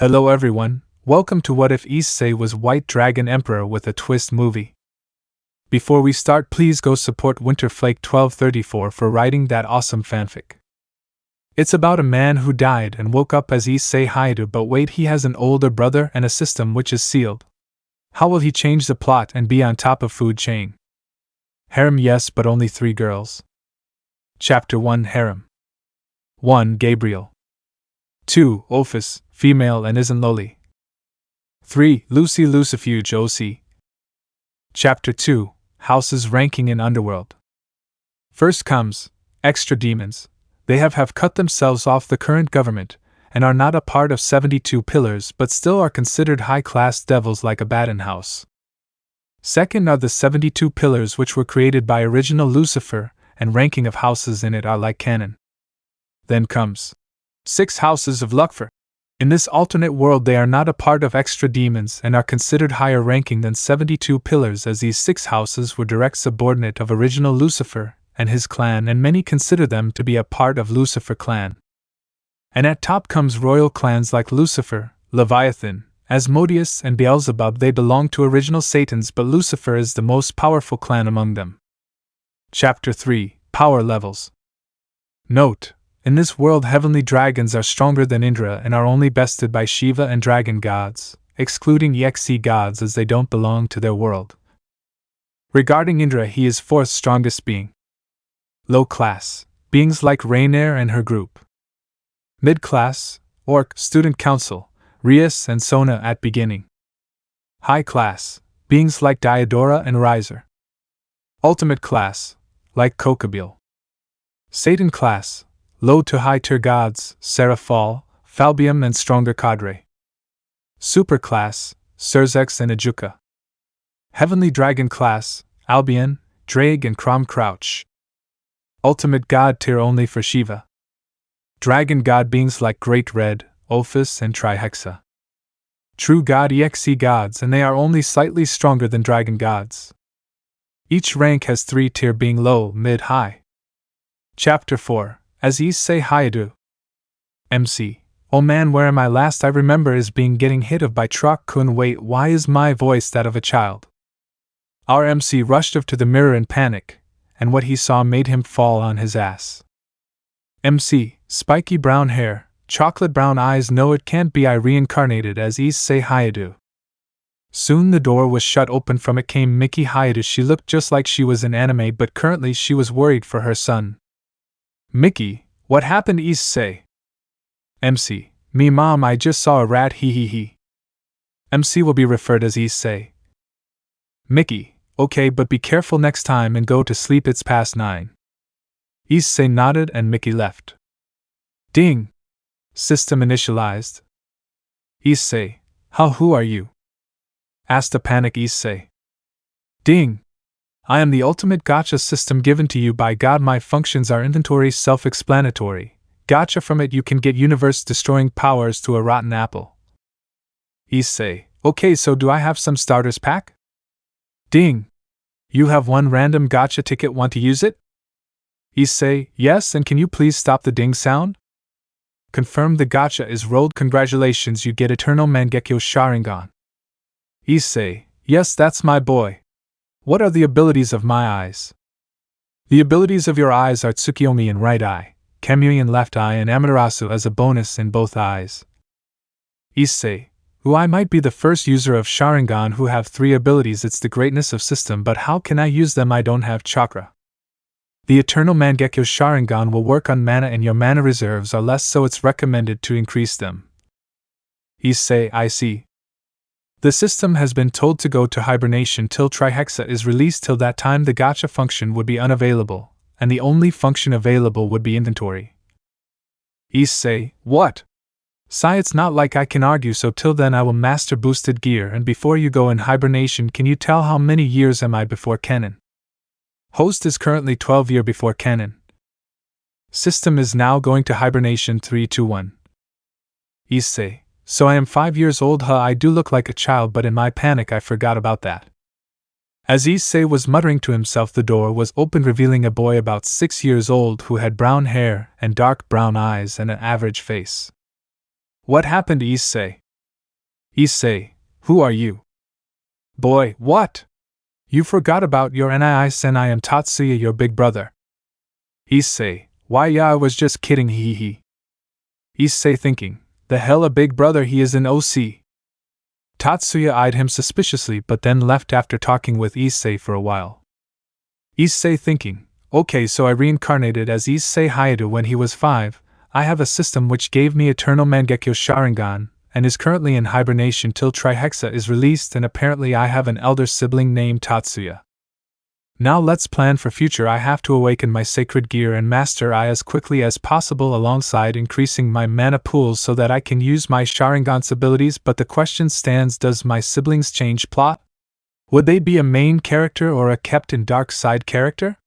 Hello everyone, welcome to What If Issei Was White Dragon Emperor with a Twist movie. Before we start, please go support Winterflake1234 for writing that awesome fanfic. It's about a man who died and woke up as Issei hyoudou, but wait, he has an older brother and a system which is sealed. How will he change the plot and be on top of food chain? Harem, yes, but only 3 girls. Chapter 1 Harem 1. Gabriel 2. Ophis, female and isn't lowly. 3. Lucy Lucifuge OC. Chapter 2 Houses ranking in Underworld. First comes extra demons. They have cut themselves off the current government, and are not a part of 72 pillars but still are considered high-class devils like a Baden house. Second are the 72 pillars which were created by original Lucifer, and ranking of houses in it are like canon. Then comes 6 houses of Lucifer. In this alternate world they are not a part of extra demons and are considered higher ranking than 72 pillars, as these 6 houses were direct subordinate of original Lucifer and his clan, and many consider them to be a part of Lucifer clan. And at top comes royal clans like Lucifer, Leviathan, Asmodeus and Beelzebub. They belong to original Satans, but Lucifer is the most powerful clan among them. Chapter 3 Power Levels. Note: in this world heavenly dragons are stronger than Indra and are only bested by Shiva and dragon gods, excluding Issei gods as they don't belong to their world. Regarding Indra, he is 4th strongest being. Low class, beings like Rainier and her group. Mid class, Orc, Student Council, Rias and Sona at beginning. High class, beings like Diodora and Riser. Ultimate class, like Kokabeel. Satan class, low to high tier gods, Seraphal, Falbium and stronger cadre. Superclass, Surzex and Ajuka. Heavenly Dragon class, Albion, Drake and Crom Crouch. Ultimate God tier only for Shiva. Dragon God beings like Great Red, Ophis and Trihexa. True God Issei gods, and they are only slightly stronger than Dragon gods. Each rank has 3 tier being low, mid, high. Chapter 4 As Issei hyoudou. MC: oh man, where am I? Last I remember is being getting hit of by truck-kun. Wait, why is my voice that of a child? Our MC rushed up to the mirror in panic, and what he saw made him fall on his ass. MC: spiky brown hair, chocolate brown eyes. No, it can't be. I reincarnated as Issei hyoudou. Soon the door was shut open. From it came Mickey hyoudou. She looked just like she was in anime, but currently she was worried for her son. Mickey: what happened? Issei. MC: me mom, I just saw a rat, he. MC will be referred as Issei. Mickey: okay, but be careful next time and go to sleep, it's past 9. Issei nodded and Mickey left. Ding! System initialized. Issei: who are you? Asked a panic Issei. Ding! I am the ultimate gacha system given to you by God. My functions are inventory, self-explanatory. Gacha, from it you can get universe-destroying powers to a rotten apple. Issei: okay, so do I have some starters pack? Ding! You have 1 random gacha ticket, want to use it? Issei: yes, and can you please stop the ding sound? Confirmed, the gacha is rolled. Congratulations, you get Eternal Mangekyo Sharingan. Issei: yes, that's my boy. What are the abilities of my eyes? The abilities of your eyes are Tsukiyomi in right eye, Kamui in left eye, and Amaterasu as a bonus in both eyes. Issei: I might be the first user of Sharingan who have 3 abilities. It's the greatness of system, but how can I use them? I don't have chakra. The Eternal Mangekyo Sharingan will work on mana, and your mana reserves are less, so it's recommended to increase them. Issei: I see. The system has been told to go to hibernation till Trihexa is released. Till that time the gacha function would be unavailable, and the only function available would be inventory. Issei: what? Sai, it's not like I can argue, so till then I will master boosted gear. And before you go in hibernation, can you tell how many years am I before canon? Host is currently 12 years before canon. System is now going to hibernation 3-2-1. Issei: so I am 5 years old. I do look like a child, but in my panic I forgot about that. As Issei was muttering to himself, the door was opened, revealing a boy about 6 years old who had brown hair and dark brown eyes and an average face. What happened, Issei? Issei, who are you? Boy, what? You forgot about your NIS and I am Tatsuya, your big brother. Issei, why yeah, I was just kidding, hee hee. Issei thinking, the hell a big brother, he is an OC. Tatsuya eyed him suspiciously but then left after talking with Issei for a while. Issei thinking, okay, so I reincarnated as Issei hyoudou when he was 5, I have a system which gave me Eternal Mangekyo Sharingan, and is currently in hibernation till Trihexa is released, and apparently I have an elder sibling named Tatsuya. Now let's plan for future. I have to awaken my sacred gear and master I as quickly as possible alongside increasing my mana pools so that I can use my Sharingan's abilities, but the question stands, does my siblings change plot? Would they be a main character or a kept in dark side character?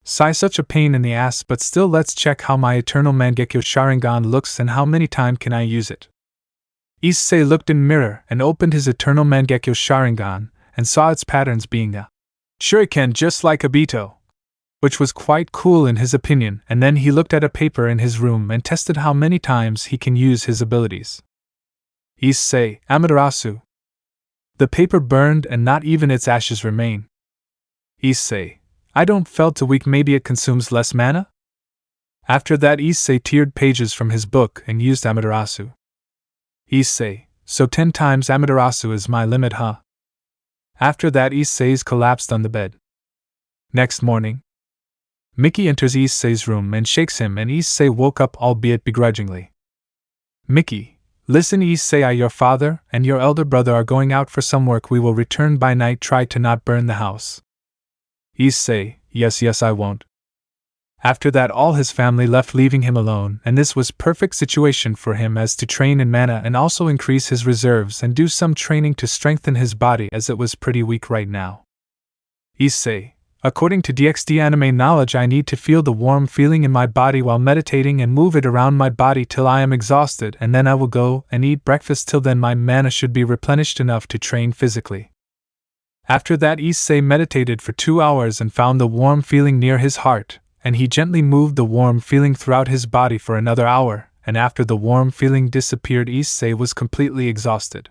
Sigh, such a pain in the ass, but still let's check how my Eternal Mangekyo Sharingan looks and how many times can I use it. Issei looked in mirror and opened his Eternal Mangekyo Sharingan and saw its patterns being a shuriken just like Obito, which was quite cool in his opinion, and then he looked at a paper in his room and tested how many times he can use his abilities. Issei, Amaterasu. The paper burned and not even its ashes remain. Issei, I don't felt too weak, maybe it consumes less mana? After that Issei teared pages from his book and used Amaterasu. Issei, so 10 times Amaterasu is my limit, huh? After that Issei's collapsed on the bed. Next morning, Mickey enters Issei's room and shakes him, and Issei woke up, albeit begrudgingly. Mickey, listen Issei, your father and your elder brother are going out for some work, we will return by night, try to not burn the house. Issei, yes I won't. After that all his family left, leaving him alone, and this was perfect situation for him as to train in mana and also increase his reserves and do some training to strengthen his body as it was pretty weak right now. Issei, according to DxD anime knowledge, I need to feel the warm feeling in my body while meditating and move it around my body till I am exhausted, and then I will go and eat breakfast. Till then my mana should be replenished enough to train physically. After that Issei meditated for 2 hours and found the warm feeling near his heart, and he gently moved the warm feeling throughout his body for another hour, and after the warm feeling disappeared Issei was completely exhausted.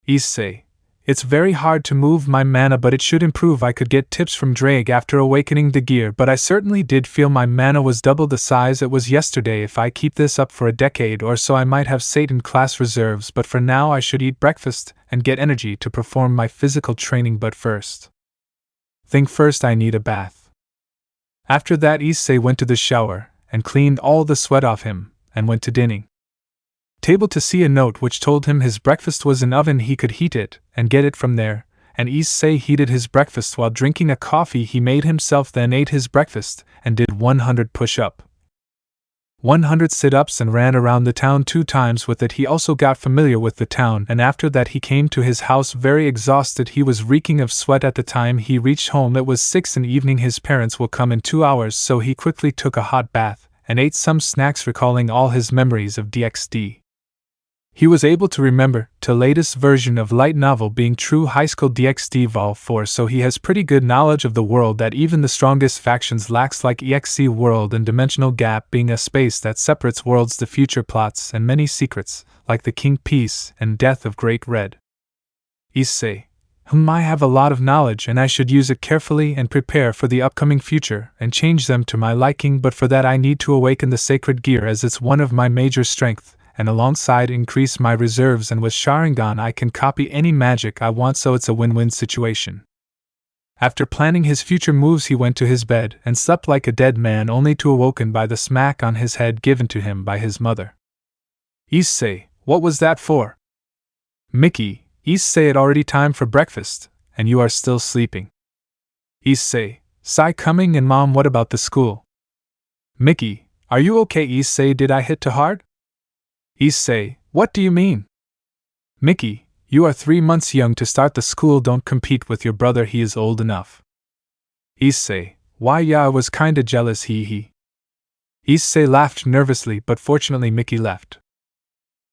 Issei, it's very hard to move my mana, but it should improve. I could get tips from Drake after awakening the gear, but I certainly did feel my mana was double the size it was yesterday. If I keep this up for a decade or so I might have Satan class reserves, but for now I should eat breakfast and get energy to perform my physical training. But first I need a bath. After that Issei went to the shower and cleaned all the sweat off him and went to dining table to see a note which told him his breakfast was in oven, he could heat it and get it from there, and Issei heated his breakfast while drinking a coffee he made himself, then ate his breakfast and did 100 push-up, 100 sit-ups and ran around the town 2 times with it. He also got familiar with the town, and after that he came to his house very exhausted. He was reeking of sweat at the time he reached home. It was 6 in the evening. His parents will come in 2 hours, so he quickly took a hot bath and ate some snacks, recalling all his memories of DxD. He was able to remember the latest version of light novel being True High School DxD Vol 4, so he has pretty good knowledge of the world that even the strongest factions lacks, like EXE world and dimensional gap being a space that separates worlds, the future plots and many secrets, like the King Peace and Death of Great Red. Issei, I have a lot of knowledge and I should use it carefully and prepare for the upcoming future and change them to my liking, but for that I need to awaken the sacred gear as it's one of my major strengths, and alongside increase my reserves, and with Sharingan I can copy any magic I want, so it's a win-win situation. After planning his future moves he went to his bed and slept like a dead man, only to awoken by the smack on his head given to him by his mother. Issei, what was that for? Mickey, Issei, it already time for breakfast, and you are still sleeping. Issei, Sai coming, and mom, what about the school? Mickey, are you okay? Issei, did I hit too hard? Issei, what do you mean? Mickey, you are 3 months young to start the school, don't compete with your brother, he is old enough. Issei, why yeah, I was kinda jealous, he. Issei laughed nervously, but fortunately Mickey left.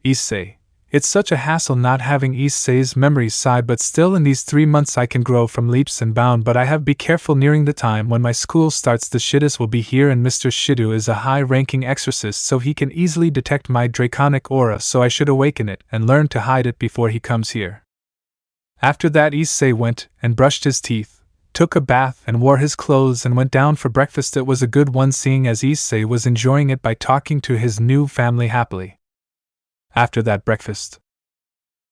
Issei, It's such a hassle not having Issei's memories side, but still in these 3 months I can grow from leaps and bounds, but I have be careful nearing the time when my school starts. The Shidus will be here, and Mr. Shidu is a high-ranking exorcist, so he can easily detect my draconic aura, so I should awaken it and learn to hide it before he comes here. After that, Issei went and brushed his teeth, took a bath and wore his clothes and went down for breakfast. It was a good one, seeing as Issei was enjoying it by talking to his new family happily. After that breakfast,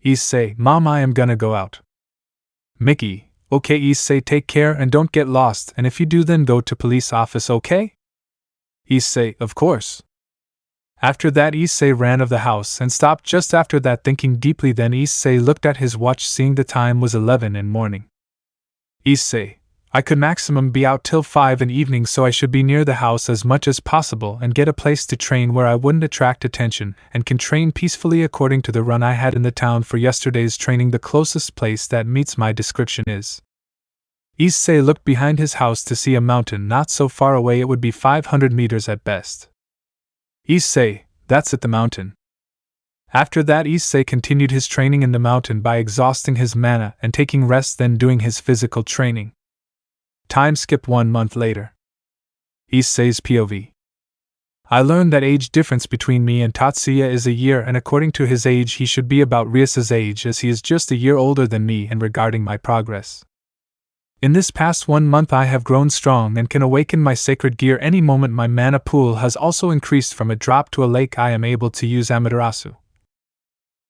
Issei, Mom, I am gonna go out. Mickey, okay Issei, take care and don't get lost, and if you do then go to police office, okay? Issei, of course. After that, Issei ran of the house and stopped just after that, thinking deeply. Then Issei looked at his watch, seeing the time was 11 in morning. Issei, I could maximum be out till 5 in evening, so I should be near the house as much as possible and get a place to train where I wouldn't attract attention and can train peacefully according to the run I had in the town for yesterday's training. The closest place that meets my description is. Issei looked behind his house to see a mountain not so far away. It would be 500 meters at best. Issei, that's it, the mountain. After that, Issei continued his training in the mountain by exhausting his mana and taking rest, then doing his physical training. Time skip 1 month later. Issei's POV. I learned that age difference between me and Tatsuya is a year, and according to his age he should be about Rias's age, as he is just a year older than me. And regarding my progress, in this past 1 month I have grown strong and can awaken my sacred gear any moment. My mana pool has also increased from a drop to a lake. I am able to use Amaterasu,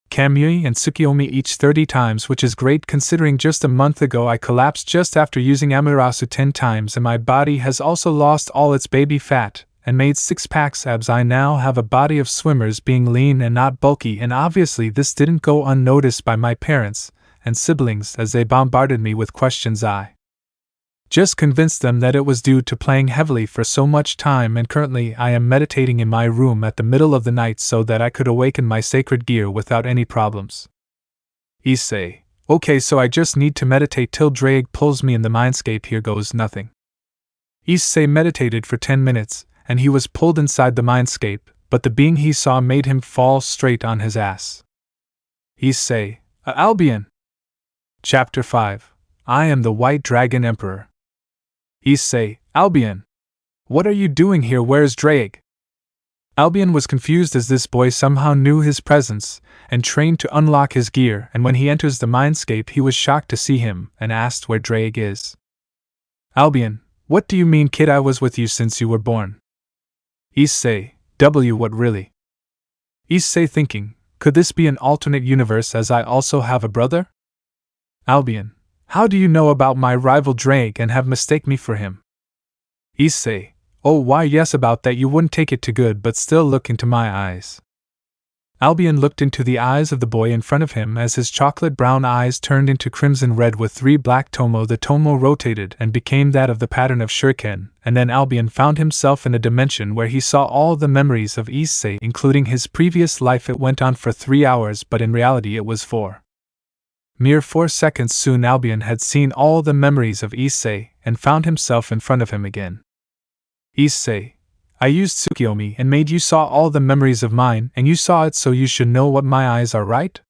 Kamui and Tsukiyomi each 30 times, which is great considering just a month ago I collapsed just after using Amaterasu 10 times, and my body has also lost all its baby fat and made 6-pack abs. I now have a body of swimmers, being lean and not bulky, and obviously this didn't go unnoticed by my parents and siblings as they bombarded me with questions. I just convinced them that it was due to playing heavily for so much time, and currently I am meditating in my room at the middle of the night so that I could awaken my sacred gear without any problems. Issei, okay, so I just need to meditate till Drake pulls me in the mindscape. Here goes nothing. Issei meditated for 10 minutes, and he was pulled inside the mindscape, but the being he saw made him fall straight on his ass. Issei, Albion. Chapter 5. I am the White Dragon Emperor. Issei, Albion. What are you doing here? Where's Drake? Albion was confused as this boy somehow knew his presence and trained to unlock his gear, and when he enters the mindscape he was shocked to see him and asked where Drake is. Albion, what do you mean, kid? I was with you since you were born. Issei, what really? Issei thinking, could this be an alternate universe as I also have a brother? Albion, how do you know about my rival Drake and have mistaken me for him? Issei, oh why yes, about that. You wouldn't take it too good, but still look into my eyes. Albion looked into the eyes of the boy in front of him as his chocolate brown eyes turned into crimson red with 3 black tomo. The tomo rotated and became that of the pattern of shuriken, and then Albion found himself in a dimension where he saw all the memories of Issei, including his previous life. It went on for 3 hours, but in reality it was 4 seconds. Soon Albion had seen all the memories of Issei and found himself in front of him again. Issei, I used Tsukiyomi and made you saw all the memories of mine, and you saw it, so you should know what my eyes are, right?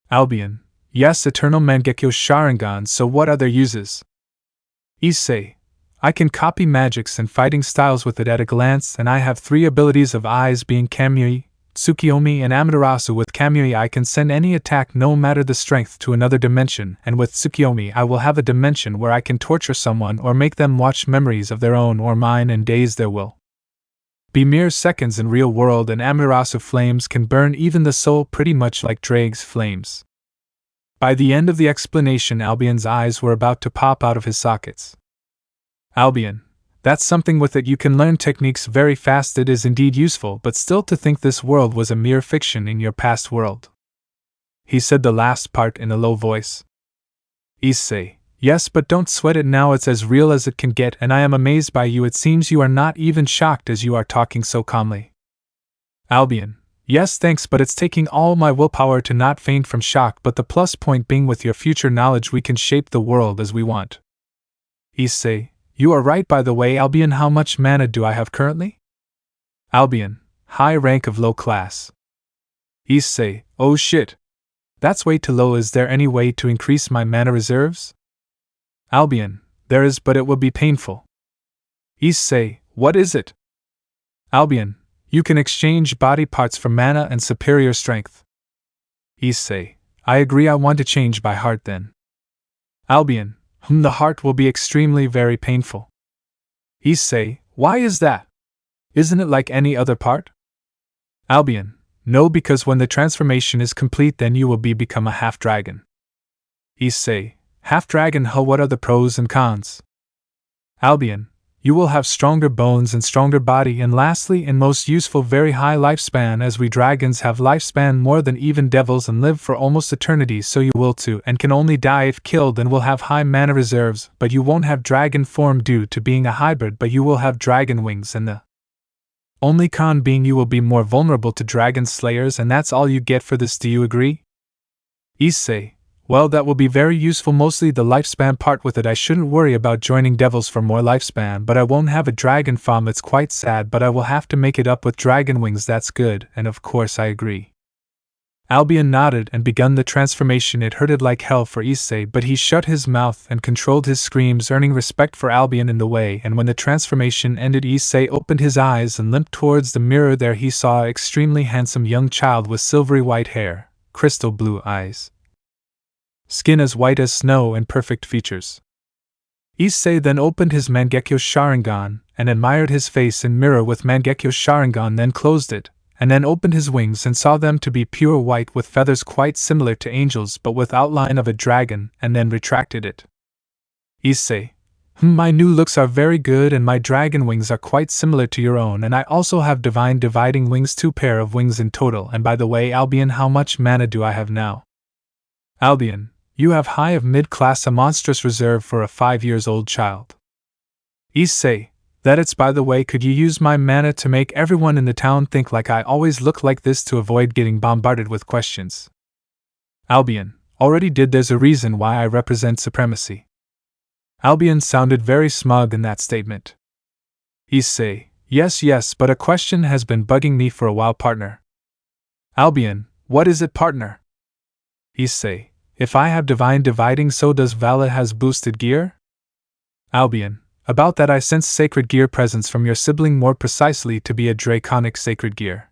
Albion, yes, Eternal Mangekyo Sharingan, so what other uses? Issei, I can copy magics and fighting styles with it at a glance, and I have 3 abilities of eyes, being Kamui, Tsukiyomi and Amaterasu. With Kamui I can send any attack, no matter the strength, to another dimension, and with Tsukiyomi I will have a dimension where I can torture someone or make them watch memories of their own or mine and daze their will. Be mere seconds in real world, and Amaterasu flames can burn even the soul, pretty much like Drake's flames. By the end of the explanation, Albion's eyes were about to pop out of his sockets. Albion, that's something. With it you can learn techniques very fast. It is indeed useful, but still to think this world was a mere fiction in your past world. He said the last part in a low voice. Issei, yes, but don't sweat it now, it's as real as it can get, and I am amazed by you. It seems you are not even shocked as you are talking so calmly. Albion, yes thanks, but it's taking all my willpower to not faint from shock, but the plus point being with your future knowledge we can shape the world as we want. Issei, you are right. By the way, Albion, how much mana do I have currently? Albion, high rank of low class. Issei, Oh shit. That's way too low. Is there any way to increase my mana reserves? Albion, there is, but it will be painful. Issei, what is it? Albion, you can exchange body parts for mana and superior strength. Issei, I agree. I want to change by heart then. Albion, the heart will be extremely very painful. Issei, why is that? Isn't it like any other part? Albion, no, because when the transformation is complete then you will become a half-dragon. Issei, half-dragon, what are the pros and cons? Albion, you will have stronger bones and stronger body, and lastly and most useful, very high lifespan, as we dragons have lifespan more than even devils and live for almost eternity, so you will too, and can only die if killed, and will have high mana reserves, but you won't have dragon form due to being a hybrid, but you will have dragon wings, and the only con being you will be more vulnerable to dragon slayers, and that's all you get for this. Do you agree? Issei, well, that will be very useful, mostly the lifespan part. With it I shouldn't worry about joining devils for more lifespan, but I won't have a dragon farm. It's quite sad, but I will have to make it up with dragon wings. That's good, and of course I agree. Albion nodded and begun the transformation. It hurted like hell for Issei, but he shut his mouth and controlled his screams, earning respect for Albion in the way, and when the transformation ended Issei opened his eyes and limped towards the mirror. There he saw an extremely handsome young child with silvery white hair, crystal blue eyes, skin as white as snow, and perfect features. Issei then opened his Mangekyo Sharingan and admired his face in mirror with Mangekyo Sharingan, then closed it, and then opened his wings and saw them to be pure white with feathers quite similar to angels but with outline of a dragon, and then retracted it. Issei, my new looks are very good, and my dragon wings are quite similar to your own, and I also have divine dividing wings, 2 pair of wings in total. And by the way, Albion, how much mana do I have now? Albion, you have high of mid-class, a monstrous reserve for a 5-year-old child. Issei, that it's by the way, could you use my mana to make everyone in the town think like I always look like this to avoid getting bombarded with questions? Albion, already did. There's a reason why I represent supremacy. Albion sounded very smug in that statement. Issei, yes, but a question has been bugging me for a while, partner. Albion, what is it, partner? Issei, if I have divine dividing, so does Vala has boosted gear? Albion, about that I sense sacred gear presence from your sibling, more precisely to be a draconic sacred gear.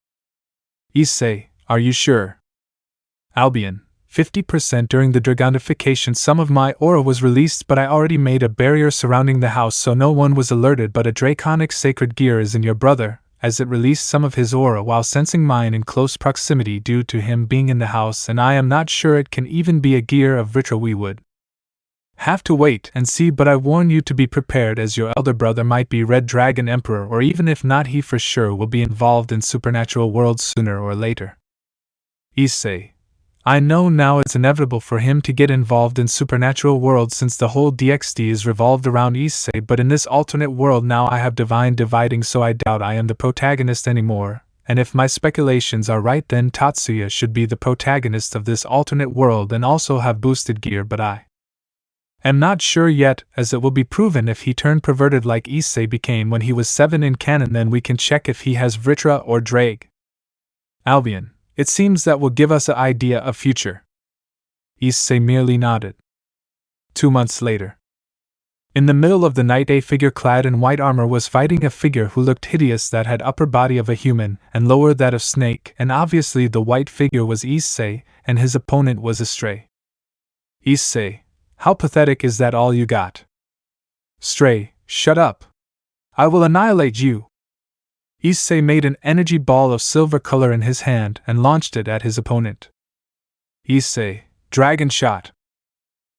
Issei, are you sure? Albion, 50%. During the dragonification some of my aura was released, but I already made a barrier surrounding the house so no one was alerted, but a draconic sacred gear is in your brother, as it released some of his aura while sensing mine in close proximity due to him being in the house, and I am not sure it can even be a gear of ritual. We would have to wait and see, but I warn you to be prepared, as your elder brother might be Red Dragon Emperor, or even if not, he for sure will be involved in supernatural worlds sooner or later. Issei, I know now it's inevitable for him to get involved in supernatural worlds since the whole DxD is revolved around Issei, but in this alternate world now I have divine dividing, so I doubt I am the protagonist anymore, and if my speculations are right then Tatsuya should be the protagonist of this alternate world and also have boosted gear, but I am not sure yet, as it will be proven if he turned perverted like Issei became when he was 7 in canon. Then we can check if he has Vritra or Drake. Albion, it seems that will give us an idea of future. Issei merely nodded. 2 months later. In the middle of the night, a figure clad in white armor was fighting a figure who looked hideous, that had upper body of a human and lower that of snake, and obviously the white figure was Issei, and his opponent was a stray. Issei, how pathetic. Is that all you got? Stray, shut up. I will annihilate you. Issei made an energy ball of silver color in his hand and launched it at his opponent. Issei, dragon shot.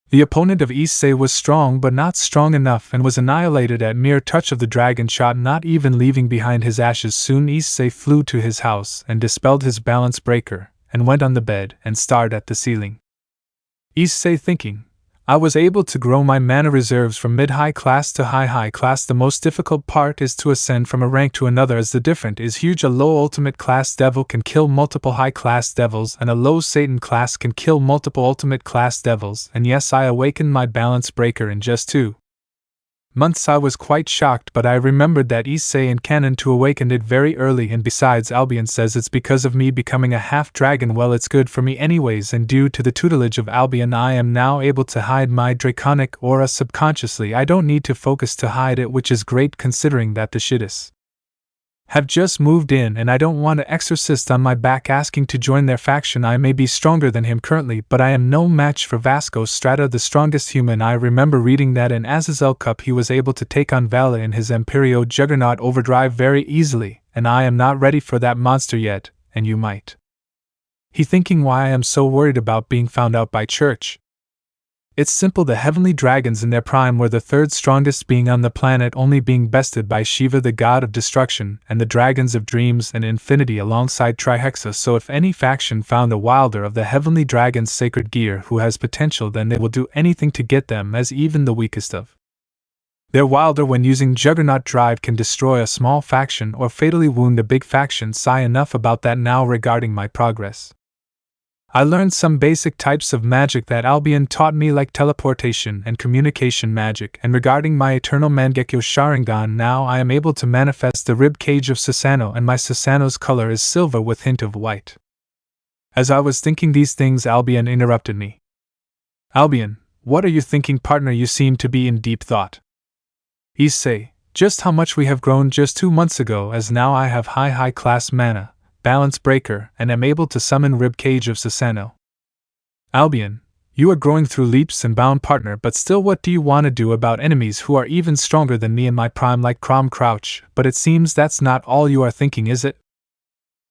The opponent of Issei was strong but not strong enough and was annihilated at mere touch of the dragon shot, not even leaving behind his ashes. Soon Issei flew to his house and dispelled his balance breaker and went on the bed and stared at the ceiling. Issei thinking, I was able to grow my mana reserves from mid-high class to high class. The most difficult part is to ascend from a rank to another, as the difference is huge. A low ultimate class devil can kill multiple high class devils, and a low Satan class can kill multiple ultimate class devils, and yes, I awakened my balance breaker in just 2 months I was quite shocked, but I remembered that Issei and Canon to awakened it very early, and besides Albion says it's because of me becoming a half-dragon. Well, it's good for me anyways, and due to the tutelage of Albion I am now able to hide my draconic aura subconsciously. I don't need to focus to hide it, which is great considering that the shittis have just moved in and I don't want an exorcist on my back asking to join their faction. I may be stronger than him currently, but I am no match for Vasco Strata, the strongest human. I remember reading that in Azazel Cup he was able to take on Vala in his Imperio Juggernaut Overdrive very easily, and I am not ready for that monster yet, and you might he thinking why I am so worried about being found out by Church. It's simple, the heavenly dragons in their prime were the third strongest being on the planet, only being bested by Shiva, the god of destruction, and the dragons of dreams and infinity alongside Trihexa. So if any faction found a wilder of the heavenly dragons' sacred gear who has potential, then they will do anything to get them, as even the weakest of their wilder when using Juggernaut Drive can destroy a small faction or fatally wound a big faction. Sigh, enough about that now. Regarding my progress, I learned some basic types of magic that Albion taught me, like teleportation and communication magic, and regarding my eternal Mangekyo Sharingan, now I am able to manifest the rib cage of Susanoo, and my Susanoo's color is silver with hint of white. As I was thinking these things, Albion interrupted me. Albion, what are you thinking, partner? You seem to be in deep thought. Issei, just how much we have grown just 2 months ago, as now I have high class mana, balance breaker, and am able to summon rib cage of Susanoo. Albion, you are growing through leaps and bounds, partner, but still, what do you want to do about enemies who are even stronger than me in my prime, like Crom Crouch? But it seems that's not all you are thinking, is it?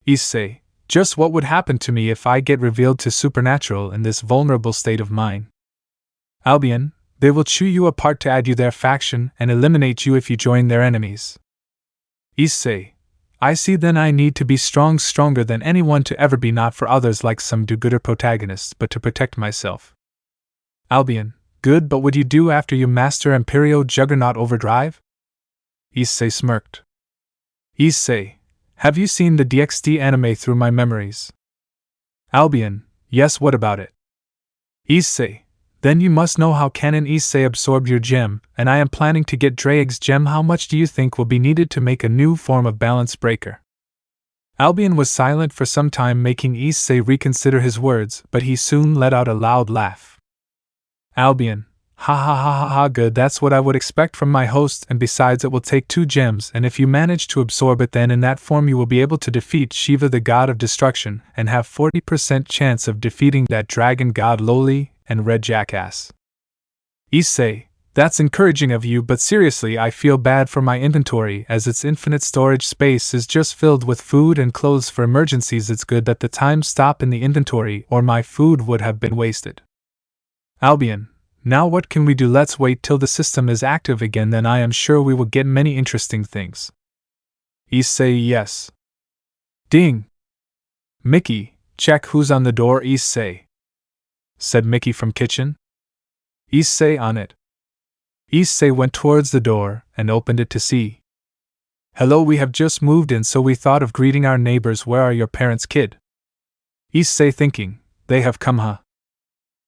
Issei, just what would happen to me if I get revealed to supernatural in this vulnerable state of mine? Albion, they will chew you apart to add you their faction and eliminate you if you join their enemies. Issei, I see, then I need to be stronger than anyone to ever be, not for others like some do-gooder protagonists, but to protect myself. Albion, good, but would you do after you master Imperio Juggernaut Overdrive? Issei smirked. Issei, have you seen the DxD anime through my memories? Albion, yes, what about it? Issei, then you must know how Canon Issei absorbed your gem, and I am planning to get Draeg's gem. How much do you think will be needed to make a new form of balance breaker? Albion was silent for some time, making Issei reconsider his words, but he soon let out a loud laugh. Albion, ha, good, that's what I would expect from my host, and besides it will take 2 gems, and if you manage to absorb it, then in that form you will be able to defeat Shiva, the god of destruction, and have 40% chance of defeating that dragon god Loli and Red Jackass. Issei, that's encouraging of you, but seriously, I feel bad for my inventory, as its infinite storage space is just filled with food and clothes for emergencies. It's good that the time stop in the inventory, or my food would have been wasted. Albion, now what can we do? Let's wait till the system is active again, then I am sure we will get many interesting things. Issei, yes. Ding! Mickey, check who's on the door. Issei, said Mickey from kitchen. Issei, on it. Issei went towards the door and opened it to see. Hello, we have just moved in, so we thought of greeting our neighbors. Where are your parents, kid? Issei thinking, they have come, huh?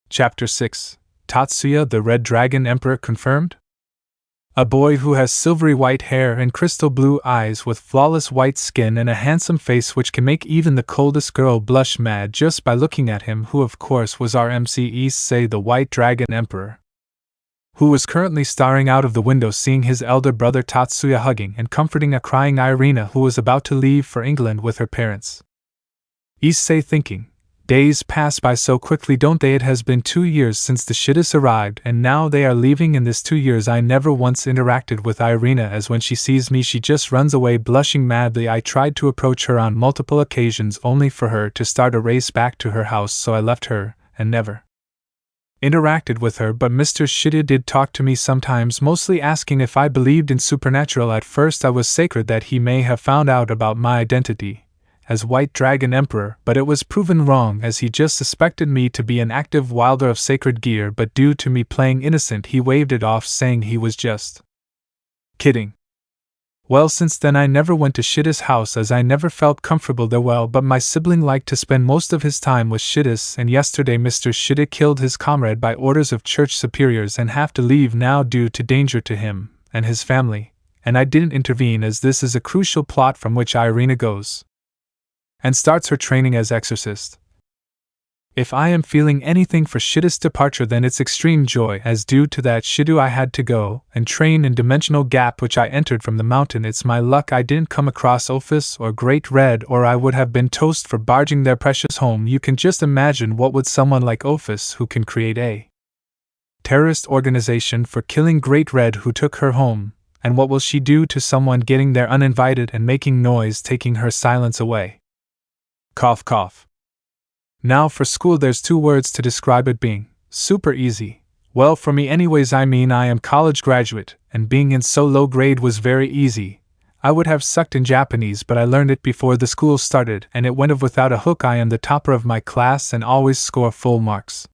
Chapter 6, Tatsuya the Red Dragon Emperor confirmed? A boy who has silvery white hair and crystal blue eyes with flawless white skin and a handsome face which can make even the coldest girl blush mad just by looking at him, who of course was our MC Issei the White Dragon Emperor, who was currently staring out of the window seeing his elder brother Tatsuya hugging and comforting a crying Irina who was about to leave for England with her parents. Issei thinking, days pass by so quickly, don't they? It has been 2 years since the shittis arrived, and now they are leaving. In this 2 years I never once interacted with Irina, as when she sees me she just runs away blushing madly. I tried to approach her on multiple occasions only for her to start a race back to her house, so I left her, and never interacted with her. But Mr. Shida did talk to me sometimes, mostly asking if I believed in supernatural. At first I was sacred that he may have found out about my identity as White Dragon Emperor, but it was proven wrong, as he just suspected me to be an active wielder of sacred gear, but due to me playing innocent he waved it off, saying he was just kidding. Well, since then I never went to Shida's house, as I never felt comfortable there. Well, but my sibling liked to spend most of his time with Shida's, and yesterday Mr. Shida killed his comrade by orders of church superiors and have to leave now due to danger to him, and his family, and I didn't intervene as this is a crucial plot from which Irina goes and starts her training as exorcist. If I am feeling anything for Shida's departure, then it's extreme joy, as due to that Shidu I had to go and train in Dimensional Gap, which I entered from the mountain. It's my luck I didn't come across Ophis or Great Red, or I would have been toast for barging their precious home. You can just imagine what would someone like Ophis, who can create a terrorist organization for killing Great Red who took her home, and what will she do to someone getting there uninvited and making noise, taking her silence away? Cough cough. Now for school, there's 2 words to describe it: being super easy. Well, for me anyways. I mean, I am college graduate, and being in so low grade was very easy. I would have sucked in Japanese, but I learned it before the school started, and it went off without a hook. I am the topper of my class and always score full marks.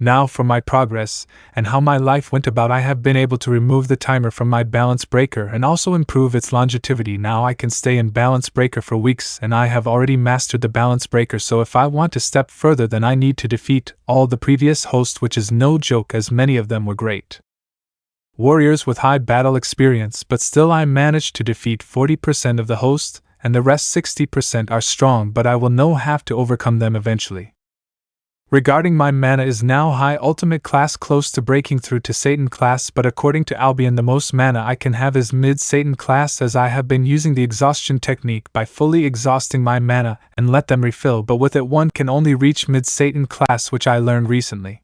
Now for my progress, and how my life went about. I have been able to remove the timer from my balance breaker and also improve its longevity. Now I can stay in balance breaker for weeks, and I have already mastered the balance breaker, so if I want to step further, then I need to defeat all the previous hosts, which is no joke, as many of them were great warriors with high battle experience, but still I managed to defeat 40% of the hosts, and the rest 60% are strong, but I will know have to overcome them eventually. Regarding my mana is now high ultimate class, close to breaking through to Satan class, but according to Albion the most mana I can have is mid Satan class, as I have been using the exhaustion technique by fully exhausting my mana and let them refill, but with it one can only reach mid Satan class, which I learned recently.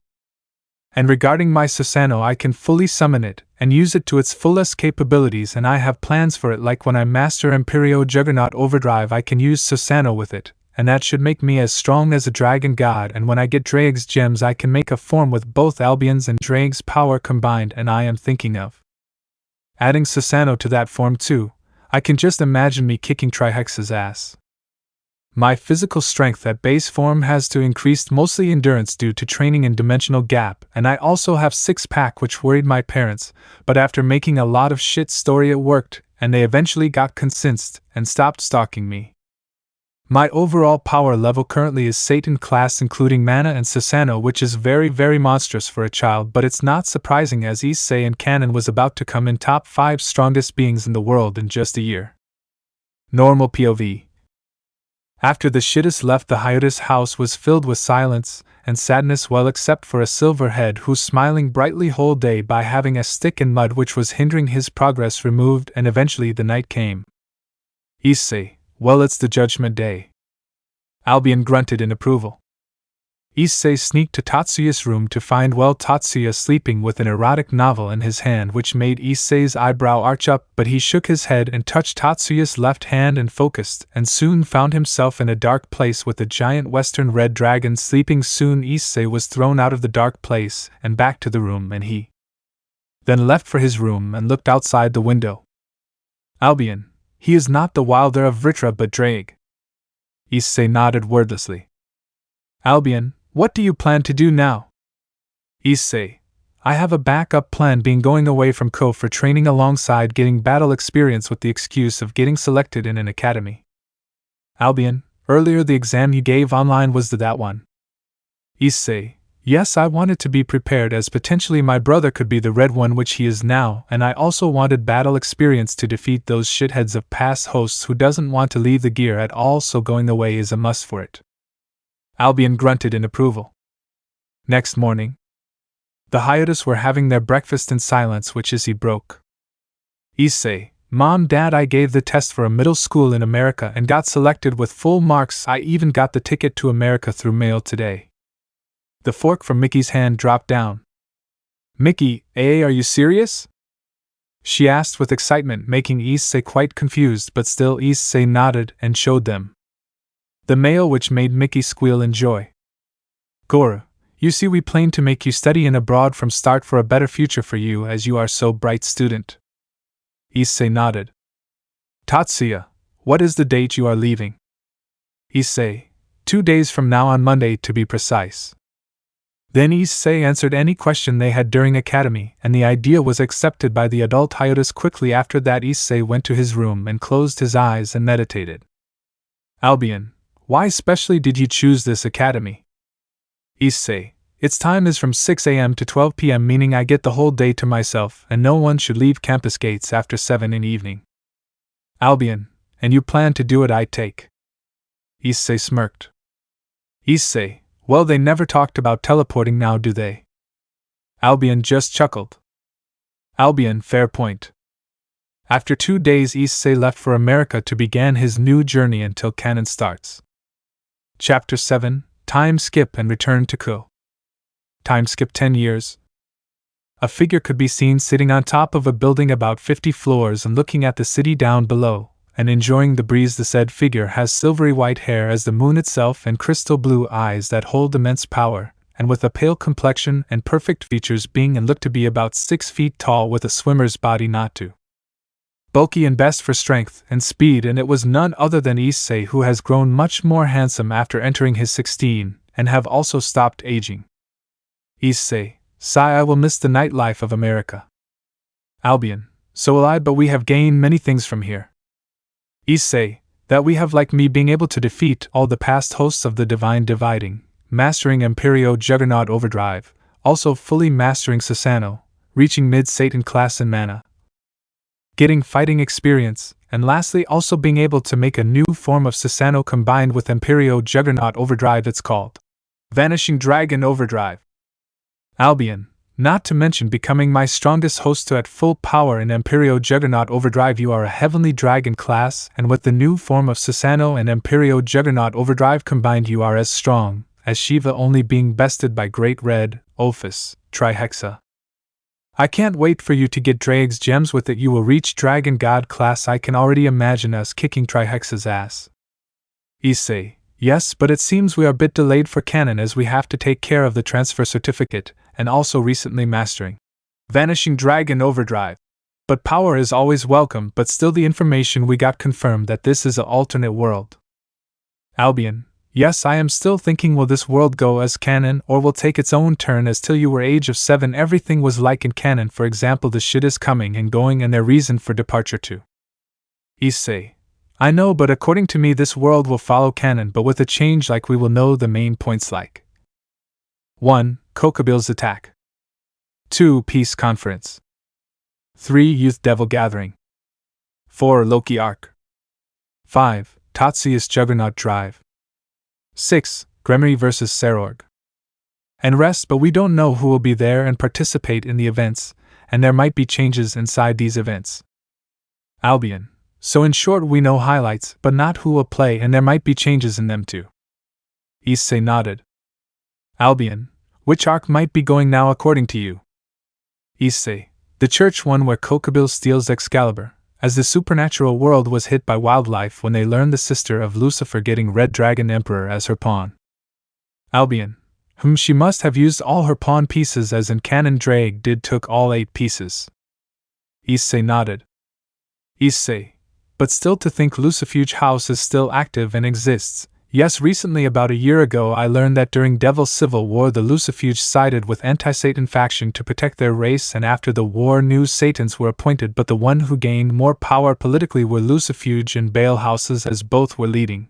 And regarding my Susanoo, I can fully summon it and use it to its fullest capabilities, and I have plans for it, like when I master Imperio Juggernaut Overdrive I can use Susanoo with it, and that should make me as strong as a dragon god, and when I get Drake's gems I can make a form with both Albion's and Drake's power combined, and I am thinking of adding Susanoo to that form too. I can just imagine me kicking Trihex's ass. My physical strength at base form has to increase, mostly endurance due to training in Dimensional Gap, and I also have 6-pack, which worried my parents, but after making a lot of shit story it worked, and they eventually got convinced and stopped stalking me. My overall power level currently is Satan class, including mana and Susanoo, which is very very monstrous for a child, but it's not surprising as Issei and Canon was about to come in top 5 strongest beings in the world in just a year. Normal POV. After the Shidas left, the Hyoudou's house was filled with silence and sadness, well except for a Silverhead who's smiling brightly whole day by having a stick in mud which was hindering his progress removed, and eventually the night came. Issei, well, it's the Judgment Day. Albion grunted in approval. Issei sneaked to Tatsuya's room to find Tatsuya sleeping with an erotic novel in his hand, which made Issei's eyebrow arch up, but he shook his head and touched Tatsuya's left hand and focused, and soon found himself in a dark place with a giant western red dragon sleeping. Soon Issei was thrown out of the dark place and back to the room, and he then left for his room and looked outside the window. Albion, he is not the Wilder of Vritra but Drake. Issei nodded wordlessly. Albion, what do you plan to do now? Issei, I have a backup plan, being going away from Ko for training alongside getting battle experience with the excuse of getting selected in an academy. Albion, earlier the exam you gave online was that one? Issei, yes, I wanted to be prepared as potentially my brother could be the red one, which he is now, and I also wanted battle experience to defeat those shitheads of past hosts who doesn't want to leave the gear at all, so going away is a must for it. Albion grunted in approval. Next morning, the Hyoudous were having their breakfast in silence, which Issei broke. Issei, Mom, Dad, I gave the test for a middle school in America and got selected with full marks. I even got the ticket to America through mail today. The fork from Mickey's hand dropped down. Mickey, are you serious? She asked with excitement, making Issei quite confused, but still Issei nodded and showed them the mail, which made Mickey squeal in joy. Goro, you see, we plan to make you study in abroad from start for a better future for you, as you are so bright student. Issei nodded. Tatsuya, what is the date you are leaving? Issei, 2 days from now, on Monday to be precise. Then Issei answered any question they had during academy, and the idea was accepted by the adult Hyoudous. Quickly after that, Issei went to his room and closed his eyes and meditated. Albion, why specially did you choose this academy? Issei, Its time is from 6 a.m. to 12 p.m., meaning I get the whole day to myself, and no one should leave campus gates after 7 in the evening. Albion, and you plan to do it, I take. Issei smirked. Issei, well, they never talked about teleporting now, do they? Albion just chuckled. Albion, fair point. After 2 days, Issei left for America to begin his new journey until canon starts. Chapter 7, Time Skip and Return to Ko. Time skip 10 years. A figure could be seen sitting on top of a building about 50 floors and looking at the city down below, and enjoying the breeze. The said figure has silvery white hair as the moon itself and crystal blue eyes that hold immense power, and with a pale complexion and perfect features, being and looked to be about 6 feet tall with a swimmer's body, not too bulky and best for strength and speed, and it was none other than Issei, who has grown much more handsome after entering his 16, and have also stopped aging. Issei, sigh, I will miss the nightlife of America. Albion, so will I, but we have gained many things from here. Issei, that we have, like me, being able to defeat all the past hosts of the Divine Dividing, mastering Imperio Juggernaut Overdrive, also fully mastering Susanoo, reaching mid-Satan class in mana, getting fighting experience, and lastly also being able to make a new form of Susanoo combined with Imperio Juggernaut Overdrive that's called Vanishing Dragon Overdrive. Albion, not to mention becoming my strongest host to at full power in Imperio Juggernaut Overdrive. You are a Heavenly Dragon class, and with the new form of Susanoo and Imperio Juggernaut Overdrive combined, you are as strong as Shiva, only being bested by Great Red, Ophis, Trihexa. I can't wait for you to get Drake's gems. With it you will reach Dragon God class. I can already imagine us kicking Trihexa's ass. Issei, yes, but it seems we are a bit delayed for canon as we have to take care of the transfer certificate, and also recently mastering Vanishing Dragon Overdrive. But power is always welcome, but still the information we got confirmed that this is an alternate world. Albion, yes, I am still thinking, will this world go as canon or will take its own turn, as till you were age of 7 everything was like in canon. For example, the shit is coming and going and their reason for departure too. Issei, I know, but according to me this world will follow canon, but with a change, like we will know the main points like 1. Kokobil's attack. 2. Peace conference. 3. Youth Devil gathering. 4. Loki arc. 5. Tatsuya's Juggernaut drive. 6. Gremory vs. Sarorg. And rest, but we don't know who will be there and participate in the events, and there might be changes inside these events. Albion, so in short we know highlights, but not who will play, and there might be changes in them too. Issei nodded. Albion, which arc might be going now according to you? Issei, the church one where Kokobil steals Excalibur, as the supernatural world was hit by wildlife when they learned the sister of Lucifer getting Red Dragon Emperor as her pawn. Albion, whom she must have used all her pawn pieces as in canon Drake did, took all 8 pieces. Issei nodded. Issei, but still to think Lucifuge House is still active and exists. Yes, recently about a year ago I learned that during Devil's Civil War the Lucifuge sided with anti-Satan faction to protect their race, and after the war new Satans were appointed, but the one who gained more power politically were Lucifuge and Baal houses, as both were leading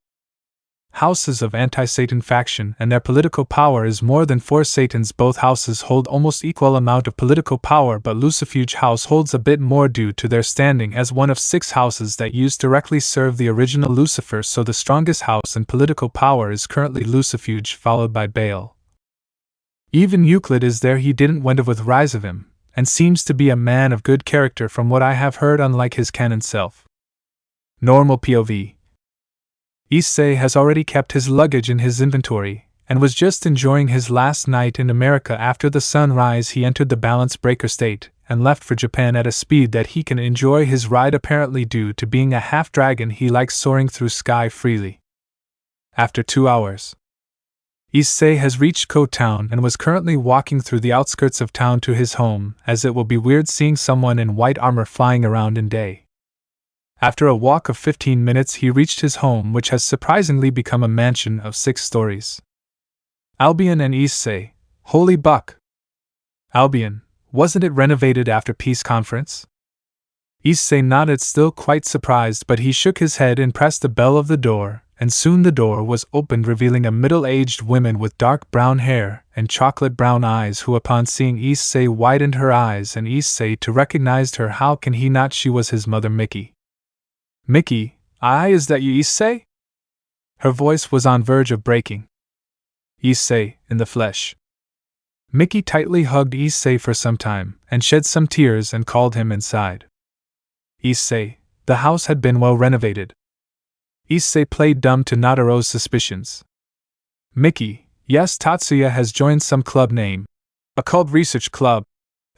houses of anti-Satan faction, and their political power is more than 4 Satans. Both houses hold almost equal amount of political power, but Lucifuge House holds a bit more due to their standing as one of 6 houses that used directly serve the original Lucifer, so the strongest house in political power is currently Lucifuge, followed by Baal. Even Euclid is there. He didn't wend with rise of him, and seems to be a man of good character from what I have heard, unlike his canon self. Normal POV. Issei has already kept his luggage in his inventory, and was just enjoying his last night in America. After the sunrise he entered the balance breaker state, and left for Japan at a speed that he can enjoy his ride. Apparently due to being a half-dragon he likes soaring through sky freely. After 2 hours, Issei has reached Ko Town and was currently walking through the outskirts of town to his home, as it will be weird seeing someone in white armor flying around in day. After a walk of 15 minutes he reached his home, which has surprisingly become a mansion of 6 stories. Albion and Issei, holy buck! Albion, wasn't it renovated after peace conference? Issei nodded, still quite surprised, but he shook his head and pressed the bell of the door, and soon the door was opened, revealing a middle-aged woman with dark brown hair and chocolate brown eyes, who upon seeing Issei widened her eyes, and Issei to recognized her. How can he not? She was his mother, Mickey. Mickey, is that you, Issei? Her voice was on verge of breaking. Issei, in the flesh. Mickey tightly hugged Issei for some time, and shed some tears and called him inside. Issei, the house had been well renovated. Issei played dumb to not arouse suspicions. Mickey, yes, Tatsuya has joined some club name. A cult research club.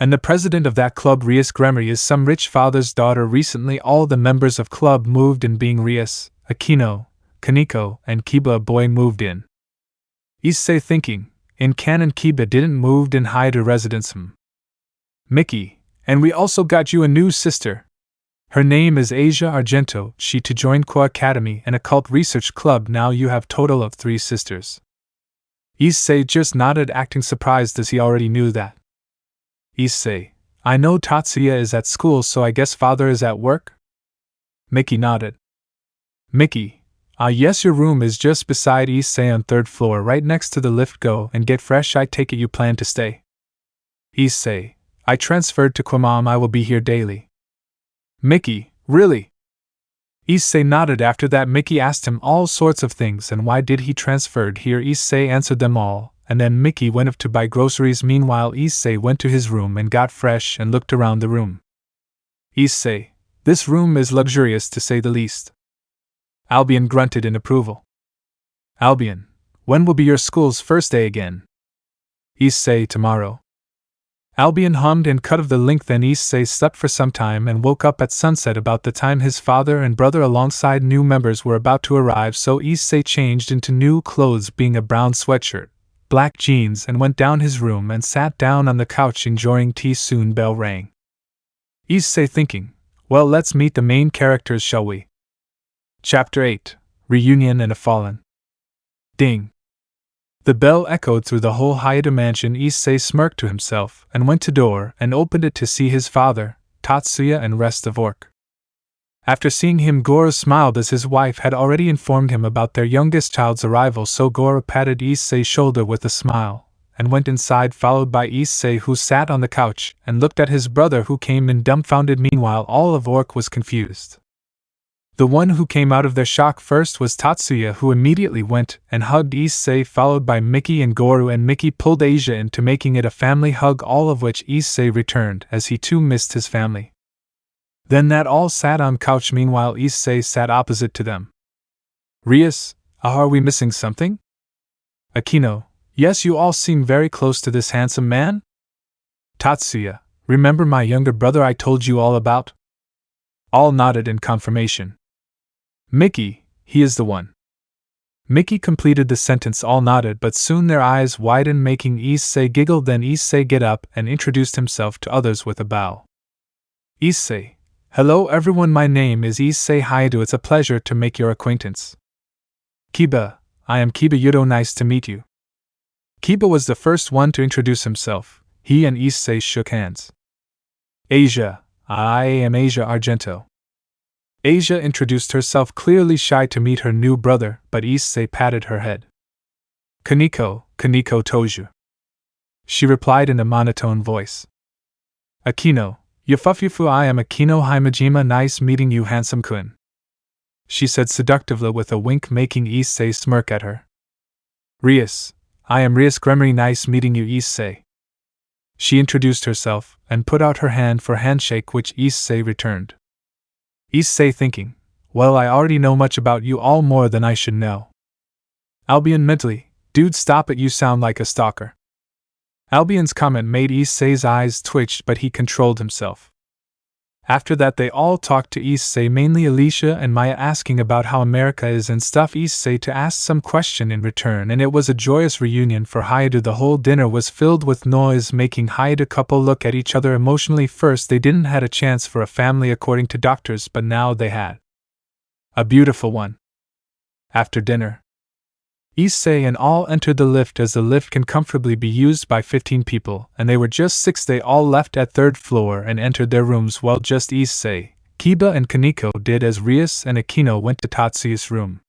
And the president of that club, Rias Gremery, is some rich father's daughter. Recently all the members of club moved in, being Rias, Akeno, Kaneko, and Kiba. A boy moved in. Issei thinking, in canon Kiba didn't moved in hyoudou residence. Mickey, and we also got you a new sister. Her name is Asia Argento. She to join Qua Academy and a cult research club. Now you have total of 3 sisters. Issei just nodded, acting surprised as he already knew that. Issei, I know Tatsuya is at school, so I guess father is at work? Mickey nodded. Mickey, yes, your room is just beside Issei on 3rd floor, right next to the lift. Go and get fresh. I take it you plan to stay. Issei, I transferred to Quamam. I will be here daily. Mickey, really? Issei nodded. After that Mickey asked him all sorts of things, and why did he transferred here. Issei answered them all, and then Mickey went off to buy groceries. Meanwhile Issei went to his room and got fresh and looked around the room. Issei, this room is luxurious to say the least. Albion grunted in approval. Albion, when will be your school's first day again? Issei, tomorrow. Albion hummed and cut of the link. Then Issei slept for some time and woke up at sunset, about the time his father and brother alongside new members were about to arrive. So Issei changed into new clothes, being a brown sweatshirt, black jeans, and went down his room and sat down on the couch enjoying tea. Soon bell rang. Issei thinking, well, let's meet the main characters, shall we? Chapter 8, Reunion and a Fallen. Ding. The bell echoed through the whole hyoudou mansion. Issei smirked to himself and went to door and opened it to see his father, Tatsuya, and rest of Orc. After seeing him, Goro smiled, as his wife had already informed him about their youngest child's arrival. So Goro patted Issei's shoulder with a smile and went inside, followed by Issei, who sat on the couch and looked at his brother, who came in dumbfounded. Meanwhile all of Orc was confused. The one who came out of their shock first was Tatsuya, who immediately went and hugged Issei, followed by Mickey and Goro, and Mickey pulled Asia into making it a family hug, all of which Issei returned, as he too missed his family. Then that all sat on couch. Meanwhile Issei sat opposite to them. Rias, are we missing something? Akeno, yes, you all seem very close to this handsome man? Tatsuya, remember my younger brother I told you all about? All nodded in confirmation. Mickey, he is the one. Mickey completed the sentence. All nodded, but soon their eyes widened, making Issei giggle. Then Issei get up and introduced himself to others with a bow. Issei, hello everyone, my name is Issei hyoudou. It's a pleasure to make your acquaintance. Kiba, I am Kiba Yudo. Nice to meet you. Kiba was the first one to introduce himself. He and Issei shook hands. Asia, I am Asia Argento. Asia introduced herself, clearly shy to meet her new brother, but Issei patted her head. Kaneko Toju, she replied in a monotone voice. Akeno, Yafufufu, I am Akeno Himejima. Nice meeting you, handsome-kun, she said seductively with a wink, making Issei smirk at her. Rias, I am Rias Gremery. Nice meeting you, Issei. She introduced herself and put out her hand for handshake, which Issei returned. Issei thinking, well, I already know much about you all, more than I should know. Albion mentally, dude, stop it, you sound like a stalker. Albion's comment made Issei's eyes twitch, but he controlled himself. After that they all talked to Issei, mainly Alicia and Maya, asking about how America is and stuff. Issei to ask some question in return, and it was a joyous reunion for hyoudou. The whole dinner was filled with noise, making hyoudou couple look at each other emotionally. First they didn't had a chance for a family according to doctors, but now they had a beautiful one. After dinner, Issei and all entered the lift, as the lift can comfortably be used by 15 people, and they were just 6. They all left at 3rd floor and entered their rooms, while just Issei, Kiba and Kaneko did as Rias and Akeno went to Tatsuya's room.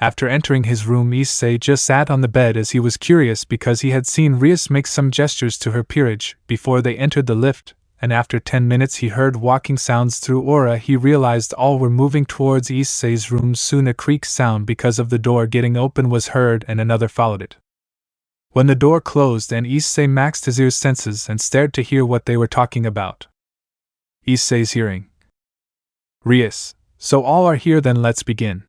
After entering his room, Issei just sat on the bed as he was curious because he had seen Rias make some gestures to her peerage before they entered the lift, and after 10 minutes he heard walking sounds through aura. He realized all were moving towards Issei's room. Soon a creak sound because of the door getting open was heard and another followed it. When the door closed and Issei maxed his ear senses and stared to hear what they were talking about. Issei's hearing. Rias, so all are here, then let's begin.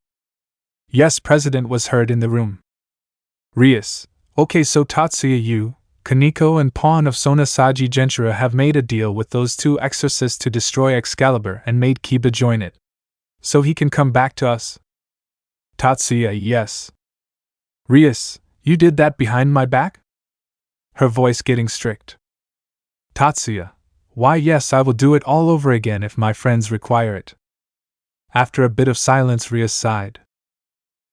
Yes, President, was heard in the room. Rias, okay, so Tatsuya, you, Kaneko and Pawn of Sona Saji Genshura have made a deal with those two exorcists to destroy Excalibur and made Kiba join it. So he can come back to us? Tatsuya, yes. Rias, you did that behind my back? Her voice getting strict. Tatsuya, why yes, I will do it all over again if my friends require it. After a bit of silence, Rias sighed.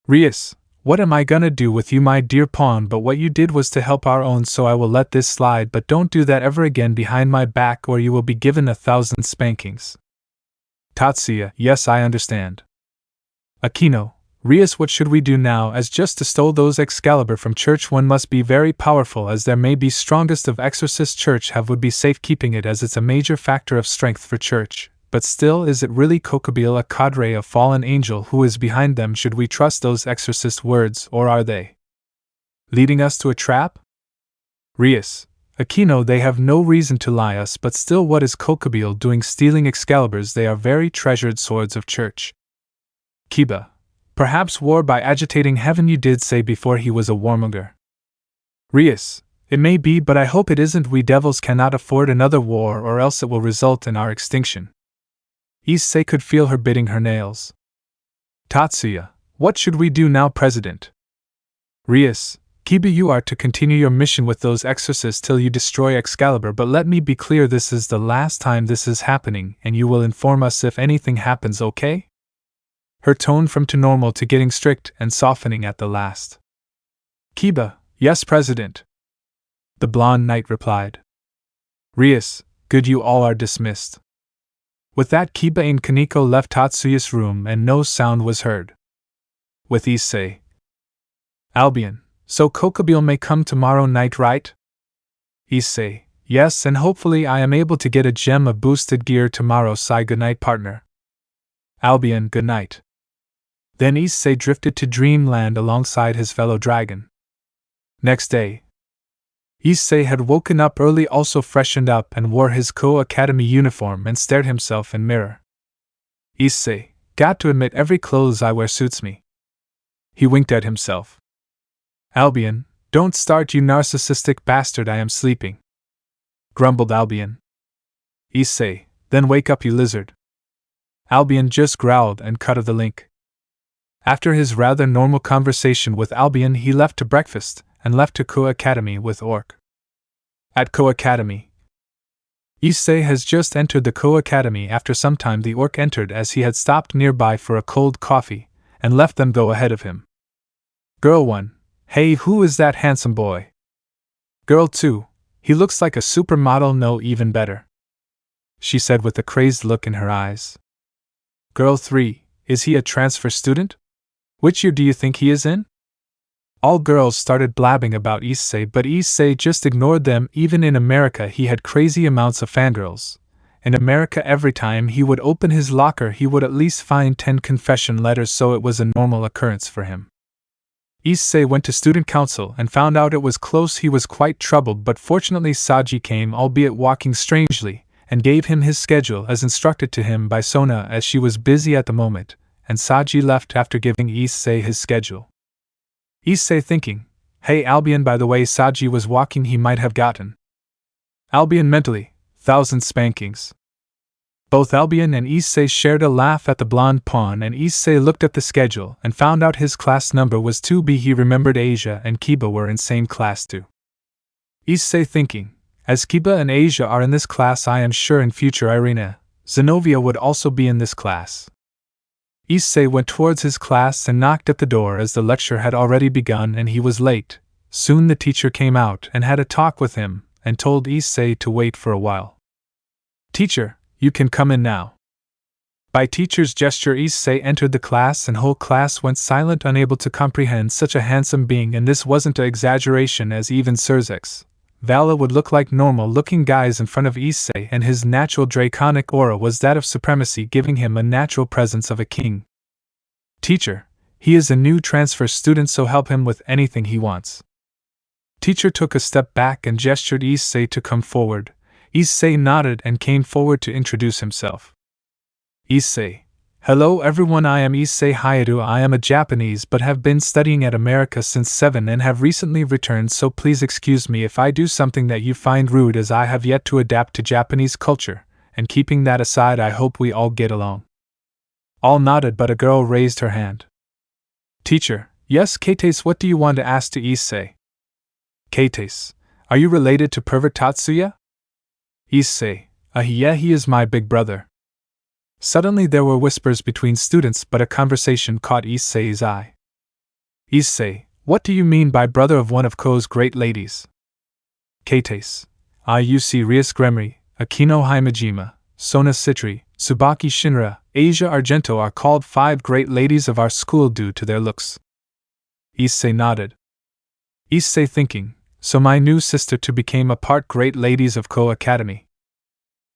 Rias, what am I gonna do with you, my dear pawn? But what you did was to help our own, so I will let this slide, but don't do that ever again behind my back or you will be given 1,000 spankings. Tatsuya, yes, I understand. Akeno, Rias, what should we do now? As just to stole those Excalibur from church, one must be very powerful, as there may be strongest of exorcist church have would be safe keeping it, as it's a major factor of strength for church. But still, is it really Kokobile, a cadre of fallen angel, who is behind them? Should we trust those exorcist words, or are they leading us to a trap? Rias, Akeno, they have no reason to lie us, but still, what is Kokobile doing stealing Excaliburs? They are very treasured swords of church. Kiba, perhaps war by agitating heaven, you did say before he was a warmonger. Rias, it may be, but I hope it isn't. We devils cannot afford another war, or else it will result in our extinction. Issei could feel her biting her nails. Tatsuya, what should we do now, President? Rias, Kiba, you are to continue your mission with those exorcists till you destroy Excalibur, but let me be clear, this is the last time this is happening, and you will inform us if anything happens, okay? Her tone from to normal to getting strict and softening at the last. Kiba, yes, President. The blonde knight replied. Rias, good, you all are dismissed. With that, Kiba and Kaneko left Tatsuya's room and no sound was heard. With Issei. Albion, so Kokobile may come tomorrow night, right? Issei, yes, and hopefully I am able to get a gem of boosted gear tomorrow. Sigh, good night, partner. Albion, good night. Then Issei drifted to dreamland alongside his fellow dragon. Next day, Issei had woken up early, also freshened up and wore his Academy uniform and stared himself in mirror. Issei, got to admit, every clothes I wear suits me. He winked at himself. Albion, don't start, you narcissistic bastard, I am sleeping. Grumbled Albion. Issei, then wake up, you lizard. Albion just growled and cut off the link. After his rather normal conversation with Albion, he left to breakfast and left to Academy with Orc. At Academy, Issei has just entered the Academy. After some time, the Orc entered as he had stopped nearby for a cold coffee and left them go ahead of him. Girl 1, hey, who is that handsome boy? Girl 2, he looks like a supermodel. No, even better, she said with a crazed look in her eyes. Girl 3, is he a transfer student? Which year do you think he is in? All girls started blabbing about Issei, but Issei just ignored them. Even in America, he had crazy amounts of fangirls. In America, every time he would open his locker, he would at least find 10 confession letters, so it was a normal occurrence for him. Issei went to student council and found out it was close. He was quite troubled, but fortunately Saji came, albeit walking strangely, and gave him his schedule as instructed to him by Sona, as she was busy at the moment, and Saji left after giving Issei his schedule. Issei thinking, hey Albion, by the way, Saji was walking, he might have gotten. Albion mentally, 1,000 spankings. Both Albion and Issei shared a laugh at the blonde pawn, and Issei looked at the schedule and found out his class number was 2B. He remembered Asia and Kiba were in same class too. Issei thinking, as Kiba and Asia are in this class, I am sure in future Irina, Zenobia would also be in this class. Issei went towards his class and knocked at the door as the lecture had already begun and he was late. Soon the teacher came out and had a talk with him and told Issei to wait for a while. Teacher, you can come in now. By teacher's gesture, Issei entered the class and whole class went silent, unable to comprehend such a handsome being, and this wasn't an exaggeration, as even Surzex, Vala would look like normal-looking guys in front of Issei, and his natural draconic aura was that of supremacy, giving him a natural presence of a king. Teacher, he is a new transfer student, so help him with anything he wants. Teacher took a step back and gestured Issei to come forward. Issei nodded and came forward to introduce himself. Issei. Hello everyone, I am Issei Hyoudou. I am a Japanese but have been studying at America since 7 and have recently returned, so please excuse me if I do something that you find rude, as I have yet to adapt to Japanese culture, and keeping that aside, I hope we all get along. All nodded, but a girl raised her hand. Teacher, yes, Kates, what do you want to ask to Issei? Kates, are you related to pervert Tatsuya? Issei, yeah, he is my big brother. Suddenly there were whispers between students, but a conversation caught Issei's eye. Issei, what do you mean by brother of one of Ko's great ladies? Kates, you see Rias Gremri, Akeno Himejima, Sona Citri, Tsubaki Shinra, Asia Argento are called 5 great ladies of our school due to their looks. Issei nodded. Issei thinking, so my new sister too became a part great ladies of Ko Academy.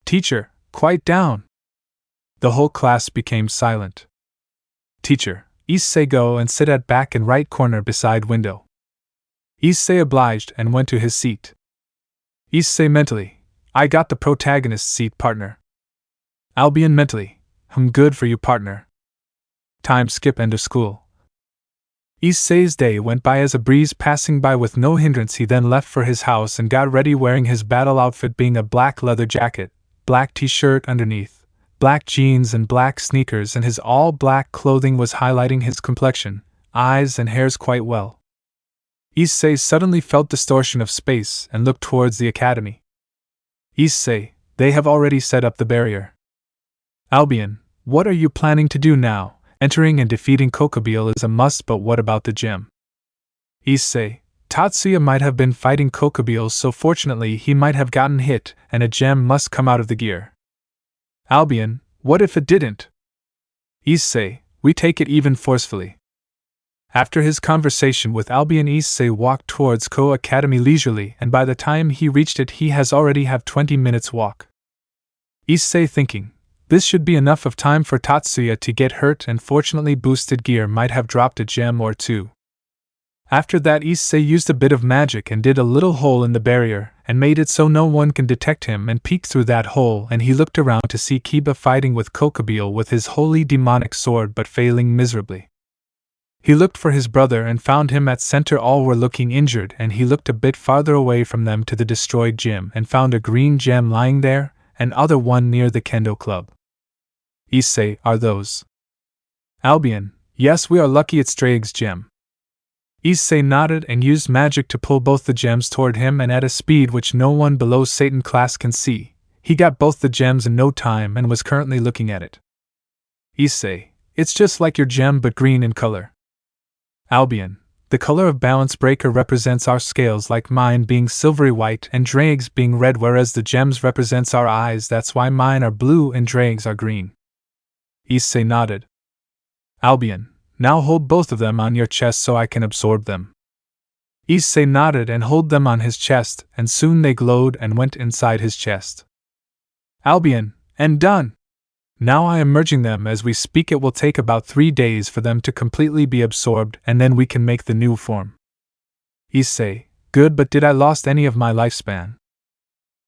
Teacher, quiet down. The whole class became silent. Teacher, Issei, go and sit at back and right corner beside window. Issei obliged and went to his seat. Issei mentally, I got the protagonist's seat, partner. Albion mentally, good for you, partner. Time skip, end of school. Issei's day went by as a breeze, passing by with no hindrance. He then left for his house and got ready, wearing his battle outfit, being a black leather jacket, black t-shirt underneath, black jeans and black sneakers, and his all-black clothing was highlighting his complexion, eyes and hairs quite well. Issei suddenly felt distortion of space and looked towards the academy. Issei, they have already set up the barrier. Albion, what are you planning to do now? Entering and defeating Kokobile is a must, but what about the gem? Issei, Tatsuya might have been fighting Kokobile, so fortunately he might have gotten hit, and a gem must come out of the gear. Albion, what if it didn't? Issei, we take it even forcefully. After his conversation with Albion, Issei walked towards Ko Academy leisurely, and by the time he reached it he has already have 20 minutes walk. Issei thinking, this should be enough of time for Tatsuya to get hurt, and fortunately boosted gear might have dropped a gem or two. After that Issei used a bit of magic and did a little hole in the barrier, and made it so no one can detect him, and peeked through that hole, and he looked around to see Kiba fighting with Kokobile with his holy demonic sword, but failing miserably. He looked for his brother and found him at center. All were looking injured, and he looked a bit farther away from them to the destroyed gem and found a green gem lying there, and other one near the kendo club. Issei, are those? Albion, yes, we are lucky it's Drake's gem. Issei nodded and used magic to pull both the gems toward him, and at a speed which no one below Satan class can see. He got both the gems in no time and was currently looking at it. Issei, it's just like your gem but green in color. Albion, the color of balance breaker represents our scales, like mine being silvery white and Drake's being red, whereas the gems represents our eyes, that's why mine are blue and Drake's are green. Issei nodded. Albion, now hold both of them on your chest so I can absorb them. Issei nodded and held them on his chest, and soon they glowed and went inside his chest. Albion, and done! Now I am merging them as we speak. It will take about 3 days for them to completely be absorbed, and then we can make the new form. Issei, good, but did I lost any of my lifespan?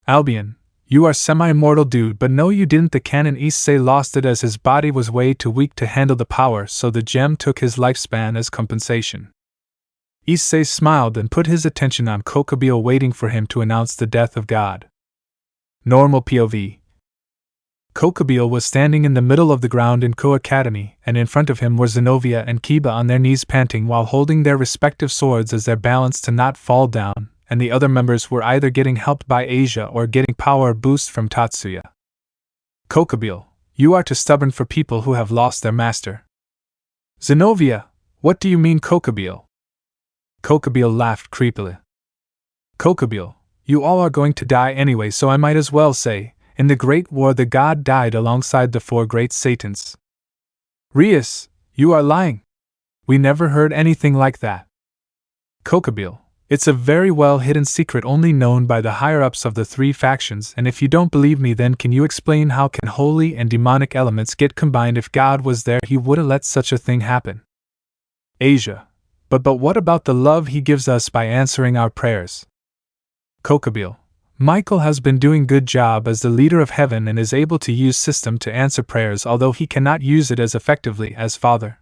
Albion, you are semi-immortal, dude, but no you didn't. The canon Issei lost it as his body was way too weak to handle the power, so the gem took his lifespan as compensation. Issei smiled and put his attention on Kokobile, waiting for him to announce the death of God. Normal POV. Kokobile was standing in the middle of the ground in Ko Academy, and in front of him were Zenobia and Kiba on their knees, panting while holding their respective swords as their balance to not fall down, and the other members were either getting helped by Asia or getting power boost from Tatsuya. Kokobile, you are too stubborn for people who have lost their master. Zenobia, what do you mean, Kokobile? Kokobile laughed creepily. Kokobile, you all are going to die anyway, so I might as well say, In the Great War the god died alongside the 4 great Satans. Rias, you are lying. We never heard anything like that. Kokabeel, it's a very well hidden secret only known by the higher-ups of the 3 factions, and if you don't believe me then can you explain how can holy and demonic elements get combined? If God was there he wouldn't let such a thing happen. Asia, but what about the love he gives us by answering our prayers? Kokabeel, Michael has been doing good job as the leader of heaven and is able to use system to answer prayers, although he cannot use it as effectively as Father.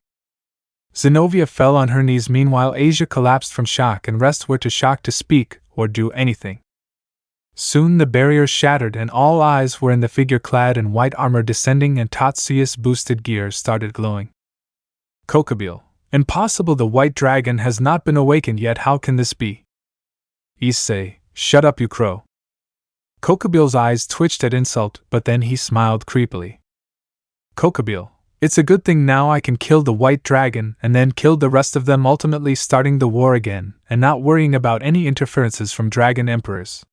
Zenobia fell on her knees. Meanwhile Asia collapsed from shock and rest were too shocked to speak or do anything. Soon the barrier shattered and all eyes were in the figure clad in white armor descending, and Tatsuya's boosted gear started glowing. Kokabeel, impossible, the white dragon has not been awakened yet, how can this be? Issei, shut up you crow. Kokabeel's eyes twitched at insult, but then he smiled creepily. Kokabeel, it's a good thing now I can kill the white dragon and then kill the rest of them, ultimately starting the war again and not worrying about any interferences from dragon emperors.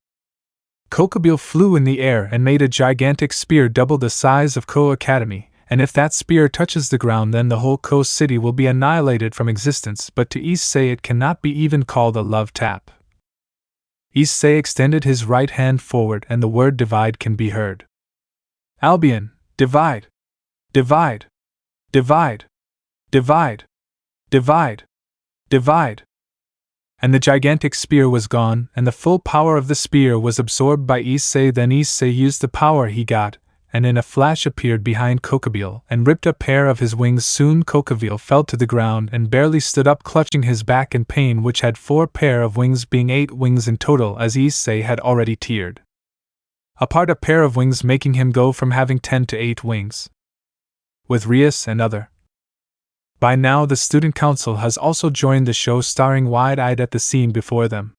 Kokabeel flew in the air and made a gigantic spear double the size of Ko Academy, and if that spear touches the ground then the whole Ko city will be annihilated from existence, but to Issei it cannot be even called a love tap. Issei extended his right hand forward and the word divide can be heard. Albion, divide! Divide! Divide! Divide! Divide! Divide! And the gigantic spear was gone, and the full power of the spear was absorbed by Issei. Then Issei used the power he got, and in a flash appeared behind Kokabeel and ripped a pair of his wings. Soon Kokabeel fell to the ground and barely stood up, clutching his back in pain, which had 4 pair of wings, being 8 wings in total, as Issei had already teared apart a pair of wings, making him go from having 10 to 8 wings. With Rias and other. By now the student council has also joined the show, staring wide-eyed at the scene before them.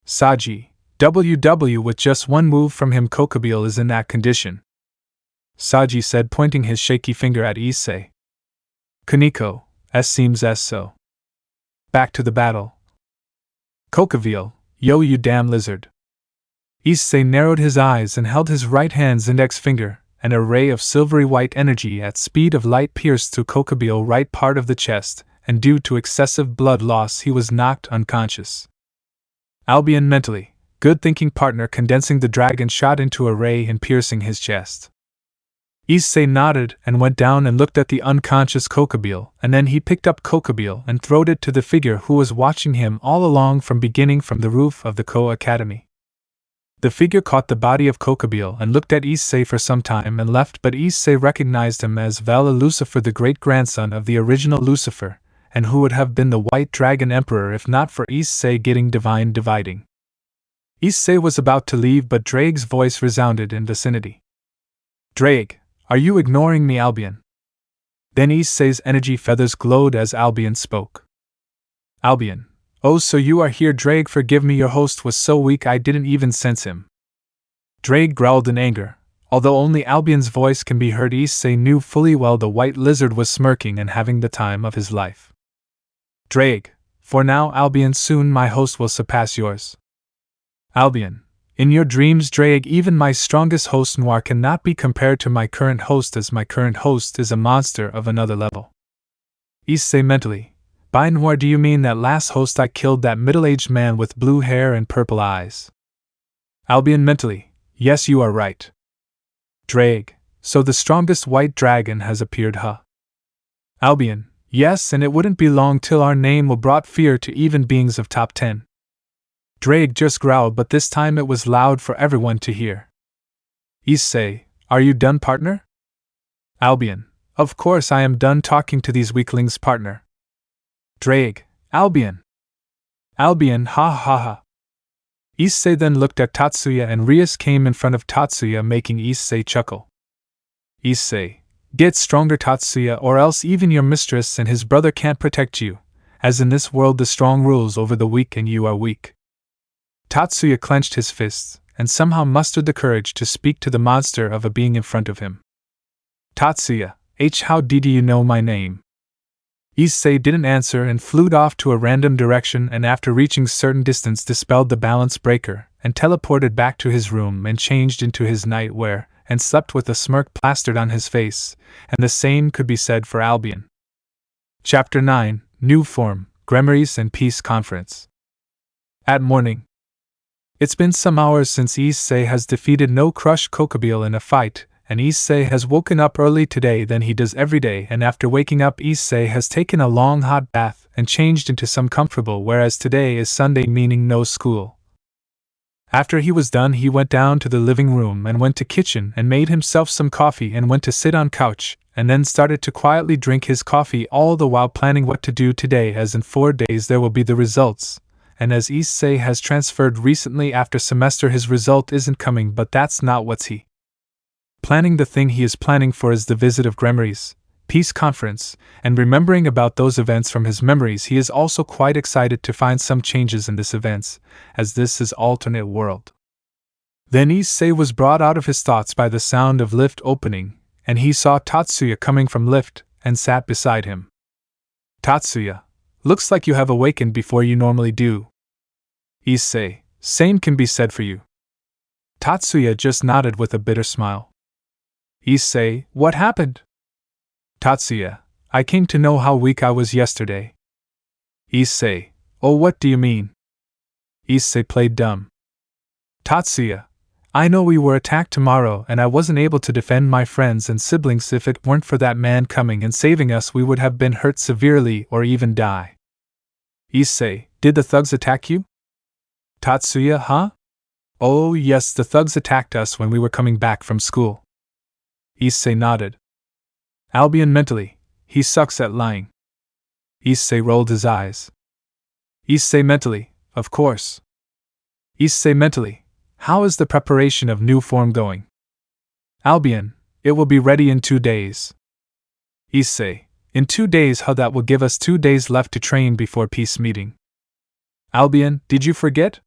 Saji, WW, with just one move from him Kokabeel is in that condition, Saji said, pointing his shaky finger at Issei. Kuniko, seems as so. Back to the battle. Kokabeel, yo you damn lizard. Issei narrowed his eyes and held his right hand's index finger. An array of silvery white energy at speed of light pierced through Kokabeel's right part of the chest, and due to excessive blood loss he was knocked unconscious. Albion mentally, good thinking partner, condensing the dragon shot into a ray and piercing his chest. Issei nodded and went down and looked at the unconscious Kokabeel, and then he picked up Kokabeel and throwed it to the figure who was watching him all along from beginning from the roof of the Ko Academy. The figure caught the body of Kokabeel and looked at Issei for some time and left, but Issei recognized him as Vala Lucifer, the great-grandson of the original Lucifer, and who would have been the White Dragon Emperor if not for Issei getting divine dividing. Issei was about to leave, but Drake's voice resounded in vicinity. Drake, are you ignoring me, Albion? Then Issei's energy feathers glowed as Albion spoke. Albion, oh, so you are here. Drake, forgive me, your host was so weak I didn't even sense him. Drake growled in anger. Although only Albion's voice can be heard, Issei knew fully well the white lizard was smirking and having the time of his life. Drake, for now, Albion, soon my host will surpass yours. Albion, in your dreams, Drake, even my strongest host Noir cannot be compared to my current host, as my current host is a monster of another level. Issei mentally, by Noir, do you mean that last host I killed, that middle-aged man with blue hair and purple eyes? Albion mentally, yes, you are right. Drake, so the strongest white dragon has appeared, huh? Albion, yes, and it wouldn't be long till our name will brought fear to even beings of top 10. Drake just growled, but this time it was loud for everyone to hear. Issei, are you done, partner? Albion, of course I am done talking to these weaklings, partner. Drake, Albion. Albion, ha ha ha. Issei then looked at Tatsuya, and Rias came in front of Tatsuya, making Issei chuckle. Issei, get stronger, Tatsuya, or else even your mistress and his brother can't protect you, as in this world the strong rules over the weak and you are weak. Tatsuya clenched his fists, and somehow mustered the courage to speak to the monster of a being in front of him. Tatsuya, how did you know my name? Issei didn't answer and flew off to a random direction, and after reaching certain distance dispelled the balance breaker, and teleported back to his room and changed into his nightwear, and slept with a smirk plastered on his face, and the same could be said for Albion. Chapter 9, New Form, Gremmaries and Peace Conference. At morning. It's been some hours since Issei has defeated No Crush Kokobile in a fight, and Issei has woken up early today than he does every day, and after waking up Issei has taken a long hot bath and changed into some comfortable, whereas today is Sunday, meaning no school. After he was done, he went down to the living room and went to kitchen and made himself some coffee and went to sit on couch, and then started to quietly drink his coffee, all the while planning what to do today, as in 4 days there will be the results. And as Issei has transferred recently after semester, his result isn't coming, but that's not what's he planning. The thing he is planning for is the visit of Gremmaries, Peace Conference, and remembering about those events from his memories, he is also quite excited to find some changes in this events, as this is alternate world. Then Issei was brought out of his thoughts by the sound of lift opening, and he saw Tatsuya coming from lift, and sat beside him. Tatsuya, looks like you have awakened before you normally do. Issei, same can be said for you. Tatsuya just nodded with a bitter smile. Issei, what happened? Tatsuya, I came to know how weak I was yesterday. Issei, oh, what do you mean? Issei played dumb. Tatsuya, I know we were attacked tomorrow and I wasn't able to defend my friends and siblings. If it weren't for that man coming and saving us, we would have been hurt severely or even die. Issei, did the thugs attack you? Tatsuya, huh? Oh yes, the thugs attacked us when we were coming back from school. Issei nodded. Albion mentally, he sucks at lying. Issei rolled his eyes. Issei mentally, of course. Issei mentally, how is the preparation of new form going? Albion, it will be ready in 2 days. Issei, in 2 days, how that will give us 2 days left to train before peace meeting. Albion, did you forget?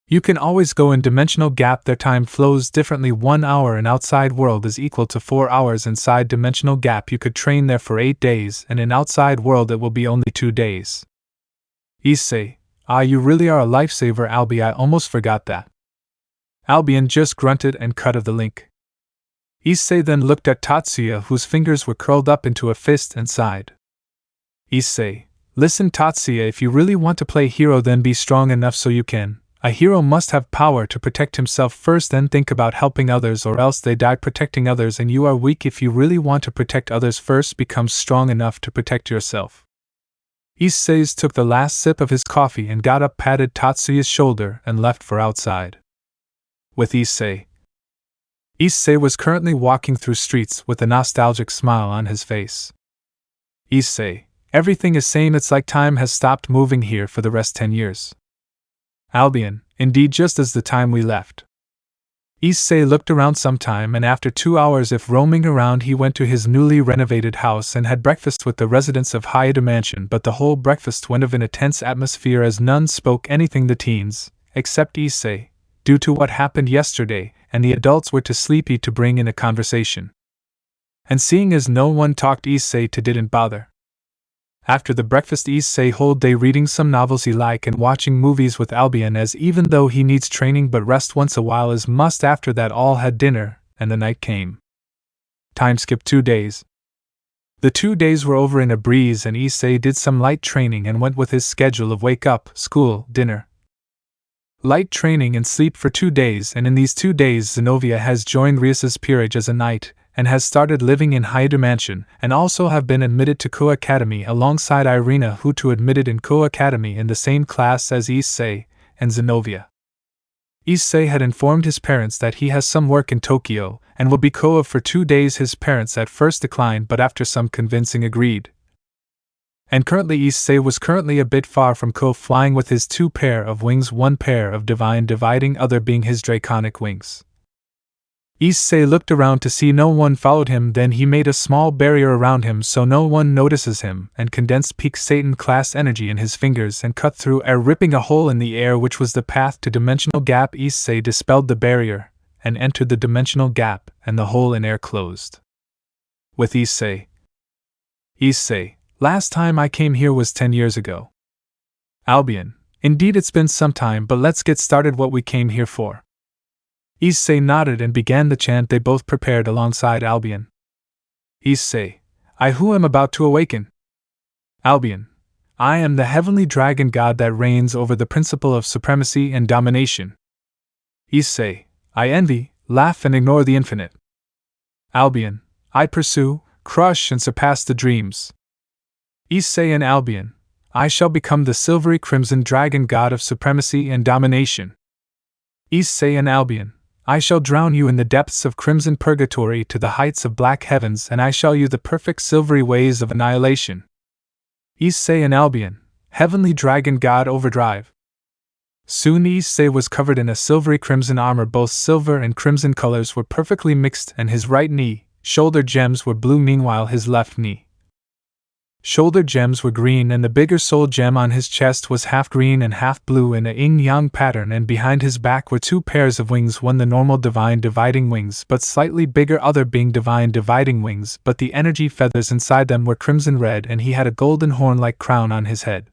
You can always go in dimensional gap. Their time flows differently. 1 hour in outside world is equal to 4 hours inside dimensional gap. You could train there for 8 days, and in outside world it will be only 2 days. Issei, you really are a lifesaver, Albi. I almost forgot that. Albion just grunted and cut of the link. Issei then looked at Tatsuya, whose fingers were curled up into a fist, and sighed. Issei, listen Tatsuya, if you really want to play hero, then be strong enough so you can. A hero must have power to protect himself first, then think about helping others, or else they die protecting others and you are weak. If you really want to protect others, first become strong enough to protect yourself. Issei took the last sip of his coffee and got up, patted Tatsuya's shoulder, and left for outside. With Issei. Issei was currently walking through streets with a nostalgic smile on his face. Issei, everything is same. It's like time has stopped moving here for the rest 10 years. Albion, indeed, just as the time we left. Issei looked around some time, and after 2 hours if roaming around, he went to his newly renovated house and had breakfast with the residents of hyoudou Mansion, but the whole breakfast went of in a tense atmosphere as none spoke anything, the teens, except Issei, due to what happened yesterday, and the adults were too sleepy to bring in a conversation. And seeing as no one talked, Issei didn't bother. After the breakfast, Issei whole day reading some novels he like and watching movies with Albion, as even though he needs training but rest once a while is must. After that all had dinner, and the night came. Time skipped 2 days. The 2 days were over in a breeze, and Issei did some light training and went with his schedule of wake up, school, dinner, light training and sleep for 2 days, and in these 2 days Zenobia has joined Rias's Peerage as a knight, and has started living in hyoudou Mansion, and also have been admitted to Ko Academy alongside Irina, who too admitted in Ko Academy in the same class as Issei and Zenobia. Issei had informed his parents that he has some work in Tokyo, and will be Ko for 2 days. His parents at first declined, but after some convincing agreed. And currently Issei was currently a bit far from Ko, flying with his 2 pair of wings, 1 pair of divine dividing, other being his draconic wings. Issei looked around to see no one followed him, then he made a small barrier around him so no one notices him, and condensed peak Satan class energy in his fingers and cut through air, ripping a hole in the air which was the path to dimensional gap. Issei dispelled the barrier, and entered the dimensional gap, and the hole in air closed. With Issei. Issei, last time I came here was 10 years ago. Albion, Indeed, it's been some time, but let's get started what we came here for. Issei nodded and began the chant they both prepared alongside Albion. Issei, I who am about to awaken. Albion, I am the heavenly dragon god that reigns over the principle of supremacy and domination. Issei, I envy, laugh and ignore the infinite. Albion, I pursue, crush and surpass the dreams. Issei and Albion, I shall become the silvery crimson dragon god of supremacy and domination. Issei and Albion, I shall drown you in the depths of crimson purgatory to the heights of black heavens, and I shall you the perfect silvery ways of annihilation. Issei and Albion, heavenly dragon god overdrive. Soon Issei was covered in a silvery crimson armor. Both silver and crimson colors were perfectly mixed, and his right knee, shoulder gems were blue, meanwhile his left knee, shoulder gems were green, and the bigger soul gem on his chest was half green and half blue in a yin-yang pattern, and behind his back were two pairs of wings, one the normal divine dividing wings but slightly bigger, other being divine dividing wings, but the energy feathers inside them were crimson red, and he had a golden horn-like crown on his head,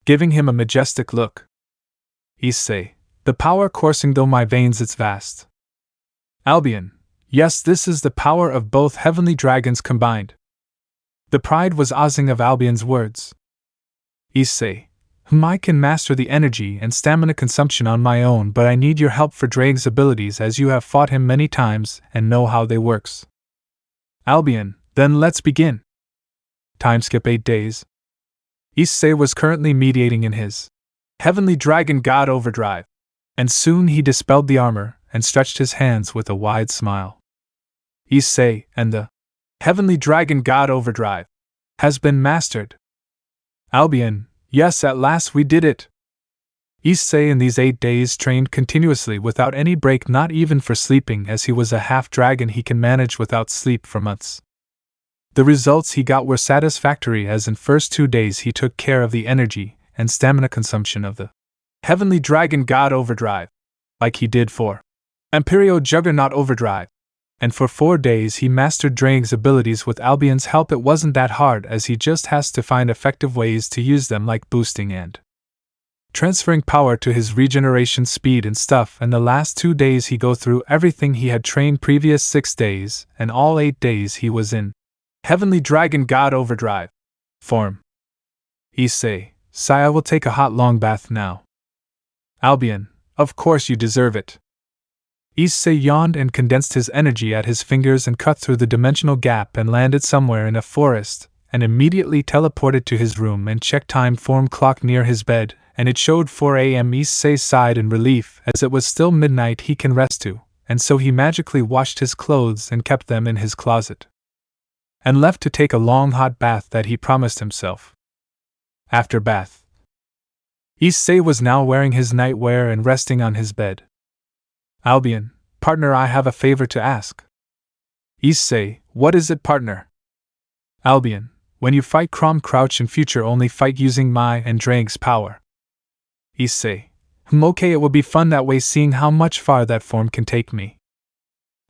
giving him a majestic look. Issei, the power coursing through my veins, it's vast. Albion, yes, this is the power of both heavenly dragons combined. The pride was oozing of Albion's words. Issei, I can master the energy and stamina consumption on my own, but I need your help for Drake's abilities, as you have fought him many times and know how they works. Albion, then let's begin. Timeskip 8 days. Issei was currently mediating in his heavenly dragon god overdrive, and soon he dispelled the armor and stretched his hands with a wide smile. Issei and the heavenly dragon god overdrive has been mastered. Albion, yes, at last we did it. Issei in these 8 days trained continuously without any break, not even for sleeping, as he was a half-dragon. He can manage without sleep for months. The results he got were satisfactory, as in first 2 days he took care of the energy and stamina consumption of the heavenly dragon god overdrive, like he did for Imperio Juggernaut overdrive, and for 4 days he mastered Drake's abilities with Albion's help. It wasn't that hard, as he just has to find effective ways to use them, like boosting and transferring power to his regeneration speed and stuff, and the last 2 days he go through everything he had trained previous 6 days, and all 8 days he was in heavenly dragon god overdrive form. Issei, sigh, I will take a hot long bath now. Albion, of course you deserve it. Issei yawned and condensed his energy at his fingers and cut through the dimensional gap and landed somewhere in a forest, and immediately teleported to his room and checked time form clock near his bed, and it showed 4 a.m. Issei sighed in relief, as it was still midnight. He can rest too, and so he magically washed his clothes and kept them in his closet, and left to take a long hot bath that he promised himself. After bath, Issei was now wearing his nightwear and resting on his bed. Albion, partner, I have a favor to ask. Issei, what is it, partner? Albion, when you fight crouch in future, only fight using my and Drake's power. Issei, okay, it will be fun that way, seeing how much far that form can take me.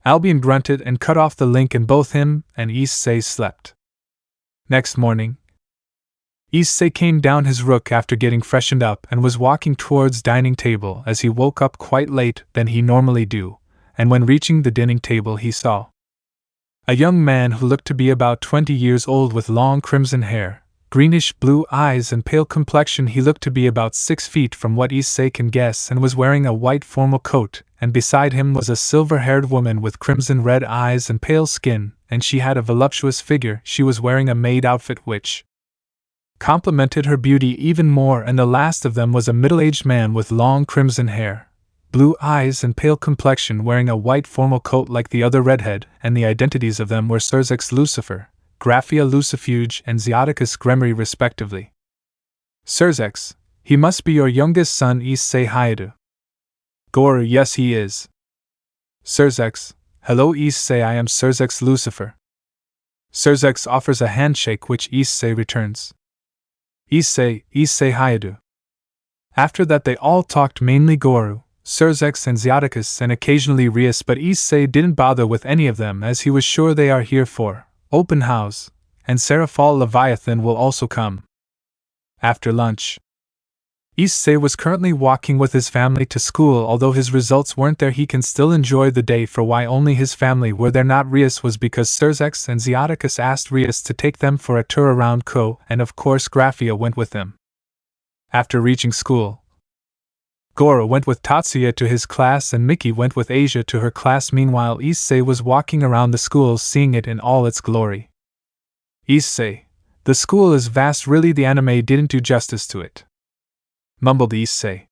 Albion grunted and cut off the link, and both him and Issei slept. Next morning, Issei came down his rook after getting freshened up and was walking towards dining table, as he woke up quite late than he normally do, and when reaching the dining table he saw a young man who looked to be about 20 years old, with long crimson hair, greenish blue eyes and pale complexion. He looked to be about 6 feet from what Issei can guess, and was wearing a white formal coat, and beside him was a silver-haired woman with crimson red eyes and pale skin, and she had a voluptuous figure. She was wearing a maid outfit which complemented her beauty even more, and the last of them was a middle-aged man with long crimson hair, blue eyes and pale complexion, wearing a white formal coat like the other redhead, and the identities of them were Surzex Lucifer, Graphia Lucifuge, and Zeoticus Gremory respectively. Surzex, he must be your youngest son, Issei hyoudou. Goru, yes he is. Surzex, hello Issei, I am Surzex Lucifer. Surzex offers a handshake which Issei returns. Issei hyoudou. After that they all talked, mainly Goru, Surzex and Zeoticus, and occasionally Rias, but Issei didn't bother with any of them, as he was sure they are here for open house, and Seraphal Leviathan will also come. After lunch, Issei was currently walking with his family to school. Although his results weren't there, he can still enjoy the day. For why only his family were there, not Rias, was because Serzex and Zeoticus asked Rias to take them for a tour around Ko, and of course Graphia went with them. After reaching school, Goro went with Tatsuya to his class and Miki went with Asia to her class. Meanwhile, Issei was walking around the school, seeing it in all its glory. Issei, the school is vast. Really, the anime didn't do justice to it, mumbled Issei.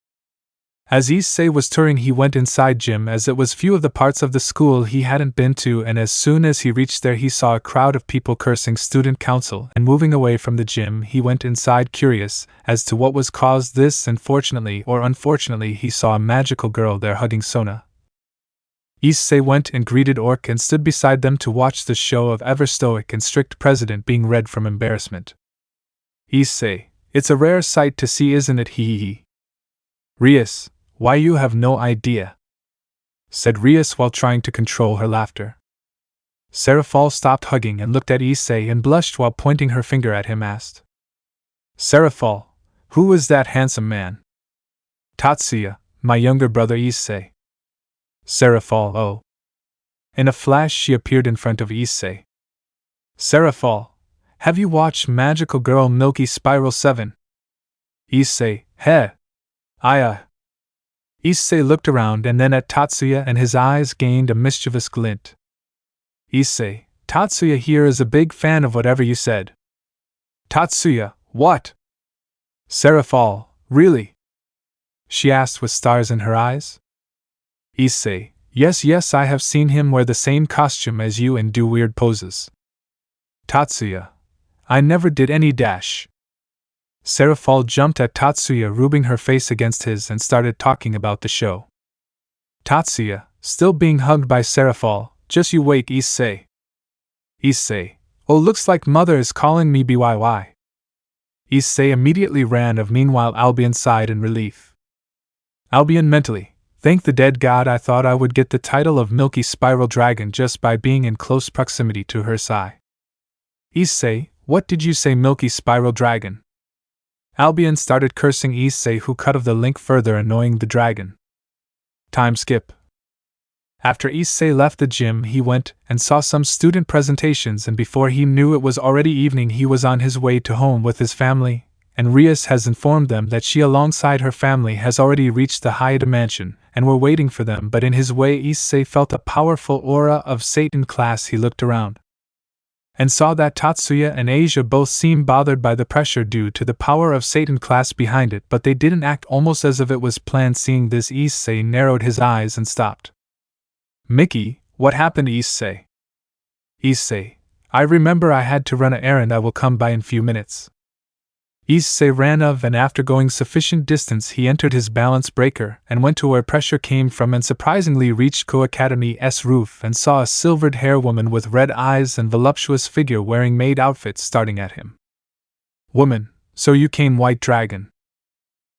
As Issei was touring, he went inside gym, as it was few of the parts of the school he hadn't been to, and as soon as he reached there he saw a crowd of people cursing student council, and moving away from the gym he went inside, curious as to what was caused this, and fortunately or unfortunately he saw a magical girl there hugging Sona. Issei went and greeted Orc and stood beside them to watch the show of ever stoic and strict president being red from embarrassment. Issei, it's a rare sight to see, isn't it? Hee. Rias, why, you have no idea, said Rias while trying to control her laughter. Seraphol stopped hugging and looked at Issei and blushed while pointing her finger at him, asked, Seraphol, who is that handsome man? Tatsuya, my younger brother Issei. Seraphol, oh. In a flash she appeared in front of Issei. Seraphol, have you watched Magical Girl Milky Spiral 7? Issei, heh. Issei looked around and then at Tatsuya, and his eyes gained a mischievous glint. Issei, Tatsuya here is a big fan of whatever you said. Tatsuya, what? Seraphol, really? She asked with stars in her eyes. Issei, yes, I have seen him wear the same costume as you and do weird poses. Tatsuya, I never did any dash. Seraphol jumped at Tatsuya, rubbing her face against his, and started talking about the show. Tatsuya, still being hugged by Seraphol, just you wait, Issei. Issei, oh, looks like mother is calling me BYY. Issei immediately ran off. Meanwhile, Albion sighed in relief. Albion mentally, thank the dead god, I thought I would get the title of Milky Spiral Dragon just by being in close proximity to her sigh. Issei, what did you say, Milky Spiral Dragon? Albion started cursing Issei, who cut off the link, further annoying the dragon. Time skip. After Issei left the gym, he went and saw some student presentations, and before he knew it was already evening. He was on his way to home with his family, and Rias has informed them that she alongside her family has already reached the hyoudou mansion and were waiting for them. But in his way, Issei felt a powerful aura of Satan class. He looked around and saw that Tatsuya and Asia both seemed bothered by the pressure due to the power of Satan class behind it, but they didn't act, almost as if it was planned. Seeing this, Issei narrowed his eyes and stopped. Miki, what happened, Issei? Issei, I remember I had to run an errand. I will come by in few minutes. Issei ran off, and after going sufficient distance he entered his balance breaker and went to where pressure came from, and surprisingly reached Ko Academy's roof and saw a silvered hair woman with red eyes and voluptuous figure wearing maid outfits starting at him. Woman, so you came, White Dragon.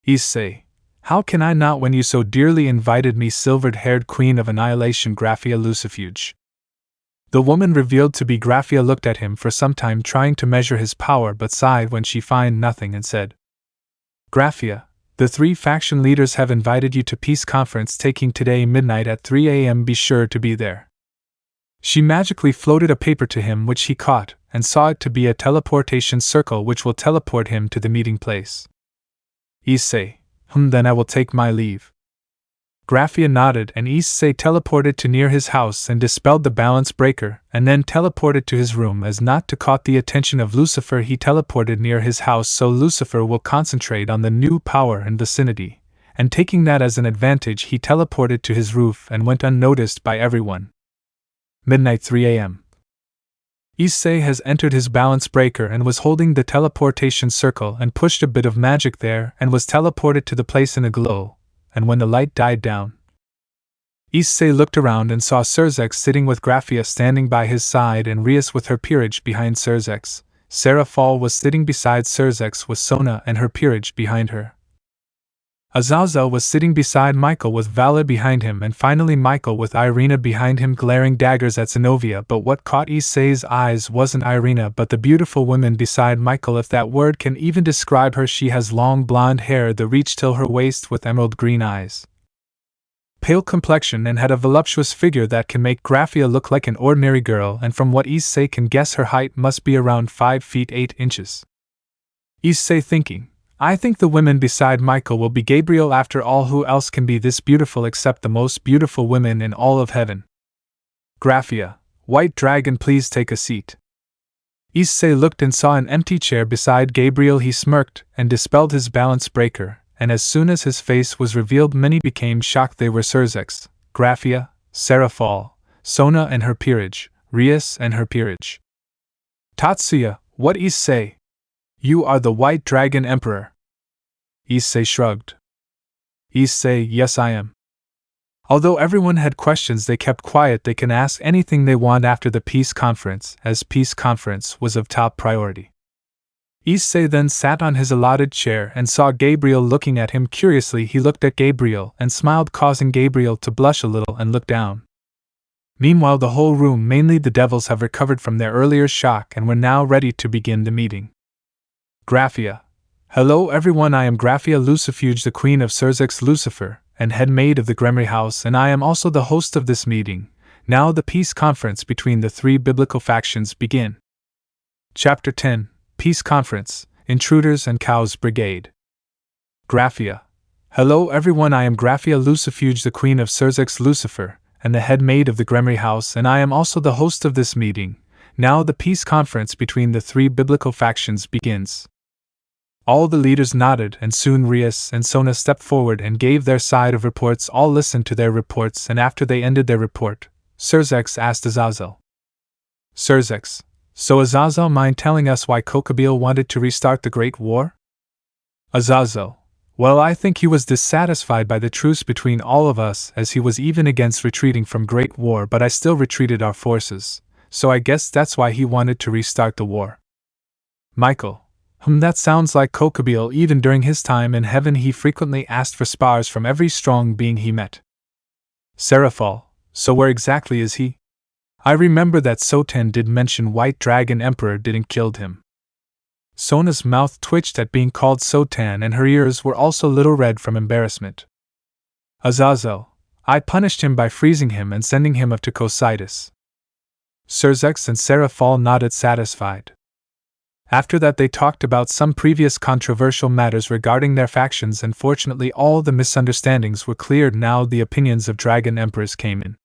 Issei, how can I not when you so dearly invited me, silvered-haired queen of annihilation Graphia Lucifuge. The woman revealed to be Graphia looked at him for some time, trying to measure his power, but sighed when she found nothing and said, Graphia, the 3 faction leaders have invited you to peace conference taking today midnight at 3 a.m. Be sure to be there. She magically floated a paper to him, which he caught, and saw it to be a teleportation circle which will teleport him to the meeting place. Issei, then I will take my leave. Graphia nodded, and Issei teleported to near his house and dispelled the balance breaker, and then teleported to his room. As not to caught the attention of Lucifer, he teleported near his house so Lucifer will concentrate on the new power and vicinity, and taking that as an advantage he teleported to his roof and went unnoticed by everyone. Midnight 3 a.m. Issei has entered his balance breaker and was holding the teleportation circle and pushed a bit of magic there and was teleported to the place in a glow. And when the light died down, Issei looked around and saw Serzex sitting with Graphia standing by his side and Rias with her Peerage behind Serzex. Seraphol was sitting beside Serzex with Sona and her Peerage behind her. Azazel was sitting beside Michael with Vala behind him, and finally Michael with Irina behind him glaring daggers at Zenobia. But what caught Issei's eyes wasn't Irina but the beautiful woman beside Michael, if that word can even describe her. She has long blonde hair that reached till her waist with emerald green eyes, pale complexion, and had a voluptuous figure that can make Graphia look like an ordinary girl, and from what Issei can guess her height must be around 5 feet 8 inches. Issei thinking, I think the women beside Michael will be Gabriel. After all, who else can be this beautiful except the most beautiful women in all of heaven? Graphia, White Dragon, please take a seat. Issei looked and saw an empty chair beside Gabriel. He smirked and dispelled his balance breaker, and as soon as his face was revealed, many became shocked. They were Surzex, Graphia, Seraphal, Sona and her Peerage, Rias and her Peerage. Tatsuya, what? Issei? You are the White Dragon Emperor. Issei shrugged. Issei, yes I am. Although everyone had questions, they kept quiet. They can ask anything they want after the peace conference, as peace conference was of top priority. Issei then sat on his allotted chair and saw Gabriel looking at him curiously. He looked at Gabriel and smiled, causing Gabriel to blush a little and look down. Meanwhile, the whole room, mainly the devils, have recovered from their earlier shock and were now ready to begin the meeting. Graphia. Hello everyone, I am Graphia Lucifuge, the Queen of Surzex Lucifer, and head maid of the Gremory House, and I am also the host of this meeting. Now the peace conference between the 3 biblical factions begin. Chapter 10, Peace Conference, Intruders and Cows Brigade. Graphia. Hello everyone, I am Graphia Lucifuge, the Queen of Surzex Lucifer, and the head maid of the Gremory House, and I am also the host of this meeting. Now the peace conference between the 3 biblical factions begins. All the leaders nodded, and soon Rias and Sona stepped forward and gave their side of reports. All listened to their reports, and after they ended their report, Surzex asked Azazel. Surzex, so Azazel, mind telling us why Kokabeel wanted to restart the Great War? Azazel, well, I think he was dissatisfied by the truce between all of us, as he was even against retreating from Great War, but I still retreated our forces, so I guess that's why he wanted to restart the war. Michael. That sounds like Kokabeel. Even during his time in heaven, he frequently asked for spars from every strong being he met. Seraphal, so where exactly is he? I remember that Sotan did mention White Dragon Emperor didn't killed him. Sona's mouth twitched at being called Sotan, and her ears were also a little red from embarrassment. Azazel, I punished him by freezing him and sending him up to Cocytus. Surzex and Seraphal nodded satisfied. After that they talked about some previous controversial matters regarding their factions, and fortunately all the misunderstandings were cleared. Now the opinions of Dragon Emperors came in.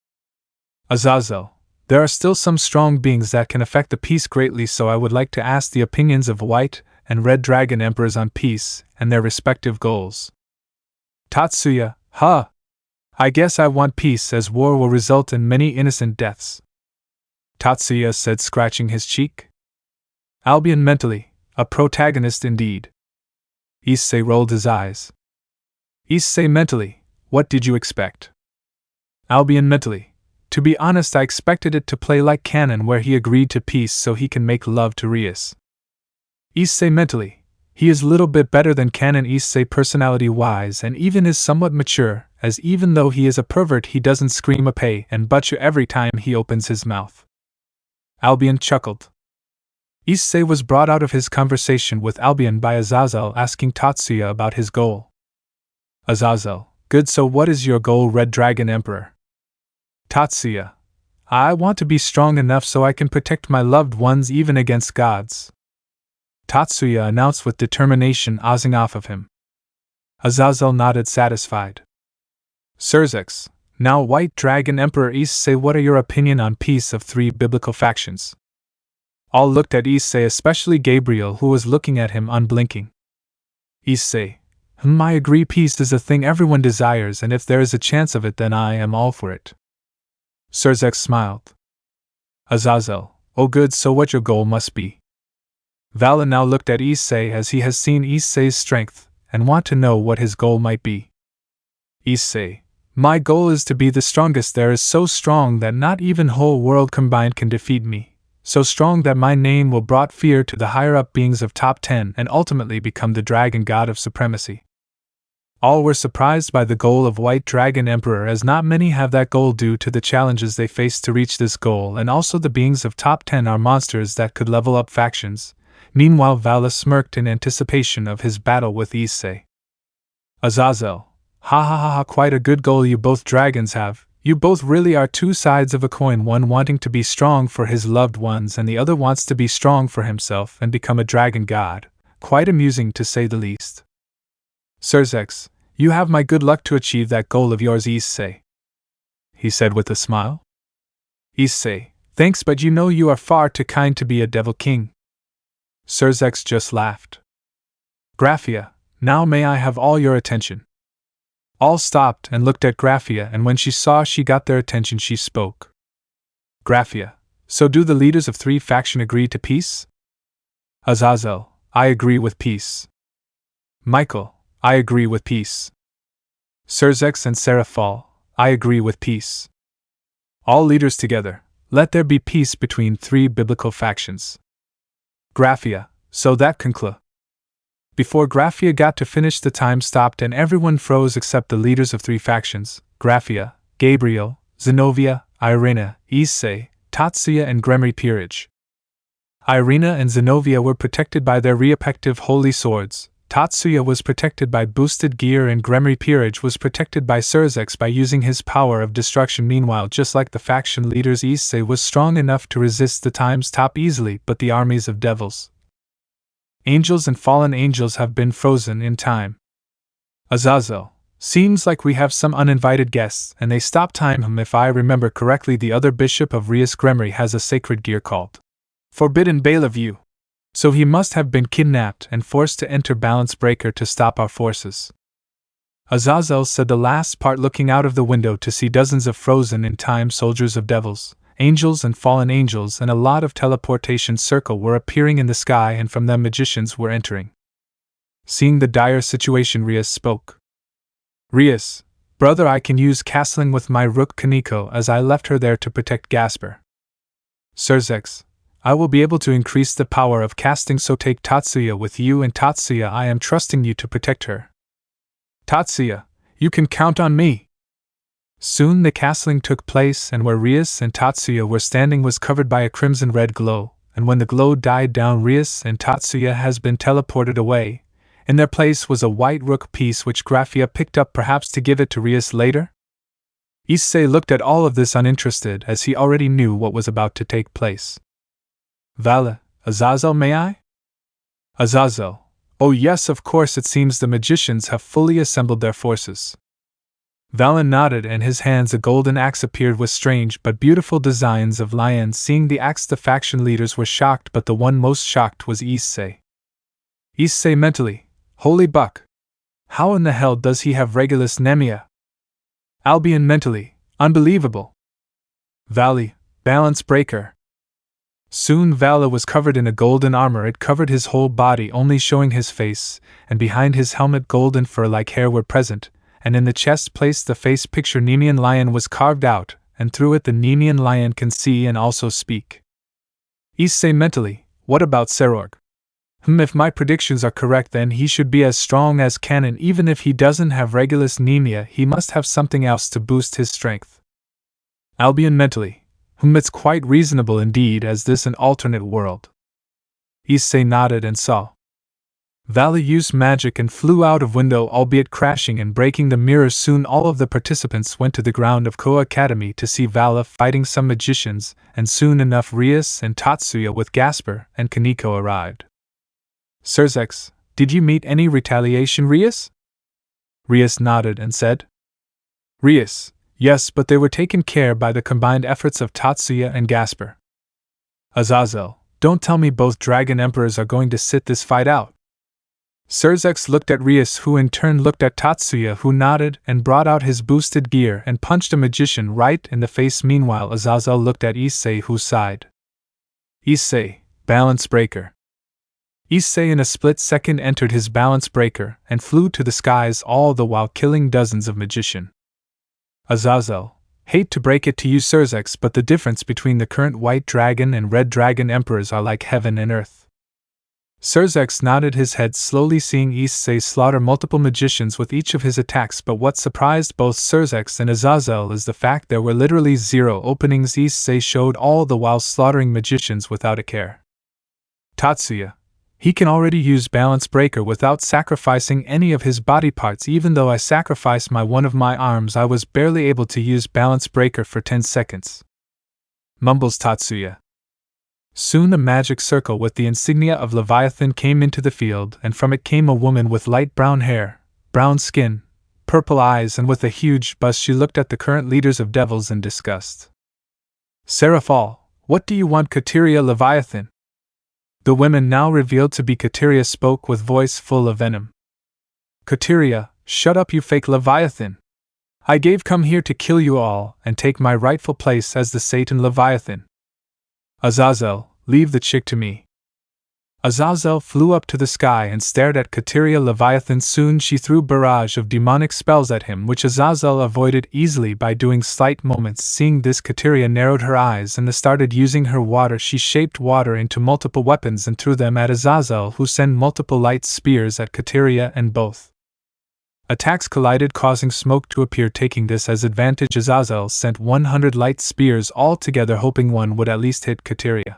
Azazel, there are still some strong beings that can affect the peace greatly, so I would like to ask the opinions of White and Red Dragon Emperors on peace and their respective goals. Tatsuya, I guess I want peace, as war will result in many innocent deaths. Tatsuya said, scratching his cheek. Albion mentally, a protagonist indeed. Issei rolled his eyes. Issei mentally, what did you expect? Albion mentally, to be honest, I expected it to play like Canon, where he agreed to peace so he can make love to Rias. Issei mentally, he is little bit better than Canon. Issei personality-wise and even is somewhat mature, as even though he is a pervert he doesn't scream a pay and butcher every time he opens his mouth. Albion chuckled. Issei was brought out of his conversation with Albion by Azazel asking Tatsuya about his goal. Azazel, good, so what is your goal, Red Dragon Emperor? Tatsuya, I want to be strong enough so I can protect my loved ones even against gods. Tatsuya announced with determination, oozing off of him. Azazel nodded satisfied. Surzex, now White Dragon Emperor Issei, what are your opinion on peace of 3 biblical factions? All looked at Issei, especially Gabriel, who was looking at him unblinking. Issei, I agree, peace is a thing everyone desires, and if there is a chance of it, then I am all for it. Surzex smiled. Azazel, oh good, so what your goal must be? Vala now looked at Issei, as he has seen Issei's strength, and want to know what his goal might be. Issei, my goal is to be the strongest there is, so strong that not even whole world combined can defeat me. So strong that my name will brought fear to the higher-up beings of top 10 and ultimately become the dragon god of supremacy. All were surprised by the goal of White Dragon Emperor, as not many have that goal due to the challenges they face to reach this goal, and also the beings of top 10 are monsters that could level up factions. Meanwhile, Vala smirked in anticipation of his battle with Issei. Azazel, ha ha ha ha, quite a good goal you both dragons have. You both really are two sides of a coin, one wanting to be strong for his loved ones and the other wants to be strong for himself and become a dragon god. Quite amusing to say the least. Surzex, you have my good luck to achieve that goal of yours, Issei, he said with a smile. Issei, thanks, but you know you are far too kind to be a devil king. Surzex just laughed. Graphia, now may I have all your attention? All stopped and looked at Graphia, and when she saw she got their attention she spoke. Graphia, so do the leaders of 3 factions agree to peace? Azazel, I agree with peace. Michael, I agree with peace. Surzex and Seraphal, I agree with peace. All leaders together, let there be peace between 3 biblical factions. Graphia, so that conclude. Before Graphia got to finish, the time stopped and everyone froze except the leaders of 3 factions, Graphia, Gabriel, Zenobia, Irina, Issei, Tatsuya and Gremry Peerage. Irina and Zenobia were protected by their respective holy swords. Tatsuya was protected by boosted gear and Gremry Peerage was protected by Surzex by using his power of destruction. Meanwhile, just like the faction leaders, Issei was strong enough to resist the time's top easily, but the armies of devils, angels and fallen angels have been frozen in time. Azazel, seems like we have some uninvited guests, and they stop time. If I remember correctly, the other bishop of Rias Gremry has a sacred gear called Forbidden Bellevue. So he must have been kidnapped and forced to enter Balance Breaker to stop our forces. Azazel said the last part, looking out of the window to see dozens of frozen in time soldiers of devils, angels and fallen angels, and a lot of teleportation circle were appearing in the sky, and from them magicians were entering. Seeing the dire situation, Rias spoke. Rias, brother, I can use castling with my rook Kaneko, as I left her there to protect Gasper. Surzex, I will be able to increase the power of casting, so take Tatsuya with you, and Tatsuya, I am trusting you to protect her. Tatsuya, you can count on me. Soon the castling took place, and where Rias and Tatsuya were standing was covered by a crimson-red glow, and when the glow died down, Rias and Tatsuya has been teleported away. In their place was a white rook piece which Graphia picked up, perhaps to give it to Rias later. Issei looked at all of this uninterested, as he already knew what was about to take place. Vala, Azazel, may I? Azazel, oh yes, of course. It seems the magicians have fully assembled their forces. Vala nodded, and his hands a golden axe appeared with strange but beautiful designs of lions. Seeing the axe, the faction leaders were shocked, but the one most shocked was Issei. Issei mentally, holy buck! How in the hell does he have Regulus Nemia? Albion mentally, unbelievable! Valley, balance breaker! Soon Vala was covered in a golden armor. It covered his whole body, only showing his face, and behind his helmet golden fur-like hair were present, and in the chest placed the face picture Nemean lion was carved out, and through it the Nemean lion can see and also speak. Issei mentally, what about Serorg? If my predictions are correct, then he should be as strong as Canon. Even if he doesn't have Regulus Nemia, he must have something else to boost his strength. Albion mentally, it's quite reasonable indeed, as this an alternate world. Issei nodded and saw. Vala used magic and flew out of window, albeit crashing and breaking the mirror. Soon all of the participants went to the ground of Koa Academy to see Vala fighting some magicians, and soon enough Rias and Tatsuya with Gasper and Kaneko arrived. Surzex, did you meet any retaliation, Rias? Rias nodded and said. Rias, yes, but they were taken care by the combined efforts of Tatsuya and Gasper. Azazel, don't tell me both Dragon Emperors are going to sit this fight out. Surzex looked at Rias, who in turn looked at Tatsuya, who nodded and brought out his boosted gear and punched a magician right in the face. Meanwhile, Azazel looked at Issei, who sighed. Issei, balance breaker. Issei in a split second entered his balance breaker and flew to the skies, all the while killing dozens of magicians. Azazel, hate to break it to you, Surzex, but the difference between the current White Dragon and Red Dragon Emperors are like heaven and earth. Serzex nodded his head, slowly seeing Issei slaughter multiple magicians with each of his attacks, but what surprised both Serzex and Azazel is the fact there were literally 0 openings Issei showed, all the while slaughtering magicians without a care. Tatsuya. He can already use Balance Breaker without sacrificing any of his body parts. Even though I sacrificed one of my arms, I was barely able to use Balance Breaker for 10 seconds. Mumbles Tatsuya. Soon a magic circle with the insignia of Leviathan came into the field, and from it came a woman with light brown hair, brown skin, purple eyes, and with a huge bust. She looked at the current leaders of devils in disgust. Seraphal, what do you want? Kateria Leviathan? The women, now revealed to be Kateria, spoke with voice full of venom. Kateria, shut up, you fake Leviathan! I come here to kill you all and take my rightful place as the Satan Leviathan. Azazel, leave the chick to me. Azazel flew up to the sky and stared at Kateria Leviathan. Soon she threw a barrage of demonic spells at him, which Azazel avoided easily by doing slight movements. Seeing this, Kateria narrowed her eyes and started using her water. She shaped water into multiple weapons and threw them at Azazel, who sent multiple light spears at Kateria, and both attacks collided, causing smoke to appear. Taking this as advantage, Azazel sent 100 light spears altogether, hoping one would at least hit Kateria.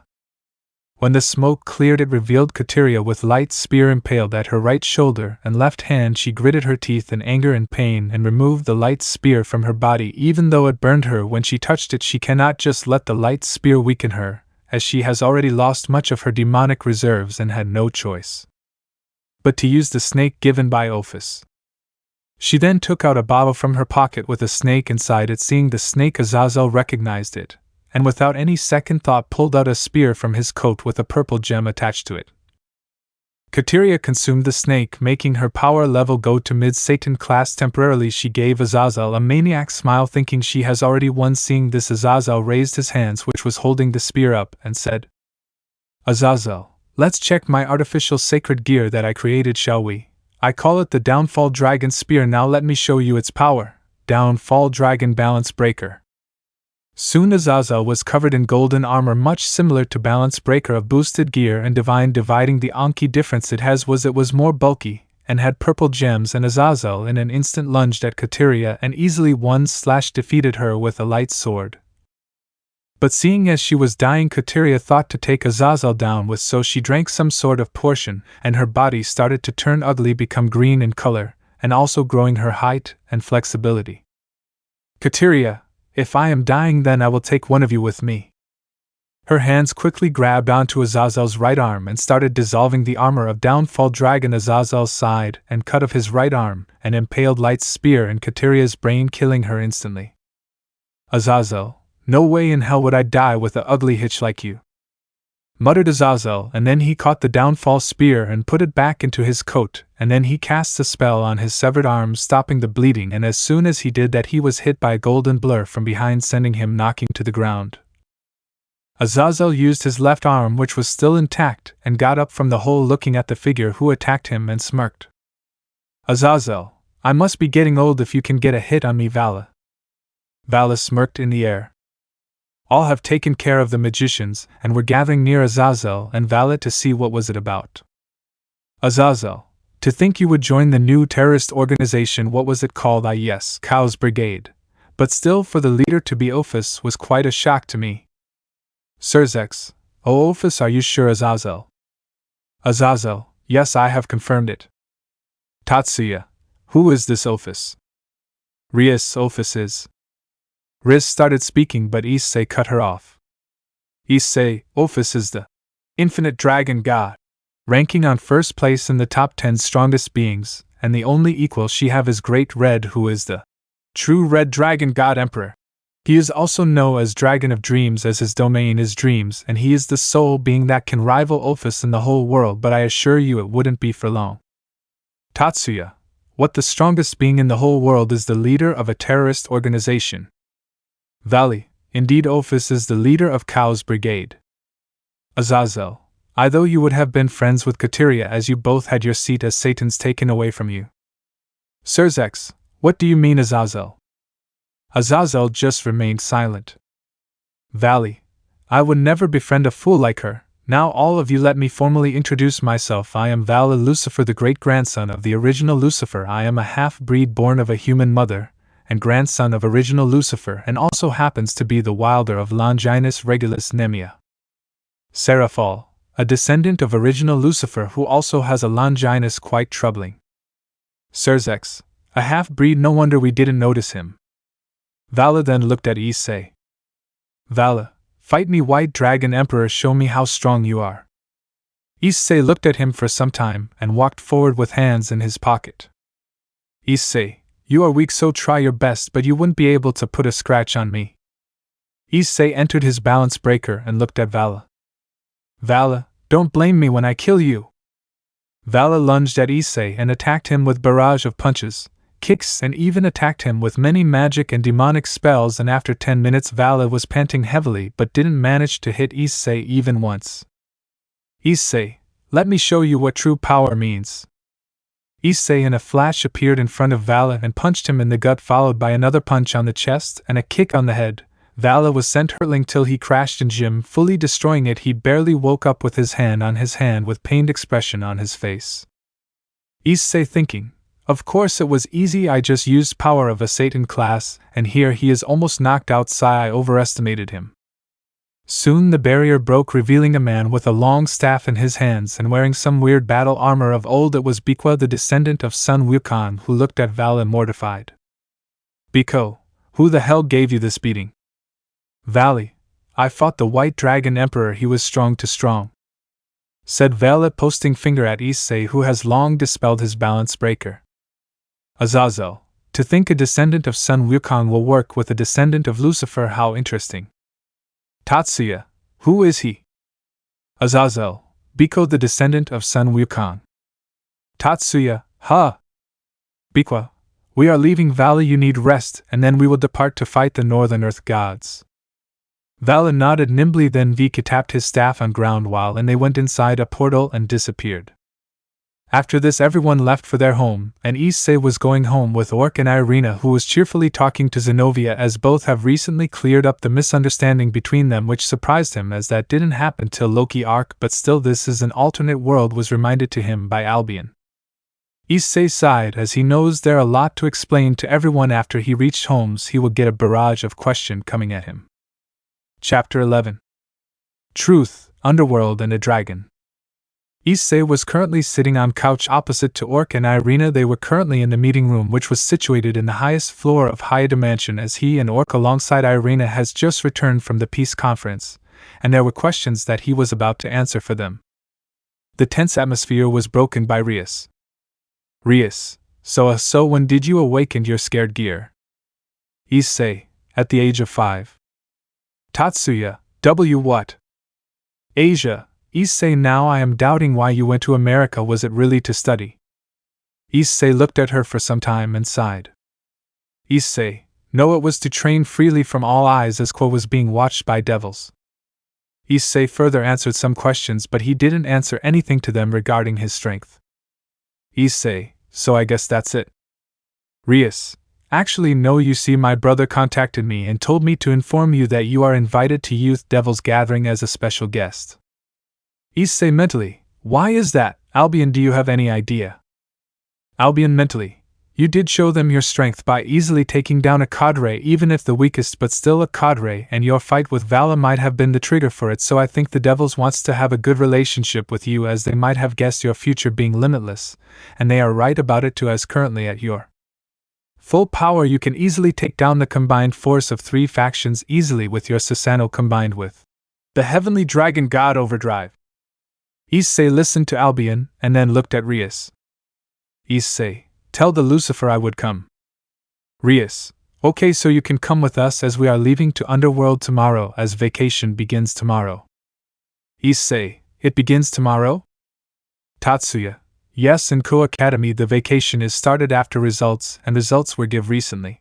When the smoke cleared, it revealed Kateria with light spear impaled at her right shoulder and left hand. She gritted her teeth in anger and pain and removed the light spear from her body. Even though it burned her when she touched it, she cannot just let the light spear weaken her, as she has already lost much of her demonic reserves and had no choice but to use the snake given by Ophis. She then took out a bottle from her pocket with a snake inside it. Seeing the snake, Azazel recognized it, and without any second thought pulled out a spear from his coat with a purple gem attached to it. Kateria consumed the snake, making her power level go to mid-Satan class temporarily. She gave Azazel a maniac smile, thinking she has already won. Seeing this, Azazel raised his hands, which was holding the spear, up and said, Azazel, let's check my artificial sacred gear that I created, shall we? I call it the Downfall Dragon Spear. Now let me show you its power. Downfall Dragon Balance Breaker. Soon Azazel was covered in golden armor, much similar to Balance Breaker of boosted gear and divine. Dividing the only difference it was more bulky and had purple gems, and Azazel in an instant lunged at Kateria and easily defeated her with a light sword. But seeing as she was dying, Kateria thought to take Azazel down so she drank some sort of potion, and her body started to turn ugly, become green in color, and also growing her height and flexibility. Kateria, if I am dying, then I will take one of you with me. Her hands quickly grabbed onto Azazel's right arm and started dissolving the armor of Downfall Dragon. Azazel sighed and cut off his right arm and impaled Light's spear in Kateria's brain, killing her instantly. Azazel, no way in hell would I die with a ugly hitch like you, muttered Azazel, and then he caught the Downfall spear and put it back into his coat, and then he cast a spell on his severed arm, stopping the bleeding, and as soon as he did that, he was hit by a golden blur from behind, sending him knocking to the ground. Azazel used his left arm, which was still intact, and got up from the hole, looking at the figure who attacked him, and smirked. Azazel, I must be getting old if you can get a hit on me, Vala. Vala smirked in the air. All have taken care of the magicians, and were gathering near Azazel and Vala to see what was it about. Azazel, to think you would join the new terrorist organization. What was it called? Yes, Cow's Brigade. But still, for the leader to be Ophis was quite a shock to me. Serzex, oh Ophis, are you sure? Azazel. Azazel, yes, I have confirmed it. Tatsuya, who is this Ophis? Rias, Ophis is. Rias started speaking, but Issei cut her off. Issei, Ophis is the infinite dragon god, ranking on first place in the top 10 strongest beings, and the only equal she have is Great Red, who is the true red dragon god emperor. He is also known as Dragon of Dreams, as his domain is dreams, and he is the sole being that can rival Ophis in the whole world, but I assure you it wouldn't be for long. Tatsuya, what, the strongest being in the whole world is the leader of a terrorist organization? Valley, indeed Ophis is the leader of Cow's Brigade. Azazel, I thought you would have been friends with Kateria, as you both had your seat as Satan's taken away from you. Serzex, what do you mean? Azazel. Azazel just remained silent. Valley, I would never befriend a fool like her, Now all of you let me formally introduce myself. I am Vala Lucifer, the great-grandson of the original Lucifer. I am a half-breed born of a human mother, and grandson of original Lucifer, and also happens to be the wilder of Longinus Regulus Nemia. Seraphal, a descendant of original Lucifer who also has a Longinus quite troubling. Serzex, a half-breed, no wonder we didn't notice him. Vala then looked at Issei. Vala, fight me, White Dragon Emperor, show me how strong you are. Issei looked at him for some time and walked forward with hands in his pocket. Issei, you are weak, so try your best, but you wouldn't be able to put a scratch on me. Issei entered his balance breaker and looked at Vala. Vala, don't blame me when I kill you. Vala lunged at Issei and attacked him with barrage of punches, kicks, and even attacked him with many magic and demonic spells, and after 10 minutes Vala was panting heavily but didn't manage to hit Issei even once. Issei, let me show you what true power means. Issei in a flash appeared in front of Vala and punched him in the gut, followed by another punch on the chest and a kick on the head. Vala was sent hurtling till he crashed in gym, fully destroying it. He barely woke up with his hand on his hand with pained expression on his face. Issei thinking, of course it was easy, I just used power of a Satan class, and here he is almost knocked out. I overestimated him. Soon the barrier broke, revealing a man with a long staff in his hands and wearing some weird battle armor of old. It was Bikwa, the descendant of Sun Wukong, who looked at Vala mortified. Biko, who the hell gave you this beating? Valley, I fought the White Dragon Emperor, he was strong to strong, said Vala, posting finger at Issei, who has long dispelled his balance breaker. Azazel, to think a descendant of Sun Wukong will work with a descendant of Lucifer, how interesting. Tatsuya, who is he? Azazel, Biko, the descendant of Sun Wukong. Tatsuya, ha! Bikwa, we are leaving Vala, you need rest, and then we will depart to fight the Northern Earth gods. Vala nodded nimbly, then Vika tapped his staff on ground and they went inside a portal and disappeared. After this everyone left for their home, and Issei was going home with Orc and Irina, who was cheerfully talking to Zenobia, as both have recently cleared up the misunderstanding between them, which surprised him as that didn't happen till Loki arc, but still this is an alternate world, was reminded to him by Albion. Issei sighed as he knows there are a lot to explain to everyone. After he reached homes he would get a barrage of questions coming at him. Chapter 11. Truth, Underworld and a Dragon. Issei was currently sitting on couch opposite to Orc and Irina. They were currently in the meeting room, which was situated in the highest floor of hyoudou Mansion, as he and Orc alongside Irina has just returned from the peace conference, and there were questions that he was about to answer for them. The tense atmosphere was broken by Rias. Rias, so when did you awaken your scared gear? Issei, at the age of 5. Tatsuya, what? Asia, Issei, now I am doubting why you went to America. Was it really to study? Issei looked at her for some time and sighed. Issei, no, it was to train freely from all eyes, as Kwa was being watched by devils. Issei further answered some questions, but he didn't answer anything to them regarding his strength. Issei, so I guess that's it. Rias, actually no, you see, my brother contacted me and told me to inform you that you are invited to Youth Devils Gathering as a special guest. Issei mentally, why is that? Albion, do you have any idea? Albion mentally, you did show them your strength by easily taking down a cadre, even if the weakest, but still a cadre, and your fight with Vala might have been the trigger for it, so I think the Devils wants to have a good relationship with you, as they might have guessed your future being limitless, and they are right about it too, as currently at your full power you can easily take down the combined force of 3 factions easily with your Susanoo combined with the Heavenly Dragon God Overdrive. Issei listened to Albion and then looked at Rias. Issei, tell the Lucifer I would come. Rias, okay, so you can come with us as we are leaving to Underworld tomorrow, as vacation begins tomorrow. Issei, it begins tomorrow? Tatsuya, yes, in Ko Academy the vacation is started after results, and results were give recently.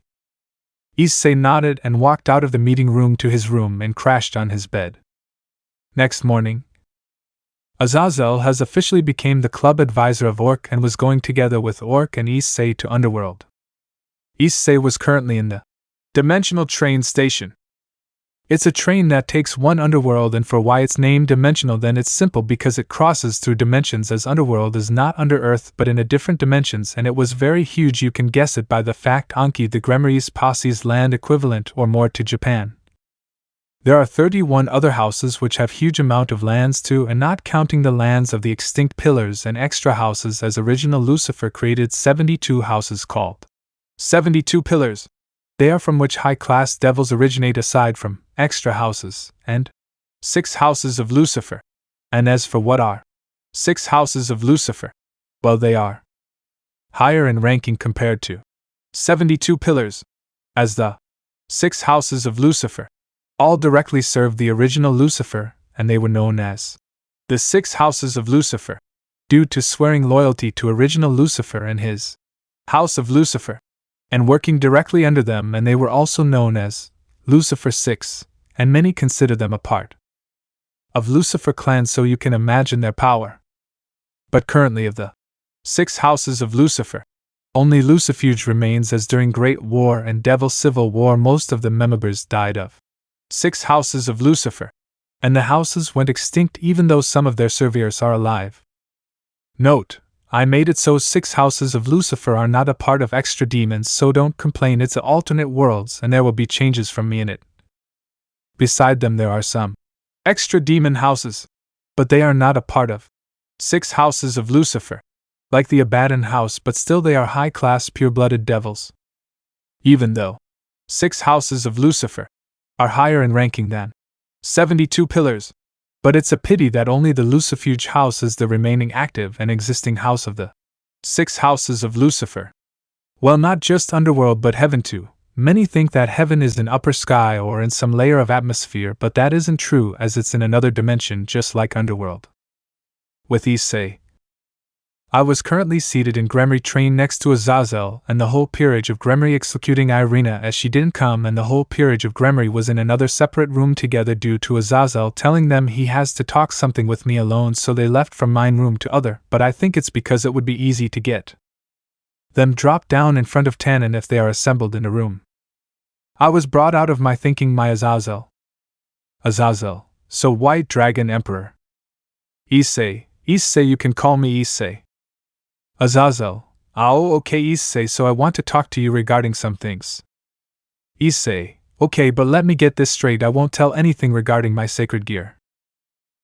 Issei nodded and walked out of the meeting room to his room and crashed on his bed. Next morning, Azazel has officially become the club advisor of Orc and was going together with Orc and Issei to Underworld. Issei was currently in the dimensional train station. It's a train that takes one underworld, and for why it's named dimensional, then it's simple because it crosses through dimensions, as underworld is not under Earth but in a different dimensions, and it was very huge. You can guess it by the fact Anki the Gremmeries posse's land equivalent or more to Japan. There are 31 other houses which have huge amount of lands too, and not counting the lands of the extinct pillars and extra houses, as original Lucifer created 72 houses called 72 pillars. They are from which high-class devils originate, aside from extra houses, and 6 houses of Lucifer. And as for what are 6 houses of Lucifer, well, they are higher in ranking compared to 72 pillars, as the 6 houses of Lucifer all directly served the original Lucifer, and they were known as the 6 houses of Lucifer, due to swearing loyalty to original Lucifer and his house of Lucifer, and working directly under them, and they were also known as Lucifer 6, and many consider them a part of Lucifer clan, so you can imagine their power. But currently, of the 6 houses of Lucifer, only Lucifuge remains, as during Great War and Devil Civil War most of the members died of 6 houses of Lucifer, and the houses went extinct even though some of their survivors are alive. Note, I made it so 6 houses of Lucifer are not a part of extra demons, so don't complain, it's a alternate worlds and there will be changes from me in it. Beside them there are some extra demon houses, but they are not a part of 6 houses of Lucifer, like the Abaddon house, but still they are high-class pure-blooded devils. Even though 6 houses of Lucifer are higher in ranking than 72 pillars, but it's a pity that only the Lucifuge house is the remaining active and existing house of the 6 houses of Lucifer. Well, not just underworld but heaven too. Many think that heaven is in upper sky or in some layer of atmosphere, but that isn't true, as it's in another dimension just like underworld. With Issei, I was currently seated in Gremory train next to Azazel and the whole Peerage of Gremory executing Irina, as she didn't come, and the whole Peerage of Gremory was in another separate room together due to Azazel telling them he has to talk something with me alone, so they left from mine room to other, but I think it's because it would be easy to get them drop down in front of Tannen if they are assembled in a room. I was brought out of my thinking. My Azazel, so White Dragon Emperor. Issei, you can call me Issei. Azazel, oh okay Issei, so I want to talk to you regarding some things. Issei, okay, but let me get this straight, I won't tell anything regarding my sacred gear.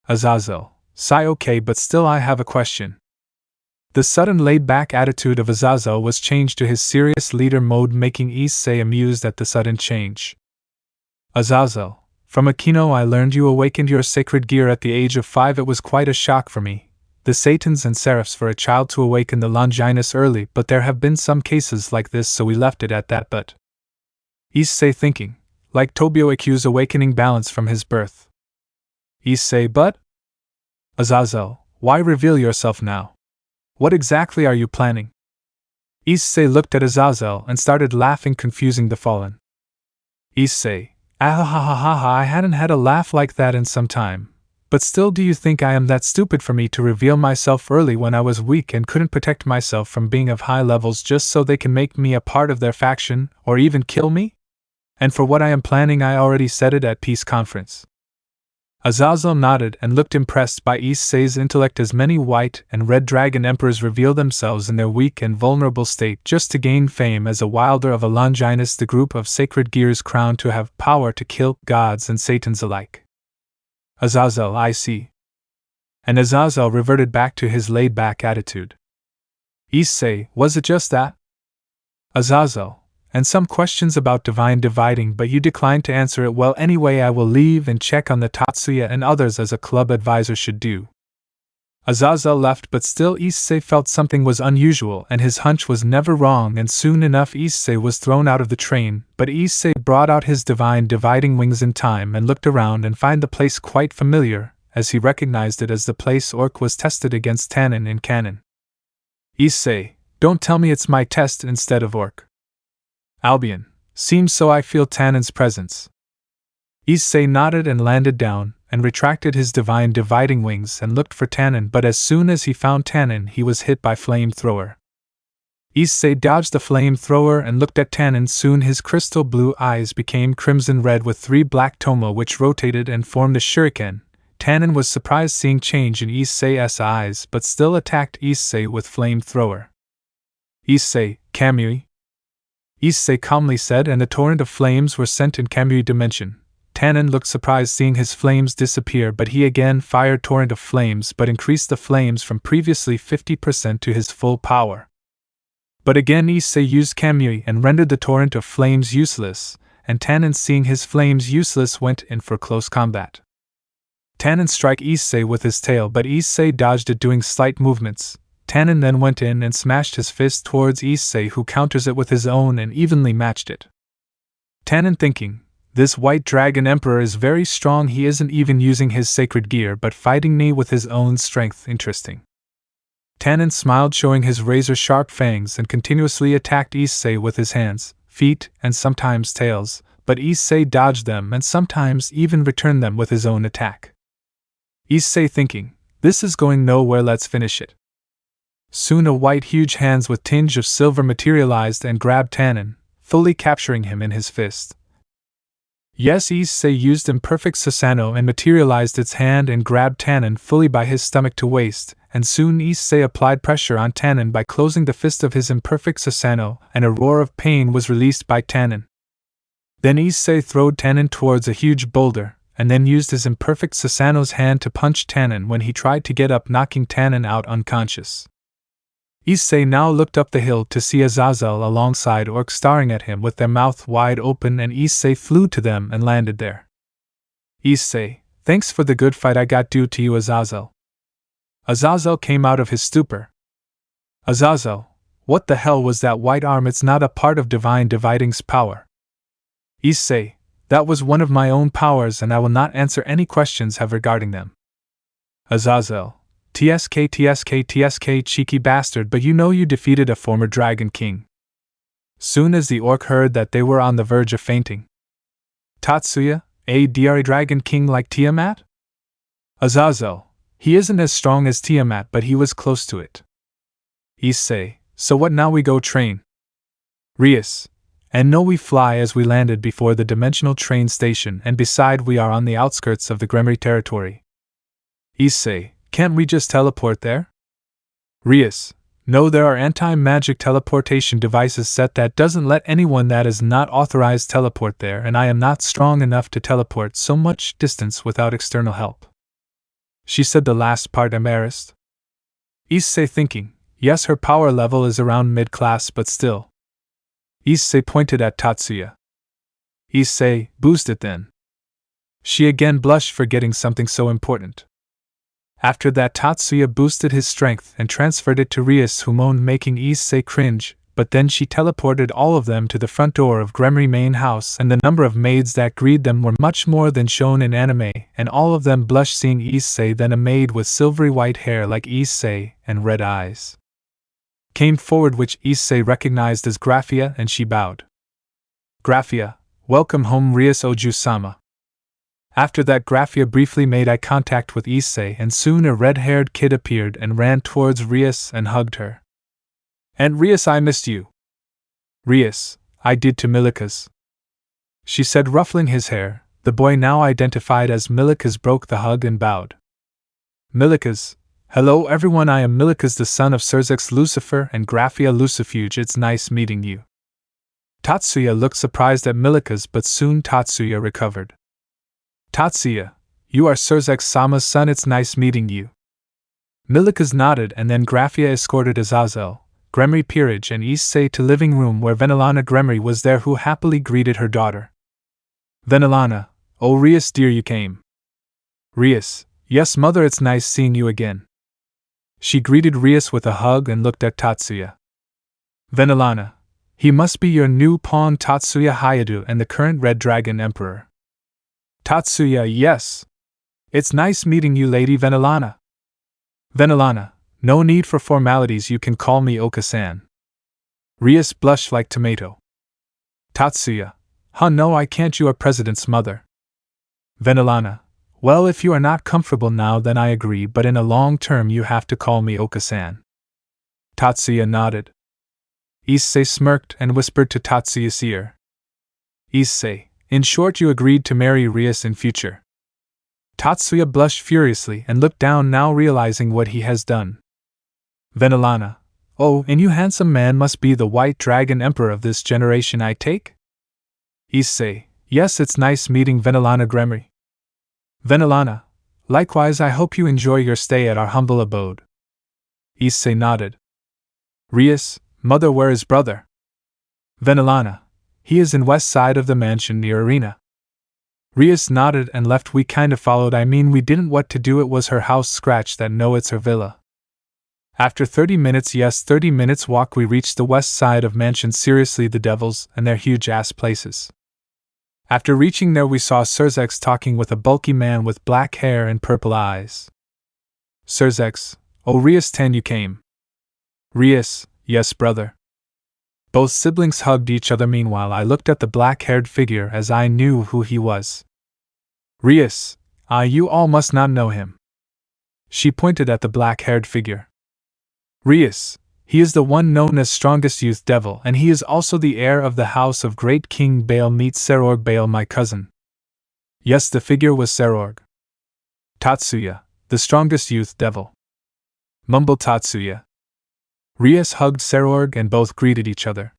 Azazel, sigh, okay, but still I have a question. The sudden laid-back attitude of Azazel was changed to his serious leader mode, making Issei amused at the sudden change. Azazel, from Akeno I learned you awakened your sacred gear at the age of 5. It was quite a shock for me. The Satans and Seraphs for a child to awaken the Longinus early, but there have been some cases like this, so we left it at that. But Issei thinking, like Tobio Iku's awakening balance from his birth. Issei, but? Azazel, why reveal yourself now? What exactly are you planning? Issei looked at Azazel and started laughing, confusing the fallen. Issei, ah, I hadn't had a laugh like that in some time. But still, do you think I am that stupid for me to reveal myself early when I was weak and couldn't protect myself from being of high levels just so they can make me a part of their faction, or even kill me? And for what I am planning, I already said it at peace conference. Azazel nodded and looked impressed by Issei's intellect, as many white and red dragon emperors reveal themselves in their weak and vulnerable state just to gain fame as a wielder of a Longinus, the group of sacred gears crowned to have power to kill gods and Satans alike. Azazel, I see. And Azazel reverted back to his laid-back attitude. Issei, was it just that? Azazel, and some questions about divine dividing, but you declined to answer it. Well, anyway, I will leave and check on the Tatsuya and others as a club advisor should do. Azazel left, but still Issei felt something was unusual, and his hunch was never wrong, and soon enough Issei was thrown out of the train, but Issei brought out his divine dividing wings in time and looked around and found the place quite familiar, as he recognized it as the place Orc was tested against Tannen in canon. Issei, don't tell me it's my test instead of Orc. Albion, seems so. I feel Tannen's presence. Issei nodded and landed down, and retracted his divine dividing wings and looked for Tannen, but as soon as he found Tannen he was hit by flamethrower. Issei dodged the flamethrower and looked at Tannen. Soon his crystal blue eyes became crimson red with 3 black toma which rotated and formed a shuriken. Tannen was surprised seeing change in Issei's eyes but still attacked Issei with flamethrower. Issei, Kamui? Issei calmly said, and a torrent of flames were sent in Kamui dimension. Tannen looked surprised seeing his flames disappear, but he again fired torrent of flames but increased the flames from previously 50% to his full power. But again Issei used Kamui and rendered the torrent of flames useless, and Tannen seeing his flames useless went in for close combat. Tannen struck Issei with his tail, but Issei dodged it doing slight movements. Tannen then went in and smashed his fist towards Issei, who counters it with his own and evenly matched it. Tannen thinking, this White Dragon Emperor is very strong, he isn't even using his sacred gear but fighting me with his own strength, interesting. Tannen smiled, showing his razor-sharp fangs, and continuously attacked Issei with his hands, feet, and sometimes tails, but Issei dodged them and sometimes even returned them with his own attack. Issei thinking, this is going nowhere, let's finish it. Soon a white huge hands with tinge of silver materialized and grabbed Tannen, fully capturing him in his fist. Yes, Issei used imperfect Susanoo and materialized its hand and grabbed Tannen fully by his stomach to waist, and soon Issei applied pressure on Tannen by closing the fist of his imperfect Susanoo, and a roar of pain was released by Tannen. Then Issei throwed Tannen towards a huge boulder, and then used his imperfect Susanoo's hand to punch Tannen when he tried to get up, knocking Tannen out unconscious. Issei now looked up the hill to see Azazel alongside orcs staring at him with their mouth wide open, and Issei flew to them and landed there. Issei, thanks for the good fight I got due to you, Azazel. Azazel came out of his stupor. Azazel, what the hell was that white arm? It's not a part of Divine Dividing's power. Issei, that was one of my own powers and I will not answer any questions have regarding them. Azazel, TSK, cheeky bastard, but you know you defeated a former Dragon King. Soon as the orc heard that, they were on the verge of fainting. Tatsuya, a Dragon King like Tiamat? Azazel, he isn't as strong as Tiamat, but he was close to it. Issei, so what now, we go train? Rias, and no, we fly, as we landed before the dimensional train station, and beside we are on the outskirts of the Gremry territory. Issei, can't we just teleport there? Rias, no, there are anti-magic teleportation devices set that doesn't let anyone that is not authorized teleport there, and I am not strong enough to teleport so much distance without external help. She said the last part embarrassed. Issei thinking, yes, her power level is around mid-class, but still. Issei pointed at Tatsuya. Issei, boost it then. She again blushed, forgetting something so important. After that, Tatsuya boosted his strength and transferred it to Rias, who moaned, making Issei cringe, but then she teleported all of them to the front door of Gremry main house, and the number of maids that greeted them were much more than shown in anime, and all of them blushed seeing Issei. Then a maid with silvery white hair like Issei and red eyes came forward, which Issei recognized as Graphia, and she bowed. Graphia, welcome home, Rias Oju-sama. After that, Graphia briefly made eye contact with Issei, and soon a red-haired kid appeared and ran towards Rias and hugged her. And Rias, I missed you. Rias, I did to Milikas, she said, ruffling his hair. The boy, now identified as Milikas, broke the hug and bowed. Milikas, hello everyone, I am Milikas, the son of Surzex Lucifer and Graphia Lucifuge, it's nice meeting you. Tatsuya looked surprised at Milikas, but soon Tatsuya recovered. Tatsuya, you are Surzex-sama's son, it's nice meeting you. Milikas nodded, and then Graphia escorted Azazel, Gremry Peerage, and Issei to living room where Venelana Gremry was there, who happily greeted her daughter. Venelana, oh Rias dear, you came. Rias, yes mother, it's nice seeing you again. She greeted Rias with a hug and looked at Tatsuya. Venelana, he must be your new pawn, Tatsuya Hyoudou, and the current Red Dragon Emperor. Tatsuya, yes. It's nice meeting you, Lady Venelana. Venelana, no need for formalities, you can call me Oka-san. Rias blushed like tomato. Tatsuya, huh, no, I can't, you are President's mother. Venelana, well, if you are not comfortable now, then I agree, but in a long term you have to call me Oka-san. Tatsuya nodded. Issei smirked and whispered to Tatsuya's ear. Issei, in short, you agreed to marry Rias in future. Tatsuya blushed furiously and looked down, now realizing what he has done. Venelana. Oh, and you handsome man must be the White Dragon Emperor of this generation, I take? Issei. Yes, it's nice meeting Venelana Gremory. Venelana. Likewise, I hope you enjoy your stay at our humble abode. Issei nodded. Rias, mother, where is brother? Venelana. He is in west side of the mansion near arena. Rias nodded and left. We kinda followed. I mean, we didn't. What to do? It was her house. Scratch that. No, it's her villa. After 30 minutes, yes, 30 minutes walk, we reached the west side of mansion. Seriously, the devils and their huge ass places. After reaching there, we saw Surzex talking with a bulky man with black hair and purple eyes. Surzex. Oh, Rias 10, you came. Rias. Yes, brother. Both siblings hugged each other. Meanwhile, I looked at the black-haired figure as I knew who he was. Rias. You all must not know him. She pointed at the black-haired figure. Rias. He is the one known as strongest youth devil, and he is also the heir of the house of great King Baal. Meet Serorg Baal, my cousin. Yes, the figure was Serorg. Tatsuya, the strongest youth devil. Mumbled Tatsuya. Rias hugged Serorg and both greeted each other.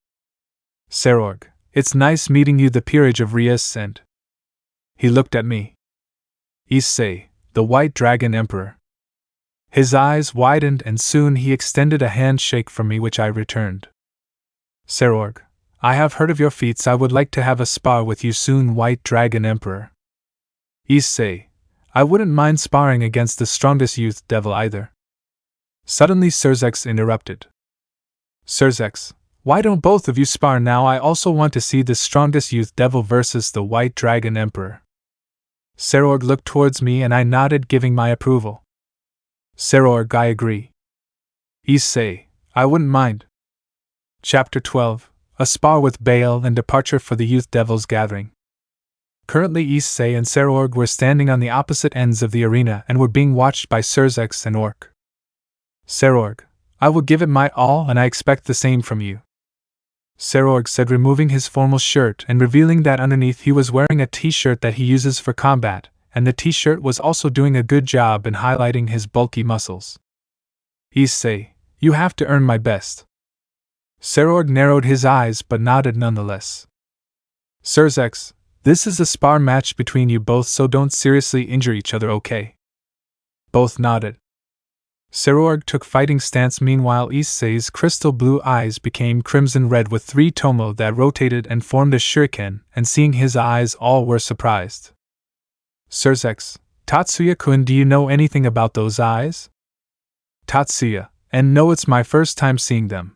Serorg, it's nice meeting you, the Peerage of Rias, and... He looked at me. Issei, the White Dragon Emperor. His eyes widened and soon he extended a handshake from me, which I returned. Serorg, I have heard of your feats. I would like to have a spar with you soon, White Dragon Emperor. Issei, I wouldn't mind sparring against the strongest youth devil either. Suddenly Surzex interrupted. Surzex, why don't both of you spar now? I also want to see the strongest youth devil versus the White Dragon Emperor. Serorg looked towards me and I nodded, giving my approval. Serorg, I agree. Issei, I wouldn't mind. Chapter 12, A Spar with Baal and Departure for the Youth Devils Gathering. Currently Issei and Serorg were standing on the opposite ends of the arena and were being watched by Surzex and Orc. Serorg, I will give it my all and I expect the same from you. Serorg said, removing his formal shirt and revealing that underneath he was wearing a t-shirt that he uses for combat, and the t-shirt was also doing a good job in highlighting his bulky muscles. Issei, you have to earn my best. Serorg narrowed his eyes but nodded nonetheless. Surzex, this is a spar match between you both, so don't seriously injure each other, okay? Both nodded. Serorg took fighting stance. Meanwhile, Issei's crystal blue eyes became crimson red with 3 tomo that rotated and formed a shuriken, and seeing his eyes all were surprised. Surzex, Tatsuya-kun, do you know anything about those eyes? Tatsuya, and no, it's my first time seeing them.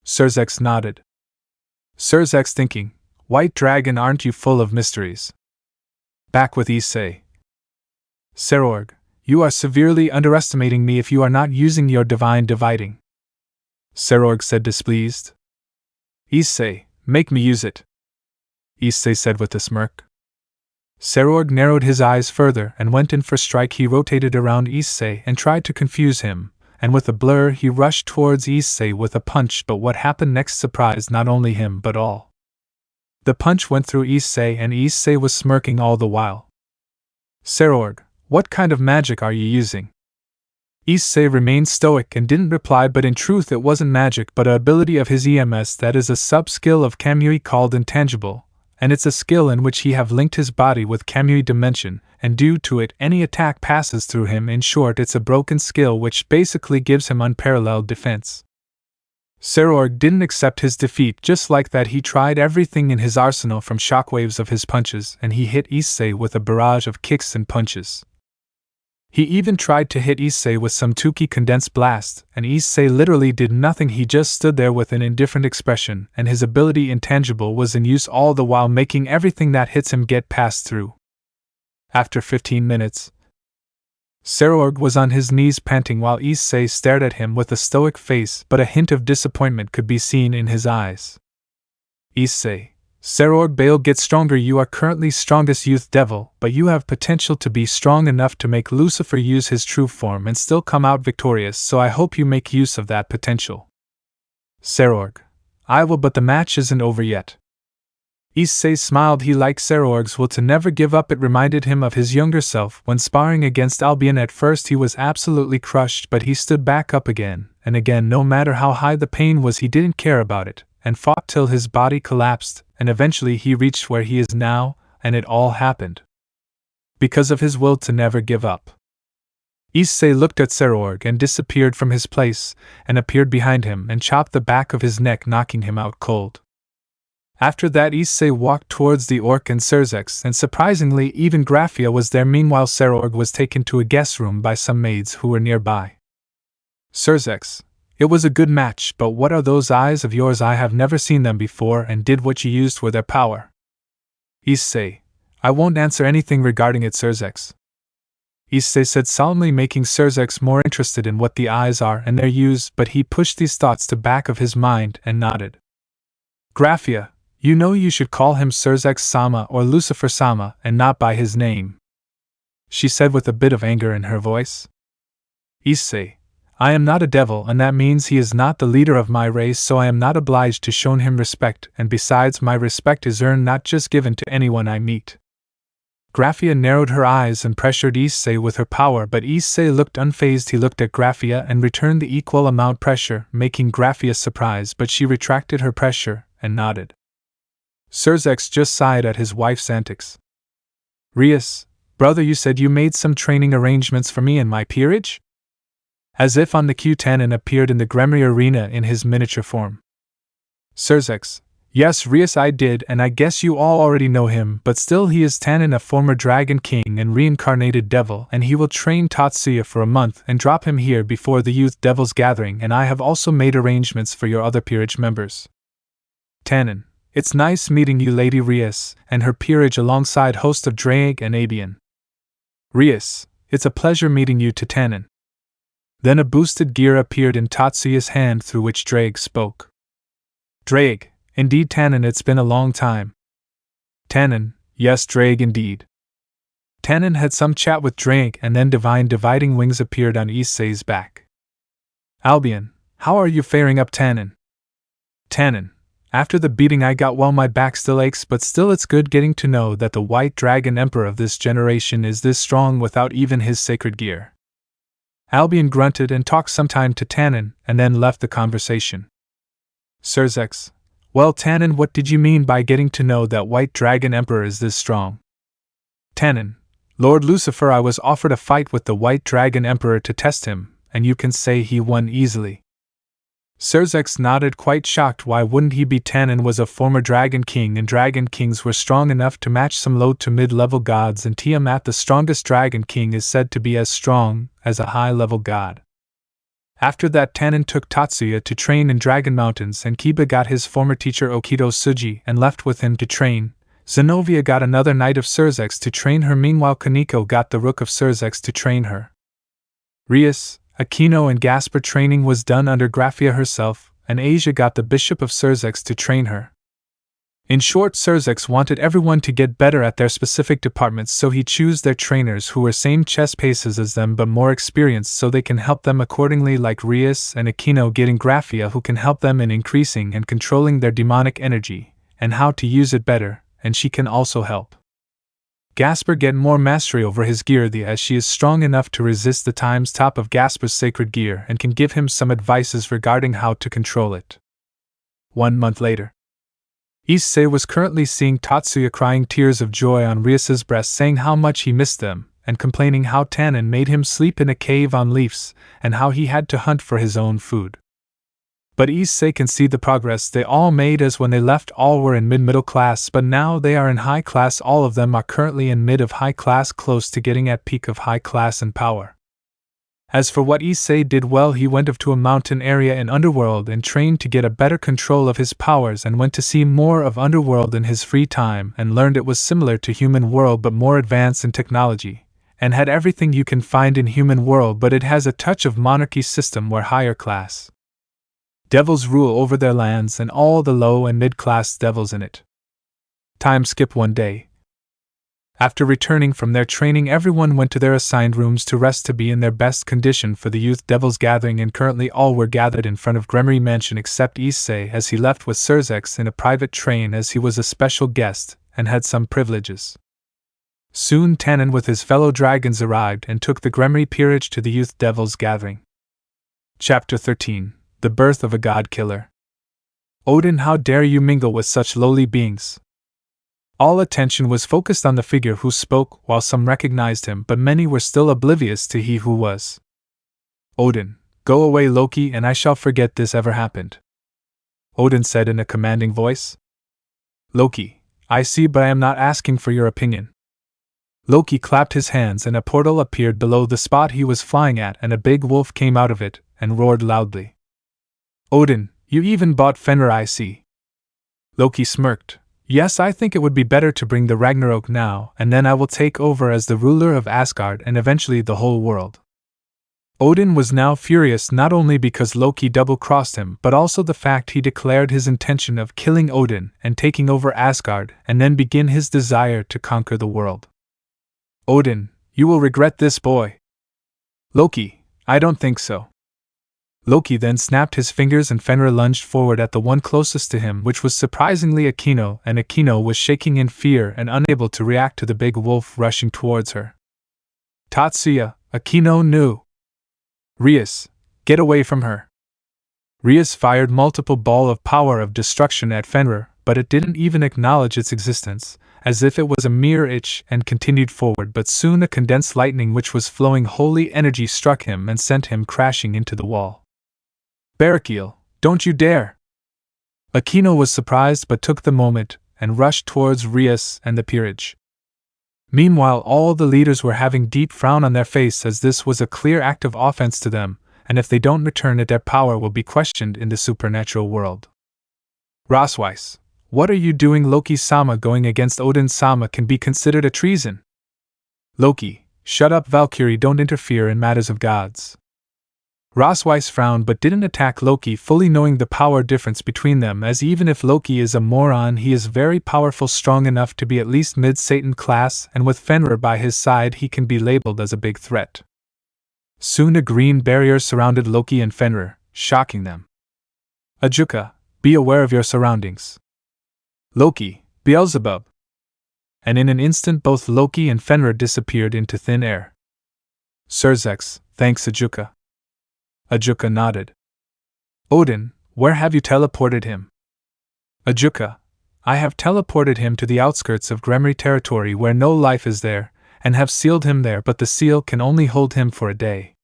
Surzex nodded. Surzex thinking, White Dragon, aren't you full of mysteries? Back with Issei. Serorg, you are severely underestimating me if you are not using your divine dividing. Serorg said, displeased. Issei, make me use it. Issei said with a smirk. Serorg narrowed his eyes further and went in for strike. He rotated around Issei and tried to confuse him, and with a blur he rushed towards Issei with a punch, but what happened next surprised not only him but all. The punch went through Issei and Issei was smirking all the while. Serorg, what kind of magic are you using? Issei remained stoic and didn't reply, but in truth it wasn't magic but an ability of his EMS that is a sub-skill of Kamui called Intangible, and it's a skill in which he have linked his body with Kamui dimension, and due to it any attack passes through him. In short, it's a broken skill which basically gives him unparalleled defense. Serorg didn't accept his defeat. Just like that, he tried everything in his arsenal, from shockwaves of his punches, and he hit Issei with a barrage of kicks and punches. He even tried to hit Issei with some Tuki condensed blast, and Issei literally did nothing. He just stood there with an indifferent expression, and his ability Intangible was in use all the while, making everything that hits him get passed through. After 15 minutes, Serorg was on his knees panting while Issei stared at him with a stoic face, but a hint of disappointment could be seen in his eyes. Issei, Serorg Baal, get stronger. You are currently strongest youth devil, but you have potential to be strong enough to make Lucifer use his true form and still come out victorious, so I hope you make use of that potential. Serorg, I will, but the match isn't over yet. Issei smiled. He liked Serorg's will to never give up. It reminded him of his younger self when sparring against Albion. At first he was absolutely crushed, but he stood back up again, and again. No matter how high the pain was, he didn't care about it, and fought till his body collapsed, and eventually he reached where he is now, and it all happened because of his will to never give up. Issei looked at Serorg and disappeared from his place, and appeared behind him and chopped the back of his neck, knocking him out cold. After that, Issei walked towards the orc and Serzex, and surprisingly even Graphia was there. Meanwhile, Serorg was taken to a guest room by some maids who were nearby. Serzex, it was a good match, but what are those eyes of yours? I have never seen them before, and did what you used with their power? Issei, I won't answer anything regarding it, Serzex. Issei said solemnly, making Serzex more interested in what the eyes are and their use, but he pushed these thoughts to back of his mind and nodded. Graphia, you know you should call him Serzex-sama or Lucifer-sama and not by his name, she said with a bit of anger in her voice. Issei, I am not a devil, and that means he is not the leader of my race, so I am not obliged to show him respect, and besides, my respect is earned, not just given to anyone I meet. Graphia narrowed her eyes and pressured Issei with her power, but Issei looked unfazed. He looked at Graphia and returned the equal amount pressure, making Graphia surprised, but she retracted her pressure and nodded. Serzex just sighed at his wife's antics. Rias, brother, you said you made some training arrangements for me in my peerage? As if on the cue, Tannen appeared in the Gremry arena in his miniature form. Serzex, yes, Rias, I did, and I guess you all already know him, but still he is Tannen, a former Dragon King and reincarnated devil, and he will train Tatsuya for a month and drop him here before the Youth Devils Gathering, and I have also made arrangements for your other peerage members. Tannen, it's nice meeting you, Lady Rias, and her peerage alongside host of Drake and Abian. Rias, it's a pleasure meeting you to Tannen. Then a boosted gear appeared in Tatsuya's hand through which Drake spoke. Drake, indeed Tannen, it's been a long time. Tannen, yes Drake indeed. Tannen had some chat with Drake, and then divine dividing wings appeared on Issei's back. Albion, how are you faring up, Tannen? Tannen, after the beating I got, well, my back still aches, but still it's good getting to know that the White Dragon Emperor of this generation is this strong without even his sacred gear. Albion grunted and talked some time to Tannen, and then left the conversation. Serzex, well Tannen, what did you mean by getting to know that White Dragon Emperor is this strong? Tannen, Lord Lucifer, I was offered a fight with the White Dragon Emperor to test him, and you can say he won easily. Serzex nodded, quite shocked. Why wouldn't he be? Tannen was a former Dragon King, and Dragon Kings were strong enough to match some low to mid-level gods, and Tiamat, the strongest Dragon King, is said to be as strong as a high-level god. After that, Tannen took Tatsuya to train in Dragon Mountains, and Kiba got his former teacher Okido Tsuji and left with him to train. Zenobia got another knight of Serzex to train her. Meanwhile, Kaneko got the rook of Serzex to train her. Rias, Akeno and Gasper training was done under Graphia herself, and Asia got the Bishop of Serzex to train her. In short, Serzex wanted everyone to get better at their specific departments, so he chose their trainers who were same chess paces as them but more experienced, so they can help them accordingly, like Rias and Akeno getting Graphia, who can help them in increasing and controlling their demonic energy, and how to use it better, and she can also help Gasper get more mastery over his gear, as she is strong enough to resist the times top of Gasper's sacred gear and can give him some advices regarding how to control it. 1 month later, Issei was currently seeing Tatsuya crying tears of joy on Rias's breast, saying how much he missed them, and complaining how Tannen made him sleep in a cave on leaves, and how he had to hunt for his own food. But Issei can see the progress they all made, as when they left all were in mid-middle class, but now they are in high class. All of them are currently in mid of high class, close to getting at peak of high class and power. As for what Issei did well, he went off to a mountain area in Underworld and trained to get a better control of his powers, and went to see more of Underworld in his free time, and learned it was similar to Human World but more advanced in technology, and had everything you can find in Human World, but it has a touch of monarchy system where higher class devils rule over their lands and all the low and mid-class devils in it. Time skip 1 day. After returning from their training, everyone went to their assigned rooms to rest to be in their best condition for the Youth Devils gathering, and currently all were gathered in front of Gremory Mansion except Issei, as he left with Surzex in a private train as he was a special guest and had some privileges. Soon Tannen with his fellow dragons arrived and took the Gremory Peerage to the Youth Devils gathering. Chapter 13. The Birth of a God Killer. Odin, how dare you mingle with such lowly beings? All attention was focused on the figure who spoke, while some recognized him, but many were still oblivious to he who was. Odin, go away, Loki, and I shall forget this ever happened. Odin said in a commanding voice. Loki, I see, but I am not asking for your opinion. Loki clapped his hands and a portal appeared below the spot he was flying at, and a big wolf came out of it and roared loudly. Odin, you even bought Fenrir, I see. Loki smirked. Yes, I think it would be better to bring the Ragnarok now, and then I will take over as the ruler of Asgard and eventually the whole world. Odin was now furious not only because Loki double-crossed him, but also the fact he declared his intention of killing Odin and taking over Asgard and then begin his desire to conquer the world. Odin, you will regret this, boy. Loki, I don't think so. Loki then snapped his fingers and Fenrir lunged forward at the one closest to him, which was surprisingly Akeno, and Akeno was shaking in fear and unable to react to the big wolf rushing towards her. Tatsuya, Akeno knew. Rias, get away from her. Rias fired multiple ball of power of destruction at Fenrir, but it didn't even acknowledge its existence, as if it was a mere itch, and continued forward, but soon a condensed lightning which was flowing holy energy struck him and sent him crashing into the wall. Betrayal, don't you dare! Akeno was surprised but took the moment and rushed towards Rias and the Peerage. Meanwhile, all the leaders were having deep frown on their face, as this was a clear act of offense to them, and if they don't return it, their power will be questioned in the supernatural world. Rosweiss, what are you doing? Loki-sama, going against Odin-sama can be considered a treason. Loki, shut up, Valkyrie, don't interfere in matters of gods. Rosweiss frowned but didn't attack Loki, fully knowing the power difference between them, as even if Loki is a moron, he is very powerful, strong enough to be at least mid-Satan class, and with Fenrir by his side he can be labeled as a big threat. Soon a green barrier surrounded Loki and Fenrir, shocking them. Ajuka, be aware of your surroundings. Loki, Beelzebub. And in an instant both Loki and Fenrir disappeared into thin air. Surzex, thanks, Ajuka. Ajuka nodded. Odin, where have you teleported him? Ajuka, I have teleported him to the outskirts of Gremory territory where no life is there, and have sealed him there, but the seal can only hold him for a day.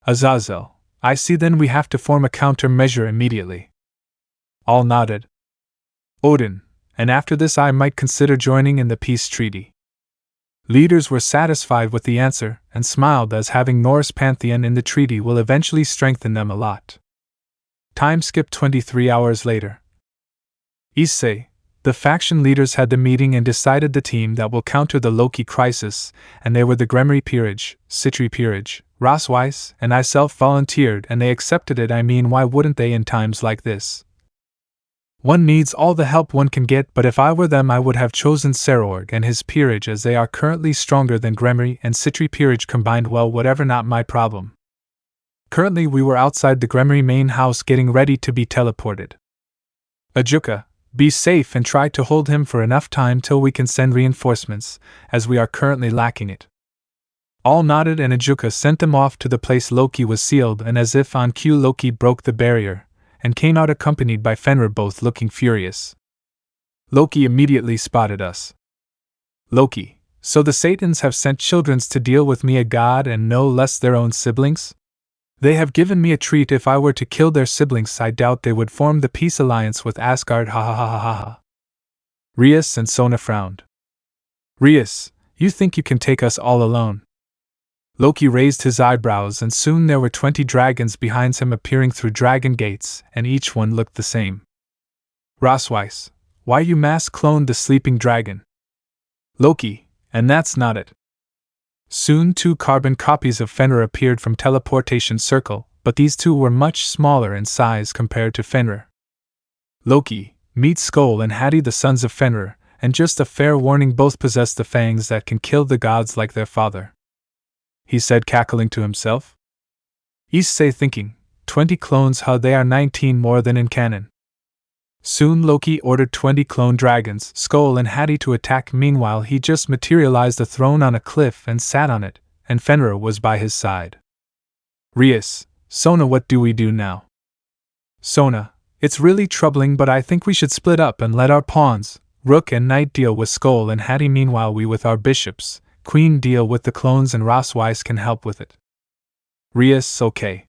Azazel, I see, then we have to form a countermeasure immediately. All nodded. Odin, and after this I might consider joining in the peace treaty. Leaders were satisfied with the answer and smiled, as having Norse pantheon in the treaty will eventually strengthen them a lot. Time skip 23 hours later. Issei, the faction leaders had the meeting and decided the team that will counter the Loki crisis, and they were the Gremory Peerage, Citri Peerage, Rosweiss, and I self-volunteered, and they accepted it. I mean, why wouldn't they in times like this? One needs all the help one can get, but if I were them I would have chosen Serorg and his Peerage, as they are currently stronger than Gremory and Citri Peerage combined. Well, whatever, not my problem. Currently we were outside the Gremory main house getting ready to be teleported. Ajuka, be safe and try to hold him for enough time till we can send reinforcements, as we are currently lacking it. All nodded, and Ajuka sent them off to the place Loki was sealed, and as if on cue Loki broke the barrier and came out accompanied by Fenrir, both looking furious. Loki immediately spotted us. Loki, so the Satans have sent children to deal with me, a god, and no less their own siblings? They have given me a treat. If I were to kill their siblings, I doubt they would form the peace alliance with Asgard. Ha ha ha ha ha ha. Rias and Sona frowned. Rias, you think you can take us all alone? Loki raised his eyebrows, and soon there were 20 dragons behind him appearing through dragon gates, and each one looked the same. Rosweiss, why you mass cloned the sleeping dragon? Loki, and that's not it. Soon 2 carbon copies of Fenrir appeared from teleportation circle, but these 2 were much smaller in size compared to Fenrir. Loki, meet Skoll and Hati, the sons of Fenrir, and just a fair warning, both possess the fangs that can kill the gods like their father," he said, cackling to himself. Issei thinking, 20 clones, how they are 19 more than in canon. Soon Loki ordered 20 clone dragons, Skull and Hattie, to attack. Meanwhile he just materialized a throne on a cliff and sat on it, and Fenrir was by his side. "Rias, Sona, what do we do now?" "Sona, it's really troubling, but I think we should split up and let our pawns, Rook and Knight, deal with Skull and Hattie. Meanwhile we with our bishops, Queen, deal with the clones, and Roswise can help with it." "Rias, okay."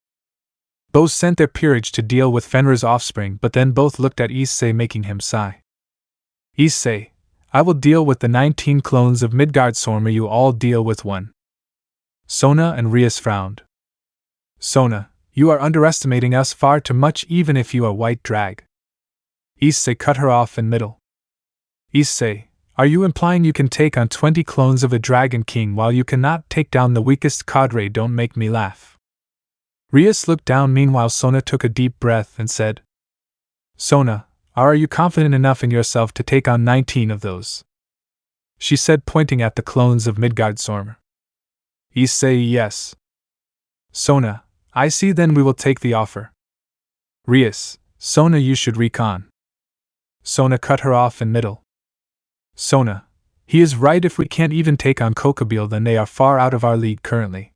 Both sent their peerage to deal with Fenrir's offspring, but then both looked at Issei, making him sigh. "Issei, I will deal with the 19 clones of Midgardsormr, you all deal with one." Sona and Rias frowned. "Sona, you are underestimating us far too much, even if you are white drag." Issei cut her off in middle. "Issei, are you implying you can take on 20 clones of a dragon king while you cannot take down the weakest cadre? Don't make me laugh." Rias looked down. Meanwhile Sona took a deep breath and said, "Sona, are you confident enough in yourself to take on 19 of those?" she said, pointing at the clones of Midgardsormr. Issei, "Yes." "Sona, I see, then we will take the offer." Rias, "Sona, you should recon." Sona cut her off in middle. "Sona, he is right. If we can't even take on Kokobile, then they are far out of our league currently."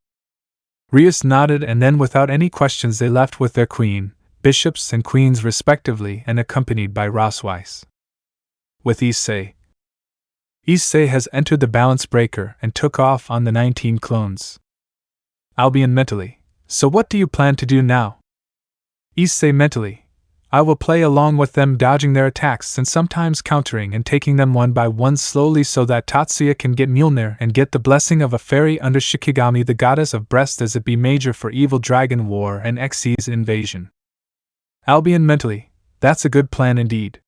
Rias nodded, and then without any questions they left with their queen, bishops and queens respectively, and accompanied by Roswise. With Issei. Issei has entered the balance breaker and took off on the 19 clones. Albion mentally, "So what do you plan to do now?" Issei mentally, "I will play along with them, dodging their attacks and sometimes countering and taking them one by one slowly, so that Tatsuya can get Mjolnir and get the blessing of a fairy under Shikigami, the goddess of breast, as it be major for evil dragon war and Xyz's invasion." Albion mentally, "That's a good plan indeed."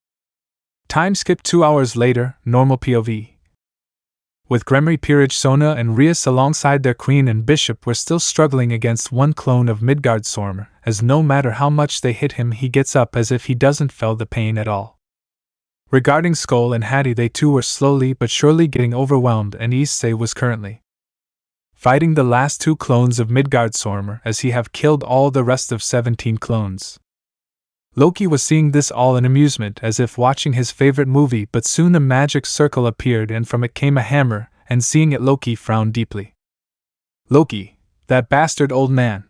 Time skip 2 hours later, normal POV. With Gremry, Peerage, Sona and Rias alongside their queen and bishop were still struggling against one clone of Midgardsormr, as no matter how much they hit him he gets up as if he doesn't feel the pain at all. Regarding Skull and Hattie, they too were slowly but surely getting overwhelmed, and Issei was currently fighting the last 2 clones of Midgardsormr, as he have killed all the rest of 17 clones. Loki was seeing this all in amusement, as if watching his favorite movie, but soon a magic circle appeared and from it came a hammer, and seeing it Loki frowned deeply. "Loki, that bastard old man!"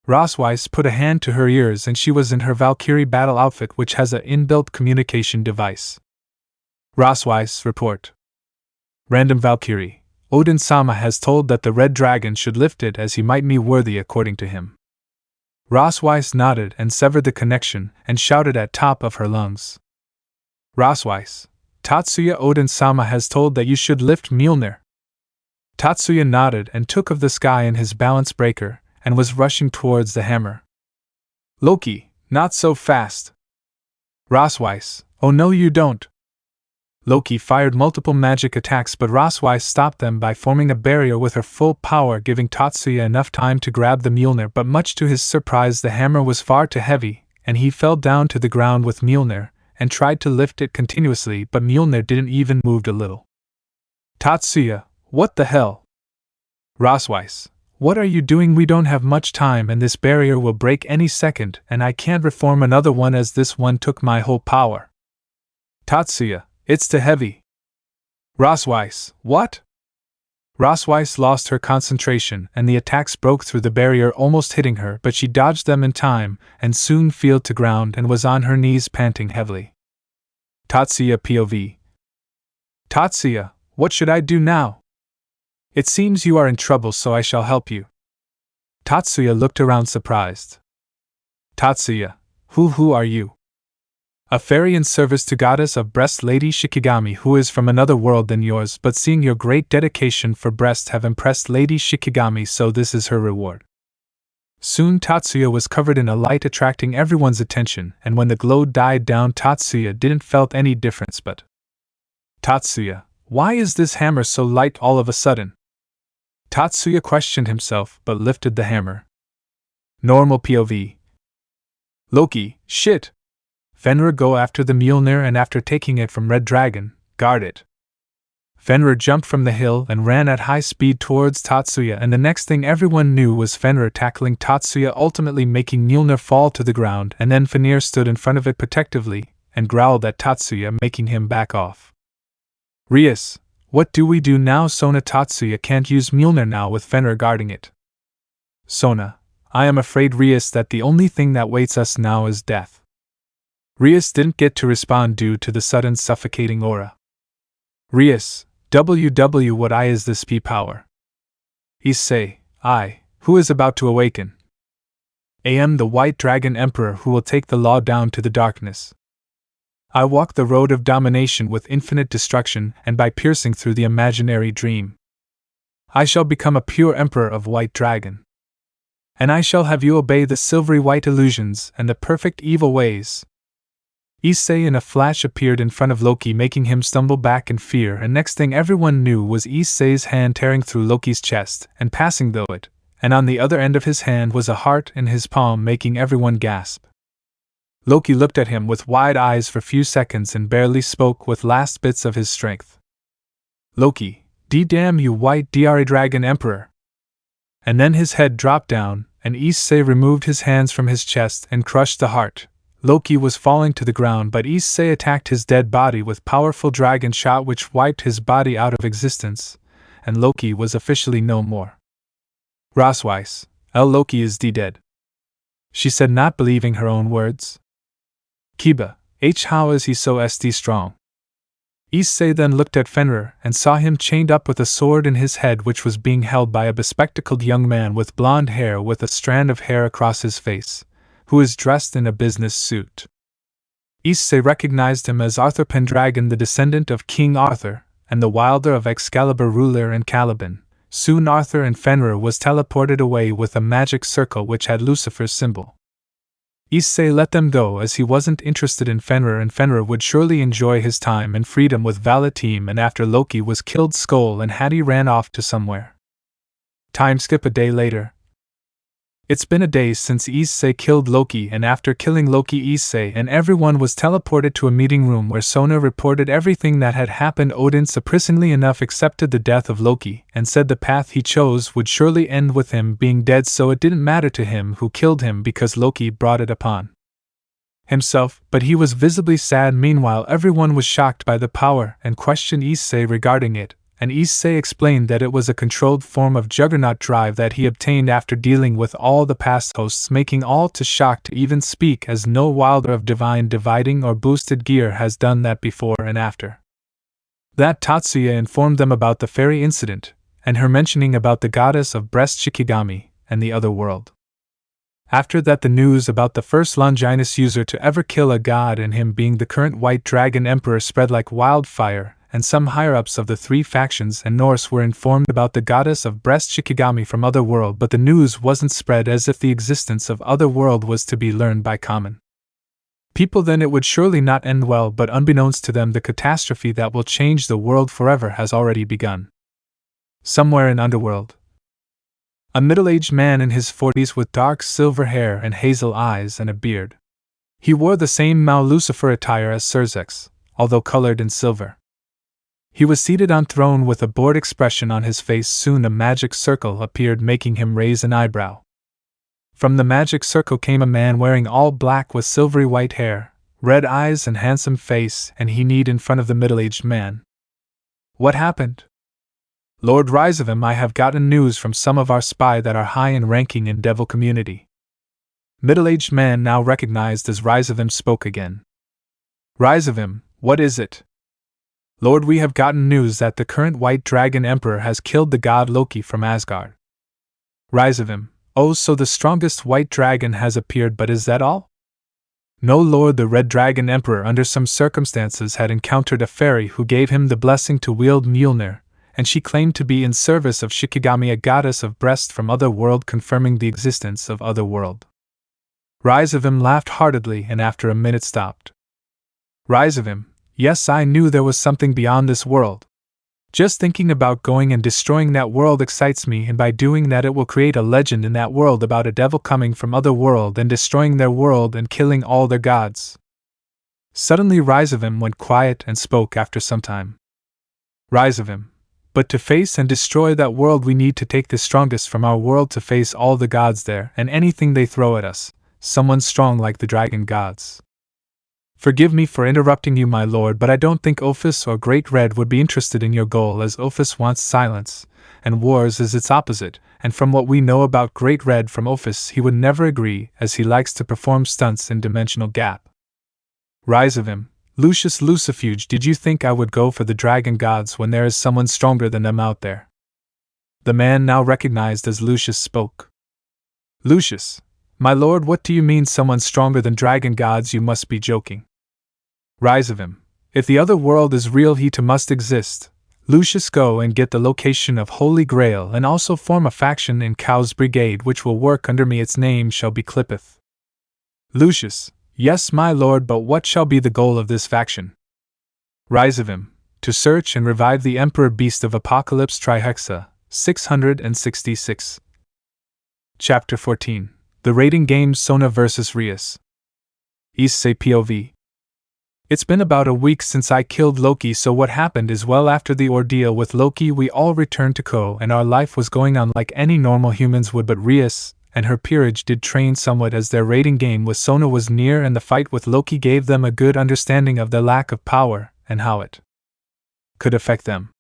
Roswise put a hand to her ears, and she was in her Valkyrie battle outfit, which has an inbuilt communication device. Roswise report. Random Valkyrie. Odin-sama has told that the red dragon should lift it, as he might be worthy according to him. Roswise nodded and severed the connection and shouted at top of her lungs. Roswise, "Tatsuya, Odin-sama has told that you should lift Mjolnir." Tatsuya nodded and took of the sky in his balance breaker and was rushing towards the hammer. Loki, "Not so fast." Roswise, "Oh no you don't." Loki fired multiple magic attacks, but Roswise stopped them by forming a barrier with her full power, giving Tatsuya enough time to grab the Mjolnir, but much to his surprise the hammer was far too heavy, and he fell down to the ground with Mjolnir, and tried to lift it continuously, but Mjolnir didn't even move a little. Tatsuya, "What the hell?" Roswise, "What are you doing? We don't have much time, and this barrier will break any second, and I can't reform another one as this one took my whole power." Tatsuya, "It's too heavy." Roswise, "What?" Roswise lost her concentration, and the attacks broke through the barrier, almost hitting her, but she dodged them in time, and soon fell to ground and was on her knees panting heavily. Tatsuya POV. Tatsuya, "What should I do now?" "It seems you are in trouble, so I shall help you." Tatsuya looked around surprised. Tatsuya, Who are you?" "A fairy in service to goddess of breast Lady Shikigami, who is from another world than yours, but seeing your great dedication for breast have impressed Lady Shikigami, so this is her reward." Soon Tatsuya was covered in a light, attracting everyone's attention, and when the glow died down Tatsuya didn't felt any difference. But Tatsuya, "Why is this hammer so light all of a sudden?" Tatsuya questioned himself, but lifted the hammer. Normal POV. Loki, "Shit! Fenrir go after the Mjolnir, and after taking it from Red Dragon, Guard it. Fenrir jumped from the hill and ran at high speed towards Tatsuya, and the next thing everyone knew was Fenrir tackling Tatsuya, ultimately making Mjolnir fall to the ground, and then Fenrir stood in front of it protectively and growled at Tatsuya, making him back off. Rias, what do we do now? Sona. Tatsuya can't use Mjolnir now with Fenrir guarding it. Sona, I am afraid, Rias, that the only thing that waits us now is death. Rias didn't get to respond due to the sudden suffocating aura. Rias, what is this P power? Issei, who is about to awaken? I am the White Dragon Emperor who will take the law down to the darkness. I walk the road of domination with infinite destruction and by piercing through the imaginary dream. I shall become a pure Emperor of White Dragon. And I shall have you obey the silvery white illusions and the perfect evil ways. Issei in a flash appeared in front of Loki, making him stumble back in fear, and next thing everyone knew was Issei's hand tearing through Loki's chest and passing through it, and on the other end of his hand was a heart in his palm, making everyone gasp. Loki looked at him with wide eyes for a few seconds and barely spoke with last bits of his strength. Loki, damn you, White Dragon Emperor! And then his head dropped down, and Issei removed his hands from his chest and crushed the heart. Loki was falling to the ground, but Issei attacked his dead body with powerful dragon shot which wiped his body out of existence, and Loki was officially no more. Rosweiss, Loki is dead. She said, not believing her own words. Kiba, how is he so strong? Issei then looked at Fenrir and saw him chained up with a sword in his head, which was being held by a bespectacled young man with blonde hair with a strand of hair across his face, who is dressed in a business suit. Issei recognized him as Arthur Pendragon, the descendant of King Arthur, and the wielder of Excalibur, ruler in Caliban. Soon Arthur and Fenrir was teleported away with a magic circle which had Lucifer's symbol. Issei let them go as he wasn't interested in Fenrir, and Fenrir would surely enjoy his time and freedom with Valateam, and after Loki was killed, Skoll and Hattie ran off to somewhere. Time skip a day later. It's been a day since Issei killed Loki, and after killing Loki, Issei and everyone was teleported to a meeting room where Sona reported everything that had happened. Odin, surprisingly enough, accepted the death of Loki and said the path he chose would surely end with him being dead, so it didn't matter to him who killed him because Loki brought it upon himself, but he was visibly sad. Meanwhile, everyone was shocked by the power and questioned Issei regarding it, and Issei explained that it was a controlled form of juggernaut drive that he obtained after dealing with all the past hosts, making all too shocked to even speak, as no wielder of divine dividing or boosted gear has done that before and after. That Tatsuya informed them about the fairy incident, and her mentioning about the goddess of breast Shikigami and the other world. After that, the news about the first Longinus user to ever kill a god and him being the current White Dragon Emperor spread like wildfire, and some higher-ups of the three factions and Norse were informed about the goddess of breast Shikigami from Otherworld, but the news wasn't spread as if the existence of Otherworld was to be learned by common people. Then it would surely not end well, but unbeknownst to them, the catastrophe that will change the world forever has already begun. Somewhere in Underworld, a middle-aged man in his 40s with dark silver hair and hazel eyes and a beard. He wore the same Mao Lucifer attire as Surzex, although colored in silver. He was seated on throne with a bored expression on his face. Soon a magic circle appeared, making him raise an eyebrow. From the magic circle came a man wearing all black with silvery white hair, red eyes and handsome face, and he kneeled in front of the middle-aged man. What happened? Lord Rhysavim, I have gotten news from some of our spy that are high in ranking in Devil community. Middle-aged man, now recognized as Rhysavim, spoke again. Rhysavim, what is it? Lord, we have gotten news that the current White Dragon Emperor has killed the god Loki from Asgard. Rhysavim, oh, so the strongest white dragon has appeared, but is that all? No, Lord, the Red Dragon Emperor under some circumstances had encountered a fairy who gave him the blessing to wield Mjolnir, and she claimed to be in service of Shikigami, a goddess of breast from Otherworld, confirming the existence of Otherworld. Rhysavim laughed heartedly and after a minute stopped. Rhysavim, yes, I knew there was something beyond this world. Just thinking about going and destroying that world excites me, and by doing that it will create a legend in that world about a devil coming from Otherworld and destroying their world and killing all their gods. Suddenly Rizavim went quiet and spoke after some time. Rizavim, but to face and destroy that world we need to take the strongest from our world to face all the gods there and anything they throw at us, someone strong like the dragon gods. Forgive me for interrupting you, my lord, but I don't think Ophis or Great Red would be interested in your goal, as Ophis wants silence, and wars is its opposite, and from what we know about Great Red from Ophis he would never agree, as he likes to perform stunts in Dimensional Gap. Rise of him, Lucius Lucifuge, did you think I would go for the dragon gods when there is someone stronger than them out there? The man now recognized as Lucius spoke. Lucius, my lord, what do you mean someone stronger than dragon gods? You must be joking. Rise of him, if the other world is real he too must exist. Lucius, go and get the location of Holy Grail and also form a faction in Cow's Brigade which will work under me, its name shall be Clippeth. Lucius, yes my lord, but what shall be the goal of this faction? Rise of him, to search and revive the Emperor Beast of Apocalypse Trihexa, 666. Chapter 14, The Rating Game Sona vs. Rias. Issei POV. It's been about a week since I killed Loki, so what happened is, well, after the ordeal with Loki we all returned to Ko and our life was going on like any normal humans would, but Rias and her Peerage did train somewhat as their rating game with Sona was near, and the fight with Loki gave them a good understanding of their lack of power and how it could affect them.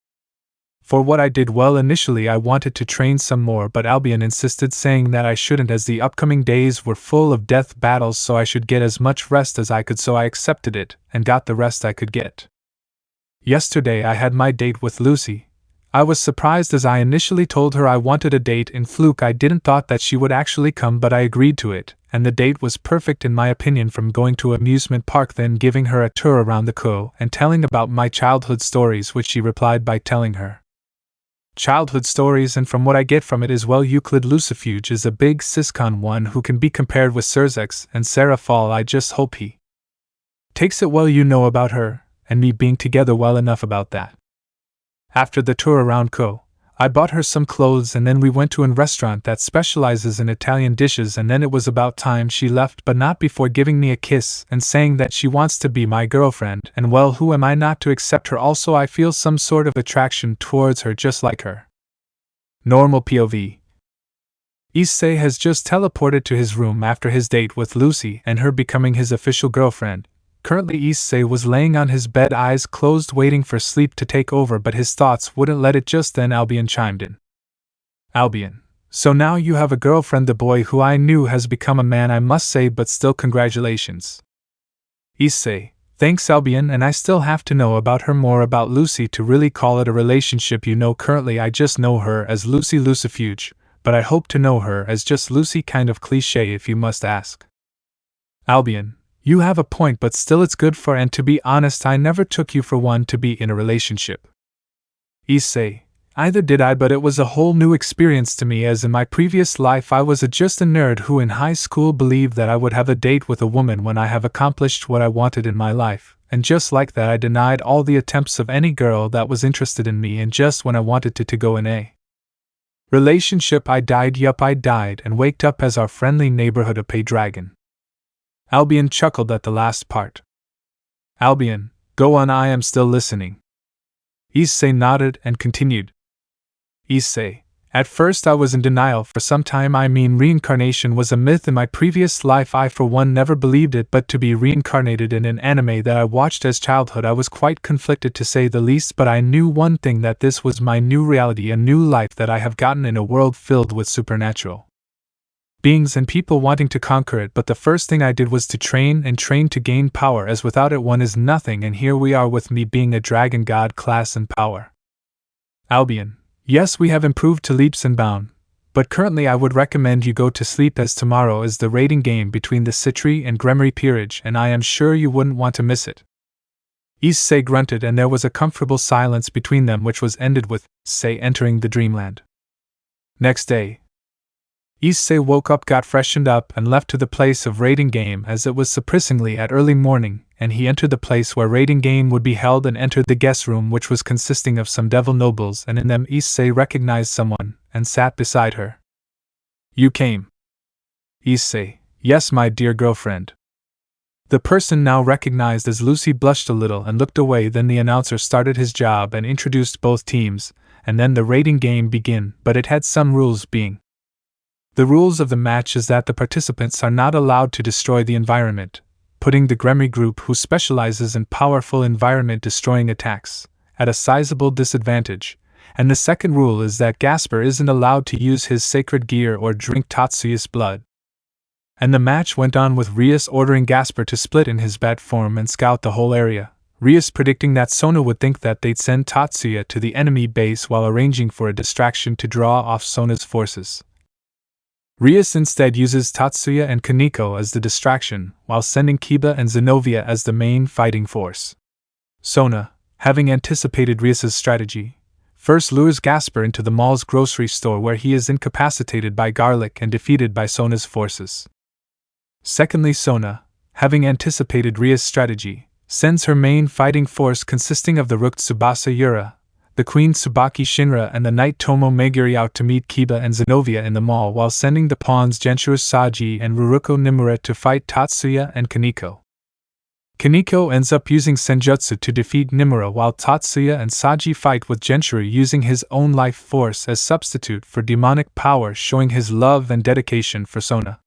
For what I did, well, initially I wanted to train some more, but Albion insisted, saying that I shouldn't as the upcoming days were full of death battles, so I should get as much rest as I could, so I accepted it and got the rest I could get. Yesterday I had my date with Lucy. I was surprised as I initially told her I wanted a date in Fluke. I didn't thought that she would actually come, but I agreed to it, and the date was perfect in my opinion, from going to an amusement park, then giving her a tour around the Ko and telling about my childhood stories, which she replied by telling her childhood stories, and from what I get from it is, well, Euclid Lucifuge is a big Siscon one who can be compared with Surzex and Sarah Fall. I just hope he takes it well. You know about her and me being together well enough about that. After the tour around Ko, I bought her some clothes, and then we went to a restaurant that specializes in Italian dishes, and then it was about time she left, but not before giving me a kiss and saying that she wants to be my girlfriend, and well, who am I not to accept her? Also, I feel some sort of attraction towards her, just like her. Normal POV. Issei has just teleported to his room after his date with Lucy and her becoming his official girlfriend. Currently Issei was laying on his bed, eyes closed, waiting for sleep to take over, but his thoughts wouldn't let it. Just then Albion chimed in. Albion, so now you have a girlfriend. The boy who I knew has become a man, I must say, but still congratulations. Issei, thanks Albion, and I still have to know about her, more about Lucy to really call it a relationship. You know, currently I just know her as Lucy Lucifuge, but I hope to know her as just Lucy, kind of cliche if you must ask. Albion, you have a point, but still it's good for, and to be honest I never took you for one to be in a relationship. Issei, either did I, but it was a whole new experience to me, as in my previous life I was just a nerd who in high school believed that I would have a date with a woman when I have accomplished what I wanted in my life, and just like that I denied all the attempts of any girl that was interested in me, and just when I wanted to go in a relationship I died, yup I died and waked up as our friendly neighborhood a pay dragon. Albion chuckled at the last part. Albion, go on, I am still listening. Issei nodded and continued. Issei, at first I was in denial for some time. I mean, reincarnation was a myth in my previous life. I for one never believed it, but to be reincarnated in an anime that I watched as childhood I was quite conflicted to say the least, but I knew one thing, that this was my new reality, a new life that I have gotten in a world filled with supernatural beings and people wanting to conquer it. But the first thing I did was to train and train to gain power, as without it one is nothing, and here we are with me being a dragon god class and power. Albion, yes, we have improved to leaps and bounds, but currently I would recommend you go to sleep, as tomorrow is the rating game between the Citri and Gremory Peerage, and I am sure you wouldn't want to miss it. Issei grunted, and there was a comfortable silence between them, which was ended with Issei entering the dreamland. Next day, Issei woke up, got freshened up, and left to the place of rating game, as it was surprisingly at early morning, and he entered the place where rating game would be held and entered the guest room, which was consisting of some devil nobles, and in them Issei recognized someone, and sat beside her. You came. Issei, yes, my dear girlfriend. The person now recognized as Lucy blushed a little and looked away. Then the announcer started his job and introduced both teams, and then the rating game began, but it had some rules being. The rules of the match is that the participants are not allowed to destroy the environment, putting the Gremry group, who specializes in powerful environment-destroying attacks, at a sizable disadvantage, and the second rule is that Gasper isn't allowed to use his sacred gear or drink Tatsuya's blood. And the match went on with Rias ordering Gasper to split in his bat form and scout the whole area, Rias predicting that Sona would think that they'd send Tatsuya to the enemy base while arranging for a distraction to draw off Sona's forces. Rias instead uses Tatsuya and Kaneko as the distraction, while sending Kiba and Zenovia as the main fighting force. Sona, having anticipated Rias's strategy, first lures Gasper into the mall's grocery store where he is incapacitated by garlic and defeated by Sona's forces. Secondly, Sona, having anticipated Rias' strategy, sends her main fighting force consisting of the Rook Tsubasa Yura, the Queen Tsubaki Shinra and the Knight Tomo Megiri out to meet Kiba and Zenovia in the mall while sending the pawns Genshiro Saji and Ruruko Nimura to fight Tatsuya and Kaneko. Kaneko ends up using Senjutsu to defeat Nimura while Tatsuya and Saji fight with Genshiro using his own life force as substitute for demonic power, showing his love and dedication for Sona.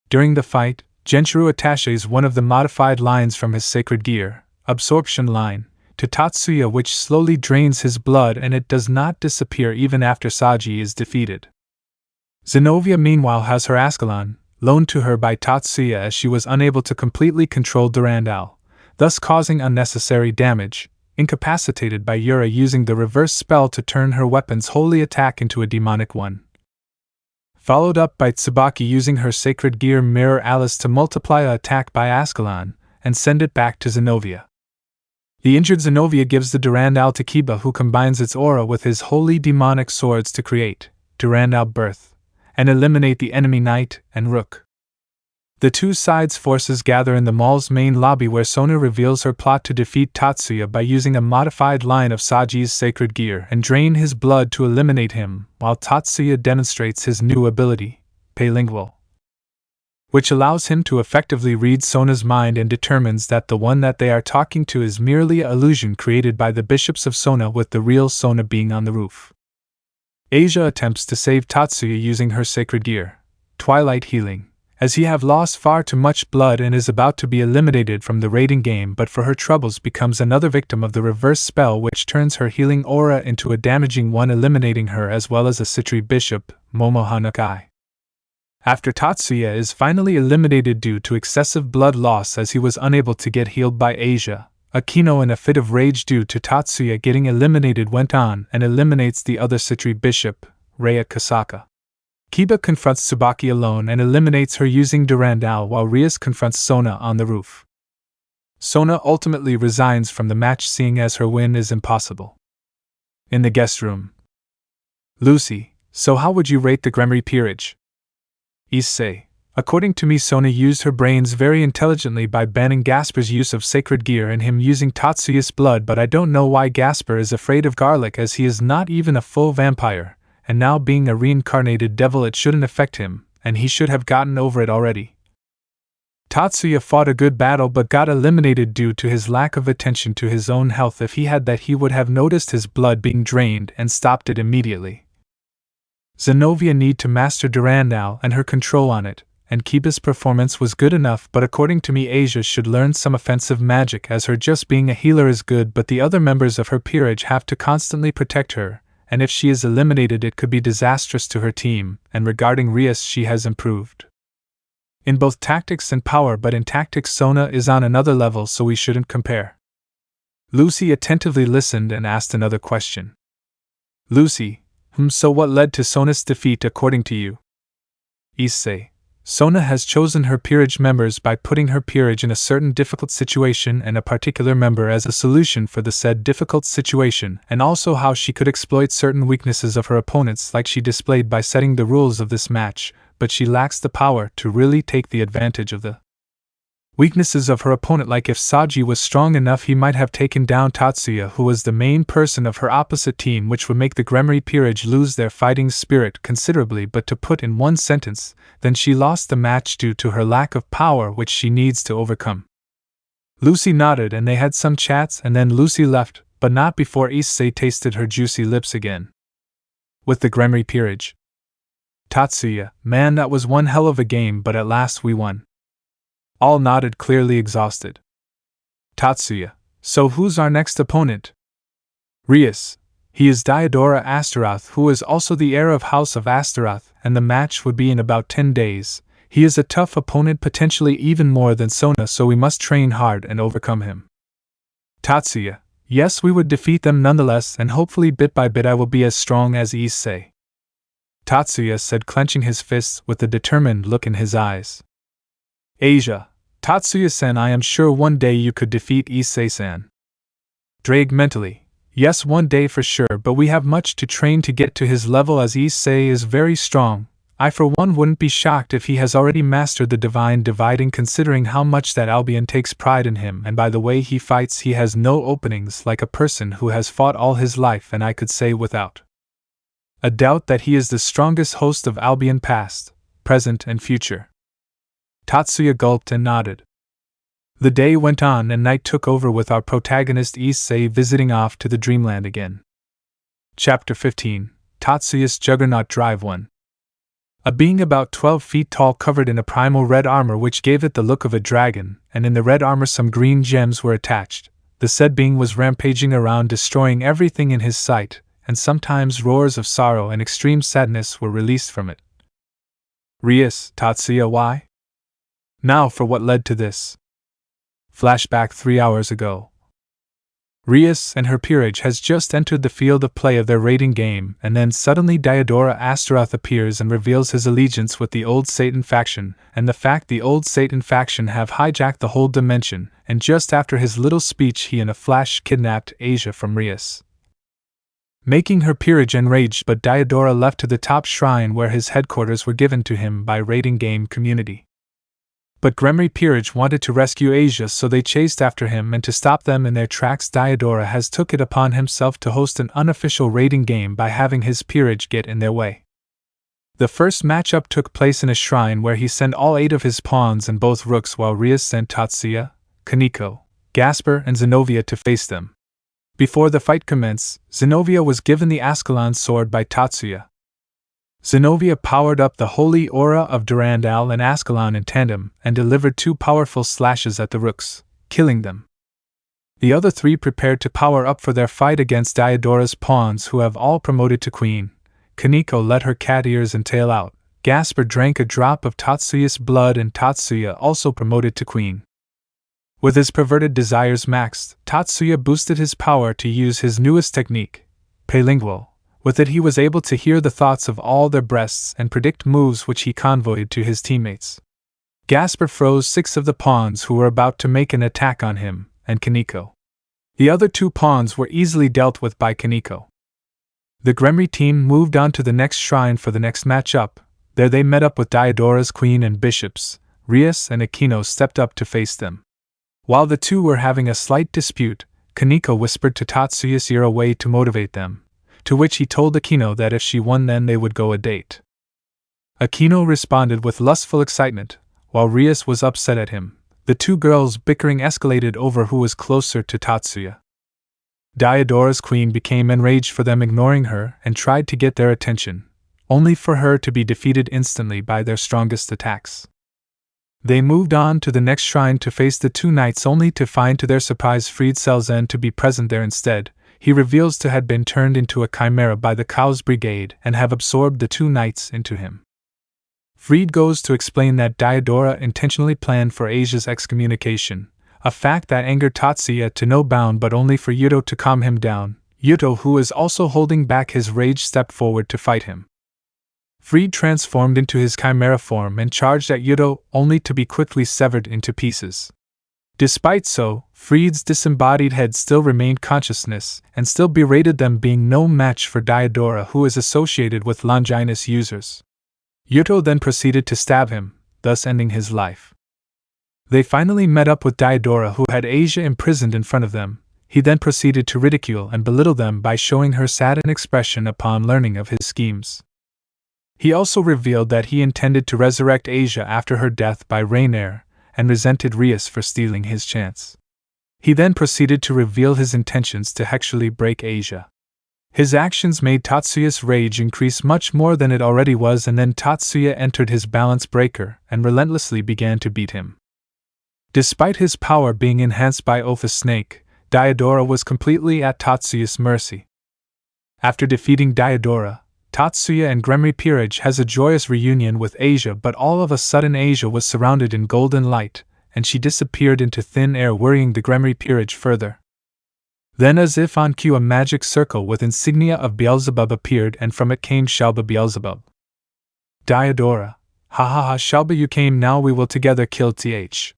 During the fight, Genshiro attaches one of the modified lines from his sacred gear, Absorption Line, to Tatsuya, which slowly drains his blood and it does not disappear even after Saji is defeated. Zenovia meanwhile has her Ascalon, loaned to her by Tatsuya as she was unable to completely control Durandal, thus causing unnecessary damage, incapacitated by Yura using the reverse spell to turn her weapon's holy attack into a demonic one. Followed up by Tsubaki using her sacred gear Mirror Alice to multiply a attack by Ascalon and send it back to Zenovia. The injured Zenovia gives the Durandal to Kiba, who combines its aura with his holy demonic swords to create Durandal Birth and eliminate the enemy knight and rook. The two sides' forces gather in the mall's main lobby where Sona reveals her plot to defeat Tatsuya by using a modified line of Saji's sacred gear and drain his blood to eliminate him, while Tatsuya demonstrates his new ability, Paylingual, which allows him to effectively read Sona's mind and determines that the one that they are talking to is merely an illusion created by the bishops of Sona, with the real Sona being on the roof. Asia attempts to save Tatsuya using her sacred gear, Twilight Healing, as he have lost far too much blood and is about to be eliminated from the raiding game, but for her troubles becomes another victim of the reverse spell, which turns her healing aura into a damaging one, eliminating her as well as a Citri bishop, Momo Hanakai. After Tatsuya is finally eliminated due to excessive blood loss as he was unable to get healed by Asia, Akeno, in a fit of rage due to Tatsuya getting eliminated, went on and eliminates the other Citri bishop, Raya Kasaka. Kiba confronts Tsubaki alone and eliminates her using Durandal, while Rias confronts Sona on the roof. Sona ultimately resigns from the match, seeing as her win is impossible. In the guest room. Lucy, so how would you rate the Gremry Peerage? Issei, according to me, Sona used her brains very intelligently by banning Gasper's use of sacred gear and him using Tatsuya's blood, but I don't know why Gasper is afraid of garlic, as he is not even a full vampire. And now being a reincarnated devil, it shouldn't affect him, and he should have gotten over it already. Tatsuya fought a good battle but got eliminated due to his lack of attention to his own health. If he had that, he would have noticed his blood being drained and stopped it immediately. Zenovia need to master Durandal and her control on it, and Kiba's performance was good enough, but according to me Asia should learn some offensive magic, as her just being a healer is good, but the other members of her peerage have to constantly protect her, and if she is eliminated it could be disastrous to her team, and regarding Rias, she has improved in both tactics and power, but in tactics Sona is on another level, so we shouldn't compare. Lucy attentively listened and asked another question. Lucy, so what led to Sona's defeat according to you? Issei, Sona has chosen her peerage members by putting her peerage in a certain difficult situation and a particular member as a solution for the said difficult situation, and also how she could exploit certain weaknesses of her opponents, like she displayed by setting the rules of this match, but she lacks the power to really take the advantage of the weaknesses of her opponent, like if Saji was strong enough he might have taken down Tatsuya, who was the main person of her opposite team, which would make the Gremory Peerage lose their fighting spirit considerably. But to put in one sentence, then she lost the match due to her lack of power, which she needs to overcome. Lucy nodded and they had some chats, and then Lucy left, but not before Issei tasted her juicy lips again. With the Gremory Peerage. Tatsuya, man, that was one hell of a game, but at last we won. All nodded, clearly exhausted. Tatsuya, so who's our next opponent? Rias. He is Diodora Astaroth, who is also the heir of House of Astaroth, and the match would be in about 10 days. He is a tough opponent, potentially even more than Sona, so we must train hard and overcome him. Tatsuya, yes, we would defeat them nonetheless, and hopefully bit by bit I will be as strong as Issei. Tatsuya said, clenching his fists with a determined look in his eyes. Asia, Tatsuya-san, I am sure one day you could defeat Issei-san. Drake mentally, yes, one day for sure, but we have much to train to get to his level, as Issei is very strong. I for one wouldn't be shocked if he has already mastered the divine dividing, considering how much that Albion takes pride in him, and by the way he fights he has no openings, like a person who has fought all his life, and I could say without a doubt that he is the strongest host of Albion past, present and future. Tatsuya gulped and nodded. The day went on and night took over, with our protagonist Issei visiting off to the Dreamland again. Chapter 15, Tatsuya's Juggernaut Drive 1. A being about 12 feet tall, covered in a primal red armor which gave it the look of a dragon, and in the red armor some green gems were attached. The said being was rampaging around, destroying everything in his sight, and sometimes roars of sorrow and extreme sadness were released from it. Rias, Tatsuya, why? Now for what led to this. Flashback 3 hours ago. Rias and her peerage has just entered the field of play of their raiding game, and then suddenly Diodora Astaroth appears and reveals his allegiance with the Old Satan faction, and the fact the Old Satan faction have hijacked the whole dimension, and just after his little speech he in a flash kidnapped Asia from Rias, making her peerage enraged. But Diodora left to the top shrine where his headquarters were given to him by raiding game community. But Gremory Peerage wanted to rescue Asia, so they chased after him, and to stop them in their tracks Diodora has took it upon himself to host an unofficial raiding game by having his peerage get in their way. The first matchup took place in a shrine where he sent all 8 of his pawns and both rooks, while Rias sent Tatsuya, Kaneko, Gasper and Zenobia to face them. Before the fight commenced, Zenobia was given the Ascalon sword by Tatsuya. Zenobia powered up the holy aura of Durandal and Ascalon in tandem, and delivered 2 powerful slashes at the rooks, killing them. The other 3 prepared to power up for their fight against Diodora's pawns, who have all promoted to queen. Kaneko let her cat ears and tail out, Gasper drank a drop of Tatsuya's blood, and Tatsuya also promoted to queen. With his perverted desires maxed, Tatsuya boosted his power to use his newest technique, Palingual. With it he was able to hear the thoughts of all their breasts and predict moves which he convoyed to his teammates. Gasper froze 6 of the pawns who were about to make an attack on him, and Kaneko. The other 2 pawns were easily dealt with by Kaneko. The Gremory team moved on to the next shrine for the next matchup. There they met up with Diodora's queen and bishops. Rias and Akeno stepped up to face them. While the 2 were having a slight dispute, Kaneko whispered to Tatsuya's ear a way to motivate them, to which he told Akeno that if she won then they would go a date. Akeno responded with lustful excitement, while Rias was upset at him. The 2 girls' bickering escalated over who was closer to Tatsuya. Diodora's queen became enraged for them ignoring her and tried to get their attention, only for her to be defeated instantly by their strongest attacks. They moved on to the next shrine to face the 2 knights, only to find to their surprise Fried Selzen to be present there instead. He reveals to had been turned into a chimera by the Chaos Brigade and have absorbed the 2 knights into him. Fried goes to explain that Diodora intentionally planned for Asia's excommunication, a fact that angered Tatsuya to no bound, but only for Yuto to calm him down. Yuto, who is also holding back his rage, stepped forward to fight him. Fried transformed into his chimera form and charged at Yuto, only to be quickly severed into pieces. Despite so, Fried's disembodied head still remained consciousness, and still berated them being no match for Diodora, who is associated with Longinus users. Yuto then proceeded to stab him, thus ending his life. They finally met up with Diodora, who had Asia imprisoned in front of them. He then proceeded to ridicule and belittle them by showing her saddened expression upon learning of his schemes. He also revealed that he intended to resurrect Asia after her death by Rainier, and resented Rias for stealing his chance. He then proceeded to reveal his intentions to actually break Asia. His actions made Tatsuya's rage increase much more than it already was, and then Tatsuya entered his balance breaker and relentlessly began to beat him. Despite his power being enhanced by Oath Snake, Diodora was completely at Tatsuya's mercy. After defeating Diodora, Tatsuya and Gremry Peerage has a joyous reunion with Asia, but all of a sudden Asia was surrounded in golden light, and she disappeared into thin air, worrying the Gremry Peerage further. Then, as if on cue, a magic circle with insignia of Beelzebub appeared, and from it came Shalba Beelzebub. Diodora, ha ha ha, Shalba, you came, now we will together kill Th.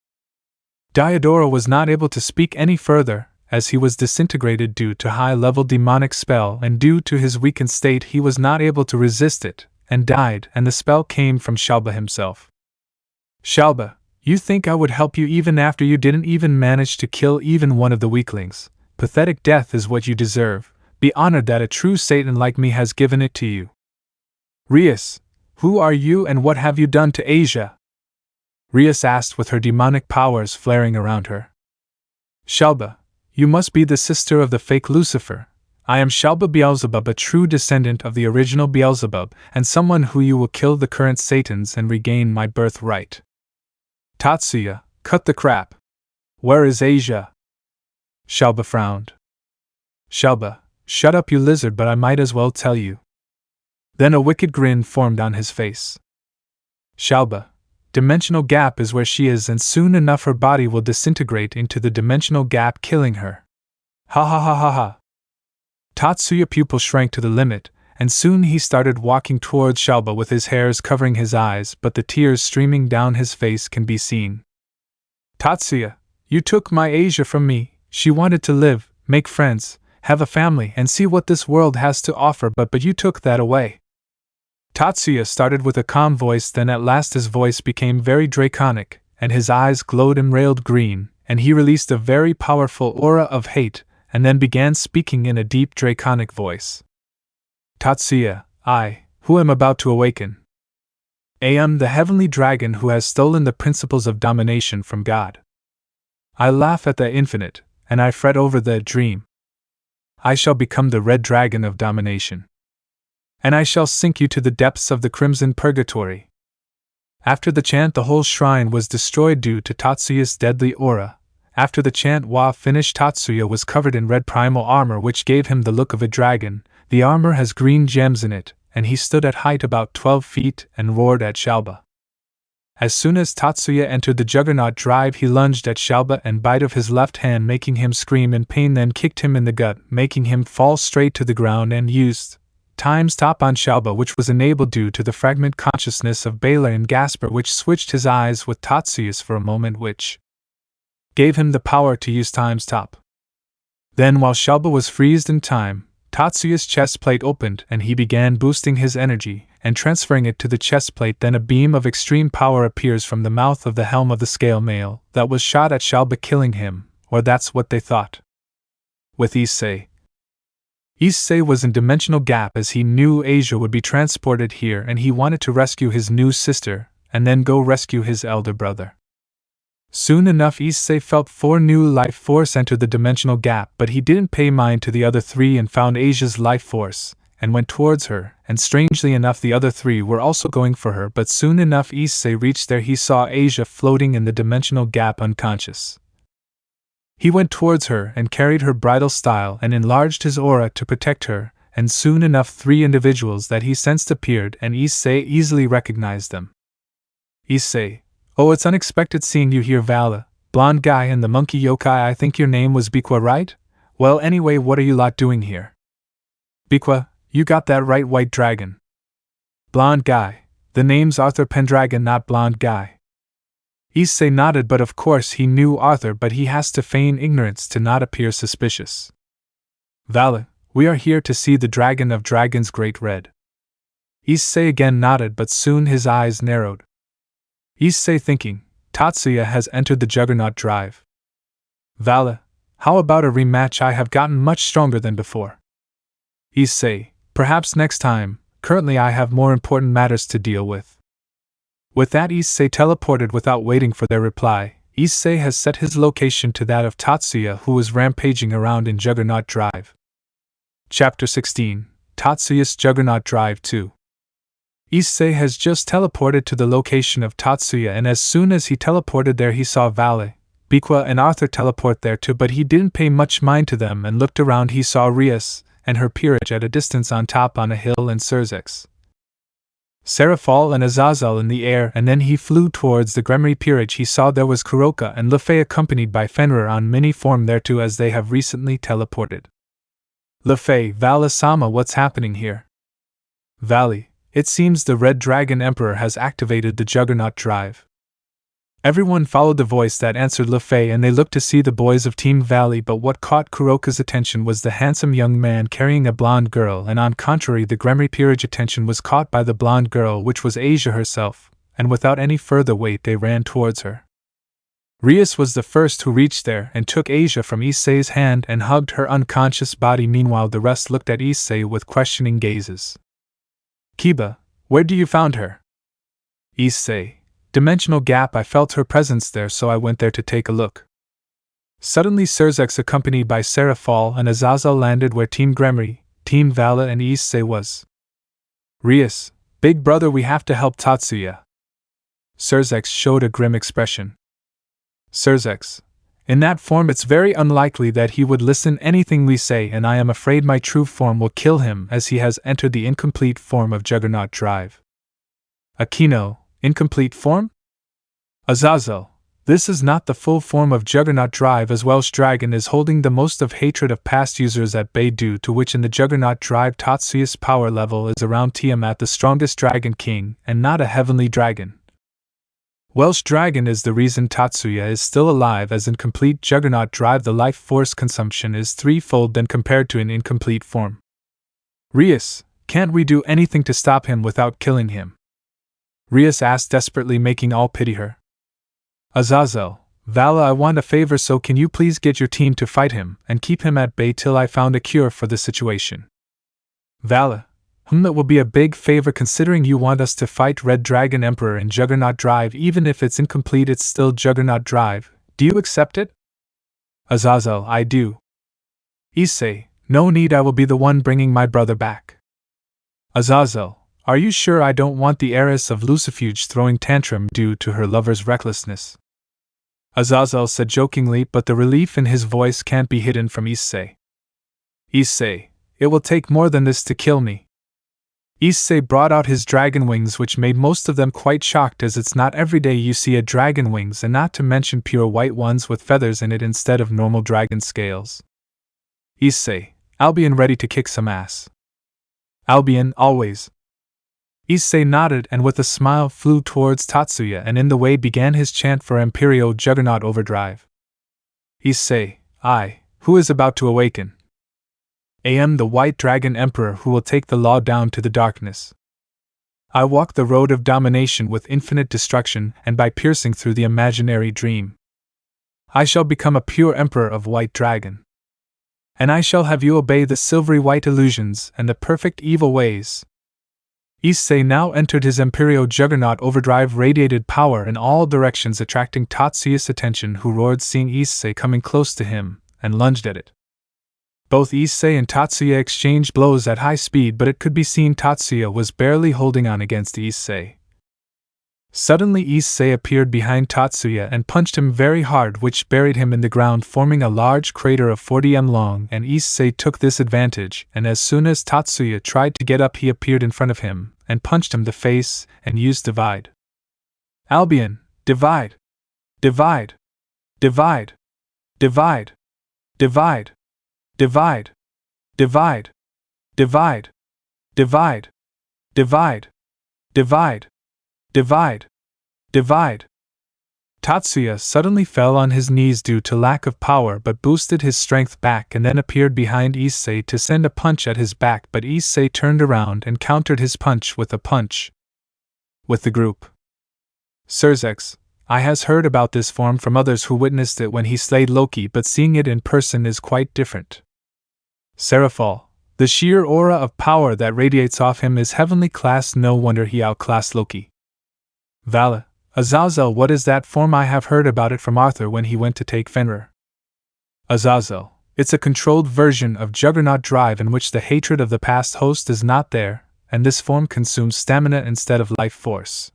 Diodora was not able to speak any further, as he was disintegrated due to high-level demonic spell, and due to his weakened state he was not able to resist it, and died, and the spell came from Shalba himself. Shalba, you think I would help you even after you didn't even manage to kill even one of the weaklings? Pathetic death is what you deserve. Be honored that a true Satan like me has given it to you. Rias, who are you and what have you done to Asia? Rias asked with her demonic powers flaring around her. Shalba, you must be the sister of the fake Lucifer. I am Shalba Beelzebub, a true descendant of the original Beelzebub, and someone who you will kill the current Satans and regain my birthright. Tatsuya, cut the crap. Where is Asia? Shalba frowned. Shalba, shut up, you lizard, but I might as well tell you. Then a wicked grin formed on his face. Shalba, dimensional gap is where she is, and soon enough her body will disintegrate into the dimensional gap, killing her. Ha ha ha ha ha. Tatsuya's pupil shrank to the limit, and soon he started walking towards Shalba with his hairs covering his eyes, but the tears streaming down his face can be seen. Tatsuya, you took my Asia from me. She wanted to live, make friends, have a family, and see what this world has to offer, but you took that away. Tatsuya started with a calm voice, then at last his voice became very draconic, and his eyes glowed emerald green, and he released a very powerful aura of hate, and then began speaking in a deep draconic voice. Tatsuya, I, who am about to awaken. I am the heavenly dragon who has stolen the principles of domination from God. I laugh at the infinite, and I fret over the dream. I shall become the red dragon of domination. And I shall sink you to the depths of the crimson purgatory. After the chant, the whole shrine was destroyed due to Tatsuya's deadly aura. After the chant was finished, Tatsuya was covered in red primal armor, which gave him the look of a dragon. The armor has green gems in it, and he stood at height about 12 feet and roared at Shalba. As soon as Tatsuya entered the Juggernaut drive, he lunged at Shalba and bit of his left hand, making him scream in pain, then kicked him in the gut, making him fall straight to the ground, and used Time's Top on Shalba, which was enabled due to the fragment consciousness of Baylor and Gasper, which switched his eyes with Tatsuya's for a moment, which gave him the power to use Time's Top. Then, while Shalba was freezed in time, Tatsuya's chest plate opened and he began boosting his energy and transferring it to the chest plate. Then a beam of extreme power appears from the mouth of the helm of the scale mail that was shot at Shalba, killing him, or that's what they thought. With Issei. Issei was in dimensional gap, as he knew Asia would be transported here, and he wanted to rescue his new sister and then go rescue his elder brother. Soon enough, Issei felt 4 new life force enter the dimensional gap, but he didn't pay mind to the other 3 and found Asia's life force and went towards her, and strangely enough the other 3 were also going for her, but soon enough Issei reached there, he saw Asia floating in the dimensional gap unconscious. He went towards her and carried her bridal style and enlarged his aura to protect her, and soon enough 3 individuals that he sensed appeared, and Issei easily recognized them. Issei, oh, it's unexpected seeing you here, Vala, blonde guy and the monkey yokai. I think your name was Biqua, right? Well, anyway, what are you lot doing here? Biqua, you got that right, white dragon. Blonde guy, the name's Arthur Pendragon, not blonde guy. Issei nodded, but of course he knew Arthur, but he has to feign ignorance to not appear suspicious. Vala, we are here to see the dragon of dragons, Great Red. Issei again nodded, but soon his eyes narrowed. Issei thinking, Tatsuya has entered the Juggernaut Drive. Vala, how about a rematch? I have gotten much stronger than before. Issei, perhaps next time, currently I have more important matters to deal with. With that, Issei teleported without waiting for their reply. Issei has set his location to that of Tatsuya, who was rampaging around in Juggernaut Drive. Chapter 16, Tatsuya's Juggernaut Drive 2. Issei has just teleported to the location of Tatsuya, and as soon as he teleported there he saw Vale, Biqua and Arthur teleport there too, but he didn't pay much mind to them and looked around. He saw Rias and her Peerage at a distance on top on a hill, and Surzex, Seraphal and Azazel in the air, and then he flew towards the Gremry Peerage. He saw there was Kuroka and Lefei accompanied by Fenrir on mini form there too, as they have recently teleported. Lefei, Vala-sama, what's happening here? Valley, it seems the Red Dragon Emperor has activated the Juggernaut Drive. Everyone followed the voice that answered Lefei, and they looked to see the boys of Team Valley, but what caught Kuroka's attention was the handsome young man carrying a blonde girl, and on contrary the Gremry Peerage attention was caught by the blonde girl, which was Asia herself, and without any further wait they ran towards her. Rias was the first who reached there and took Asia from Issei's hand and hugged her unconscious body. Meanwhile the rest looked at Issei with questioning gazes. Kiba, where do you found her? Issei, dimensional gap, I felt her presence there, so I went there to take a look. Suddenly Surzex accompanied by Seraphal and Azazel landed where Team Gremry, Team Vala and Issei was. Rias, big brother, we have to help Tatsuya. Surzex showed a grim expression. Surzex, in that form it's very unlikely that he would listen anything we say, and I am afraid my true form will kill him, as he has entered the incomplete form of Juggernaut Drive. Akeno, incomplete form? Azazel, this is not the full form of Juggernaut Drive, as Welsh Dragon is holding the most of hatred of past users at bay, due to which in the Juggernaut Drive Tatsuya's power level is around Tiamat, the strongest Dragon King, and not a heavenly dragon. Welsh Dragon is the reason Tatsuya is still alive, as in complete Juggernaut Drive the life force consumption is threefold than compared to an incomplete form. Rias, can't we do anything to stop him without killing him? Rias asked desperately, making all pity her. Azazel, Vala, I want a favor, so can you please get your team to fight him and keep him at bay till I found a cure for the situation? Vala, that will be a big favor considering you want us to fight Red Dragon Emperor in Juggernaut Drive. Even if it's incomplete, it's still Juggernaut Drive. Do you accept it? Azazel, I do. Issei, no need, I will be the one bringing my brother back. Azazel, are you sure? I don't want the heiress of Lucifuge throwing tantrum due to her lover's recklessness. Azazel said jokingly, but the relief in his voice can't be hidden from Issei. Issei, it will take more than this to kill me. Issei brought out his dragon wings, which made most of them quite shocked, as it's not every day you see a dragon wings, and not to mention pure white ones with feathers in it instead of normal dragon scales. Issei, Albion, ready to kick some ass. Albion, always. Issei nodded and with a smile flew towards Tatsuya, and in the way began his chant for Imperio Juggernaut Overdrive. Issei, who is about to awaken? I am the White Dragon Emperor who will take the law down to the darkness. I walk the road of domination with infinite destruction, and by piercing through the imaginary dream, I shall become a pure Emperor of White Dragon. And I shall have you obey the silvery white illusions and the perfect evil ways. Issei now entered his Imperio Juggernaut Overdrive, radiated power in all directions, attracting Tatsuya's attention, who roared seeing Issei coming close to him, and lunged at it. Both Issei and Tatsuya exchanged blows at high speed, but it could be seen Tatsuya was barely holding on against Issei. Suddenly Issei appeared behind Tatsuya and punched him very hard, which buried him in the ground, forming a large crater of 40 m long, and Issei took this advantage, and as soon as Tatsuya tried to get up he appeared in front of him, and punched him in the face, and used Divide. Albion, divide! Divide! Divide! Divide! Divide! Divide! Divide! Divide! Divide! Divide! Divide! Divide! Divide! Tatsuya suddenly fell on his knees due to lack of power, but boosted his strength back and then appeared behind Issei to send a punch at his back, but Issei turned around and countered his punch with a punch. With the group. Surzex, I has heard about this form from others who witnessed it when he slayed Loki, but seeing it in person is quite different. Seraphal, the sheer aura of power that radiates off him is heavenly class, no wonder he outclassed Loki. Vala, Azazel, what is that form? I have heard about it from Arthur when he went to take Fenrir. Azazel, it's a controlled version of Juggernaut Drive in which the hatred of the past host is not there, and this form consumes stamina instead of life force.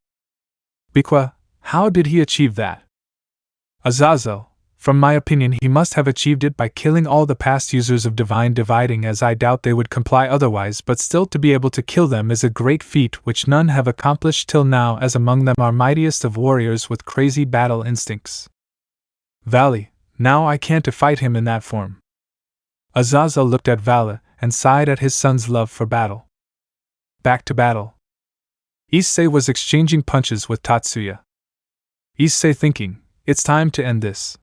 Bikwa, how did he achieve that? Azazel, from my opinion he must have achieved it by killing all the past users of Divine Dividing, as I doubt they would comply otherwise, but still to be able to kill them is a great feat which none have accomplished till now, as among them are mightiest of warriors with crazy battle instincts. Valley, now I can't fight him in that form. Azazel looked at Vala and sighed at his son's love for battle. Back to battle. Issei was exchanging punches with Tatsuya. Issei thinking, it's time to end this.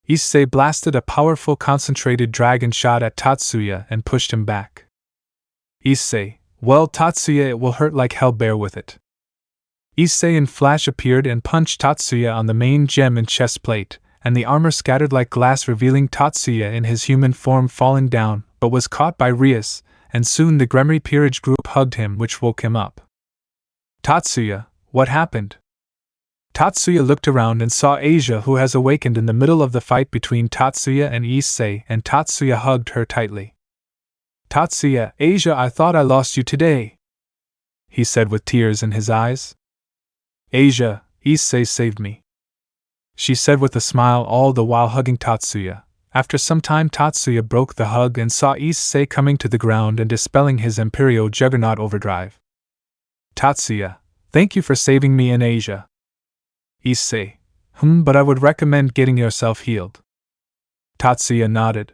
Issei blasted a powerful concentrated dragon shot at Tatsuya and pushed him back. Issei, well Tatsuya, it will hurt like hell, bear with it. Issei in flash appeared and punched Tatsuya on the main gem and chest plate, and the armor scattered like glass, revealing Tatsuya in his human form falling down, but was caught by Rias, and soon the Gremry Peerage group hugged him, which woke him up. Tatsuya, what happened? Tatsuya looked around and saw Asia, who has awakened in the middle of the fight between Tatsuya and Issei, and Tatsuya hugged her tightly. Tatsuya, Asia, I thought I lost you today, he said with tears in his eyes. Asia, Issei saved me, she said with a smile, all the while hugging Tatsuya. After some time Tatsuya broke the hug and saw Issei coming to the ground and dispelling his Imperio Juggernaut overdrive. Tatsuya, thank you for saving me and Asia. Issei, but I would recommend getting yourself healed. Tatsuya nodded.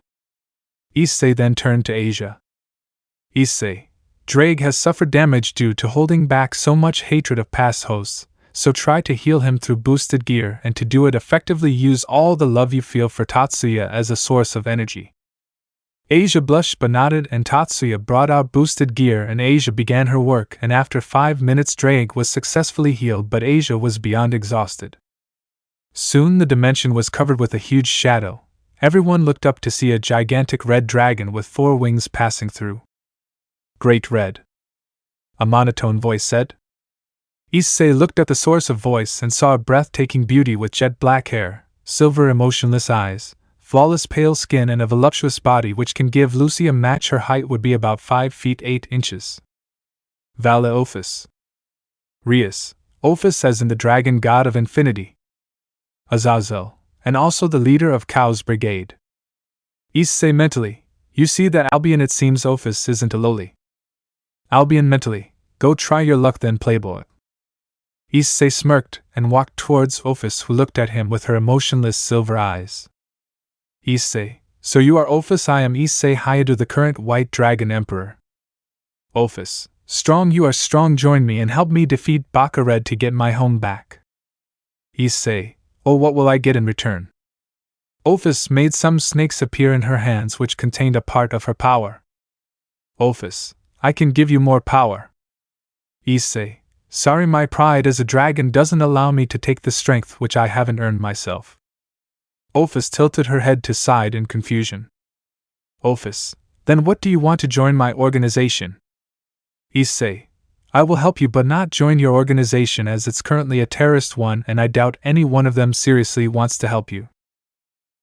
Issei then turned to Asia. Issei, Drake has suffered damage due to holding back so much hatred of past hosts, so try to heal him through boosted gear, and to do it effectively use all the love you feel for Tatsuya as a source of energy. Asia blushed but nodded, and Tatsuya brought out boosted gear and Asia began her work, and after 5 minutes Drake was successfully healed, but Asia was beyond exhausted. Soon the dimension was covered with a huge shadow. Everyone looked up to see a gigantic red dragon with 4 wings passing through. Great Red, a monotone voice said. Issei looked at the source of voice and saw a breathtaking beauty with jet black hair, silver emotionless eyes, flawless pale skin, and a voluptuous body which can give Lucy a match. Her height would be about 5 feet 8 inches. Vala Ophis. Rias, Ophis as in the dragon god of infinity. Azazel, and also the leader of Chaos Brigade. Issei mentally, you see that Albion, it seems Ophis isn't a lowly. Albion mentally, go try your luck then, playboy. Issei smirked and walked towards Ophis, who looked at him with her emotionless silver eyes. Issei, so you are Ophis? I am Issei hyoudou, the current White Dragon Emperor. Ophis, strong, you are strong, join me and help me defeat Bakared to get my home back. Issei, oh, what will I get in return? Ophis made some snakes appear in her hands which contained a part of her power. Ophis, I can give you more power. Issei, sorry, my pride as a dragon doesn't allow me to take the strength which I haven't earned myself. Ophis tilted her head to side in confusion. Ophis, then what do you want to join my organization? Issei, I will help you but not join your organization, as it's currently a terrorist one and I doubt any one of them seriously wants to help you.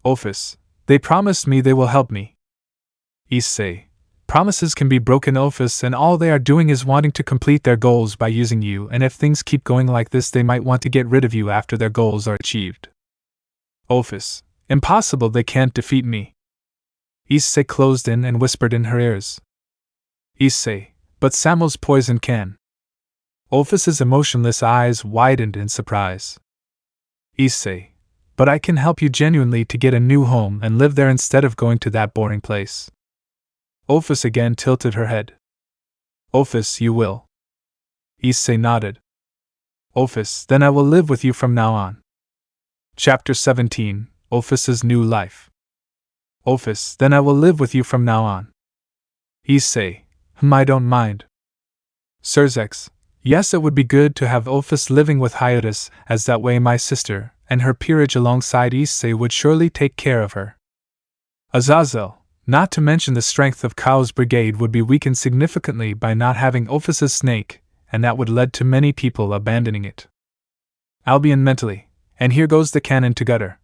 Ophis, they promised me they will help me. Issei, promises can be broken, Ophis, and all they are doing is wanting to complete their goals by using you, and if things keep going like this they might want to get rid of you after their goals are achieved. Ophis, impossible, they can't defeat me. Issei closed in and whispered in her ears. Issei, but Samuel's poison can. Ophis's emotionless eyes widened in surprise. Issei, but I can help you genuinely to get a new home and live there instead of going to that boring place. Ophis again tilted her head. Ophis, you will. Issei nodded. Ophis, then I will live with you from now on. Chapter 17, Ophis's New Life. Ophis, then I will live with you from now on. Issei, I don't mind. Surzex, Yes, it would be good to have Ophis living with Hyoudou, as that way my sister and her peerage alongside Issei would surely take care of her. Azazel, not to mention the strength of Kao's brigade, would be weakened significantly by not having Ophis's snake, and that would lead to many people abandoning it. Albion mentally, and here goes the cannon to gutter.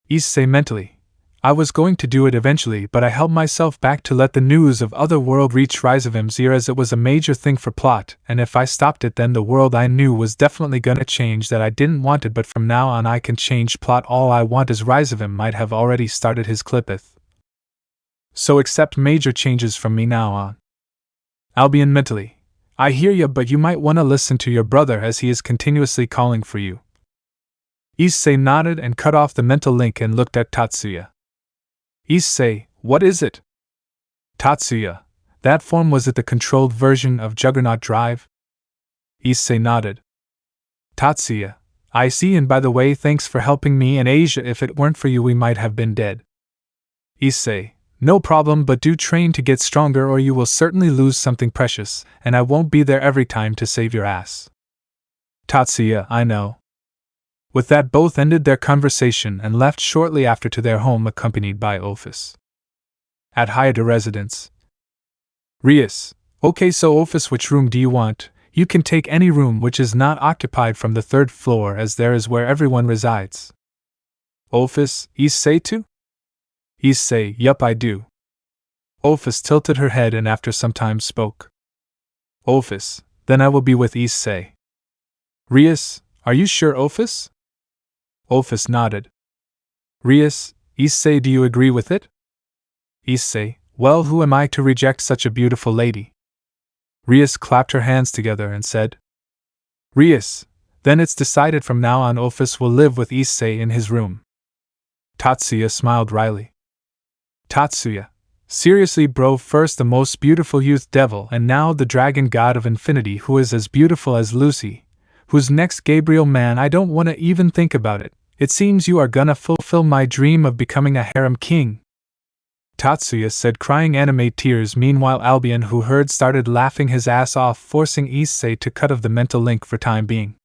Issei mentally, I was going to do it eventually, but I held myself back to let the news of Otherworld reach Rizavim's ear, as it was a major thing for plot, and if I stopped it then the world I knew was definitely gonna change. That I didn't want it, but from now on I can change plot all I want, as Rizavim might have already started his clipeth. So accept major changes from me now on. Albion mentally, I hear ya, but you might wanna listen to your brother as he is continuously calling for you. Issei nodded and cut off the mental link and looked at Tatsuya. Issei, what is it? Tatsuya, that form, was it the controlled version of Juggernaut Drive? Issei nodded. Tatsuya, I see, and by the way, thanks for helping me and Asia. If it weren't for you we might have been dead. Issei, no problem, but do train to get stronger or you will certainly lose something precious, and I won't be there every time to save your ass. Tatsuya, I know. With that, both ended their conversation and left shortly after to their home, accompanied by Ophis. At hyoudou residence. Rias, okay, so Ophis, which room do you want? You can take any room which is not occupied from the 3rd floor, as there is where everyone resides. Ophis, Issei too? Issei, yup, I do. Ophis tilted her head and after some time spoke. Ophis, then I will be with Issei. Rias, are you sure, Ophis? Ophis nodded. Rias, Issei, do you agree with it? Issei, well, who am I to reject such a beautiful lady? Rias clapped her hands together and said, Rias, then it's decided. From now on Ophis will live with Issei in his room. Tatsuya smiled wryly. Tatsuya, seriously bro, first the most beautiful youth devil and now the dragon god of infinity who is as beautiful as Lucy. Who's next, Gabriel? Man, I don't want to even think about it. It seems you are gonna fulfill my dream of becoming a harem king. Tatsuya said, crying anime tears. Meanwhile Albion, who heard, started laughing his ass off, forcing Issei to cut off the mental link for time being.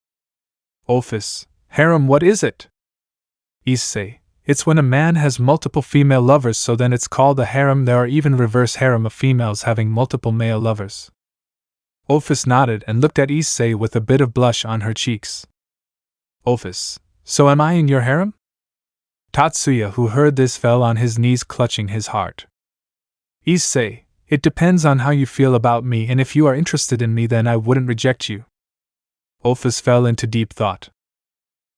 Ophis, harem, what is it? Issei, it's when a man has multiple female lovers, so then it's called a harem. There are even reverse harem of females having multiple male lovers. Ophis nodded and looked at Issei with a bit of blush on her cheeks. Ophis, so am I in your harem? Tatsuya, who heard this, fell on his knees, clutching his heart. Issei, it depends on how you feel about me, and if you are interested in me then I wouldn't reject you. Ophis fell into deep thought.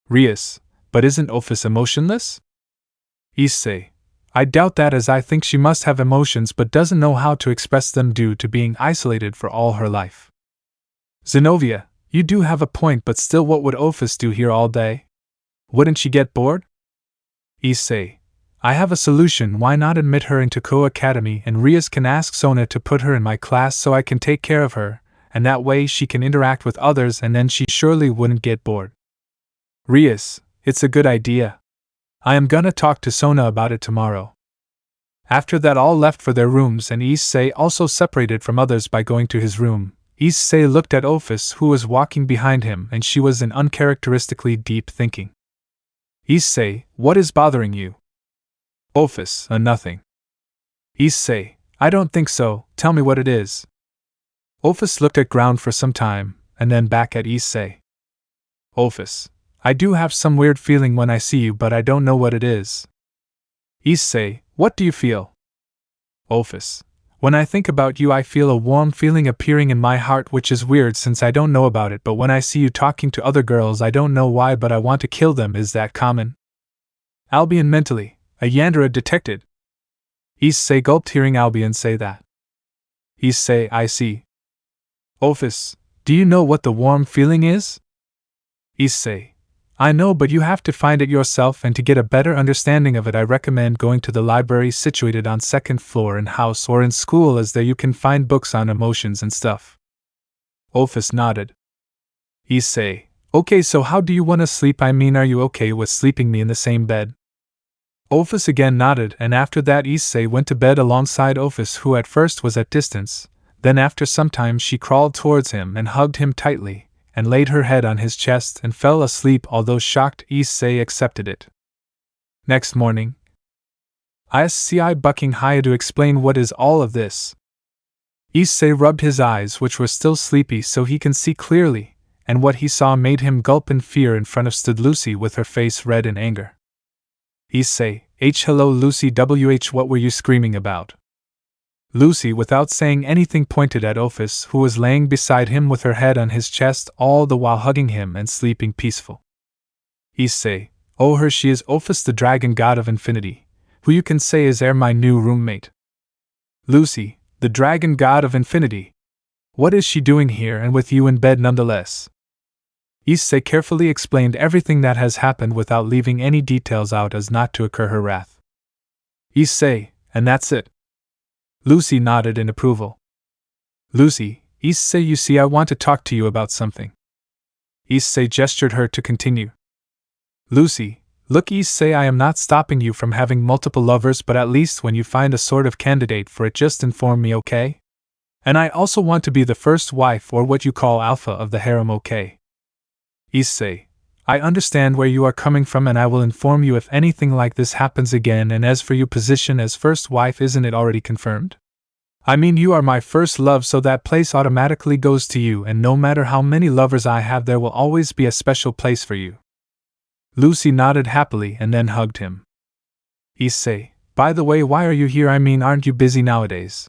Rias, but isn't Ophis emotionless? Issei, I doubt that, as I think she must have emotions but doesn't know how to express them due to being isolated for all her life. Zenobia, you do have a point, but still, what would Ophis do here all day? Wouldn't she get bored? Issei, I have a solution. Why not admit her into Ko Academy, and Rias can ask Sona to put her in my class so I can take care of her, and that way she can interact with others and then she surely wouldn't get bored. Rias, it's a good idea. I am gonna talk to Sona about it tomorrow. After that, all left for their rooms, and Issei also separated from others by going to his room. Issei looked at Ophis, who was walking behind him, and she was in uncharacteristically deep thinking. Issei, what is bothering you? Ophis, nothing. Issei, I don't think so, tell me what it is. Ophis looked at ground for some time, and then back at Issei. Ophis, I do have some weird feeling when I see you, but I don't know what it is. Issei, what do you feel? Ophis, when I think about you I feel a warm feeling appearing in my heart, which is weird since I don't know about it, but when I see you talking to other girls I don't know why, but I want to kill them. Is that common? Albion mentally, a Yandere detected. Issei gulped, hearing Albion say that. Issei, I see. Ophis, do you know what the warm feeling is? Issei, I know, but you have to find it yourself, and to get a better understanding of it I recommend going to the library situated on 2nd floor in house or in school, as there you can find books on emotions and stuff. Ophis nodded. Issei, okay, so how do you want to sleep? I mean, are you okay with sleeping me in the same bed? Ophis again nodded, and after that Issei went to bed alongside Ophis, who at first was at distance, Then after some time she crawled towards him and hugged him tightly, and laid her head on his chest and fell asleep. Although shocked, Issei accepted it. Next morning, Issei bucking hyoudou explained what is all of this. Issei rubbed his eyes, which were still sleepy, so he can see clearly, and what he saw made him gulp in fear. In front of stood Lucy with her face red in anger. Issei, hello Lucy, what were you screaming about? Lucy, without saying anything, pointed at Ophis, who was laying beside him with her head on his chest, all the while hugging him and sleeping peaceful. Issei, oh her, she is Ophis, the dragon god of infinity, who you can say is my new roommate. Lucy, the dragon god of infinity. What is she doing here and with you in bed nonetheless? Issei carefully explained everything that has happened without leaving any details out as not to incur her wrath. Issei, and that's it? Lucy nodded in approval. Lucy, Issei, you see, I want to talk to you about something. Issei gestured her to continue. Lucy, look Issei, I am not stopping you from having multiple lovers, but at least when you find a sort of candidate for it, just inform me, okay? And I also want to be the first wife, or what you call alpha of the harem, okay? Issei, I understand where you are coming from, and I will inform you if anything like this happens again. And as for your position as first wife, isn't it already confirmed? I mean, you are my first love, so that place automatically goes to you, and no matter how many lovers I have, there will always be a special place for you. Lucy nodded happily and then hugged him. Issei, by the way, why are you here? I mean, aren't you busy nowadays?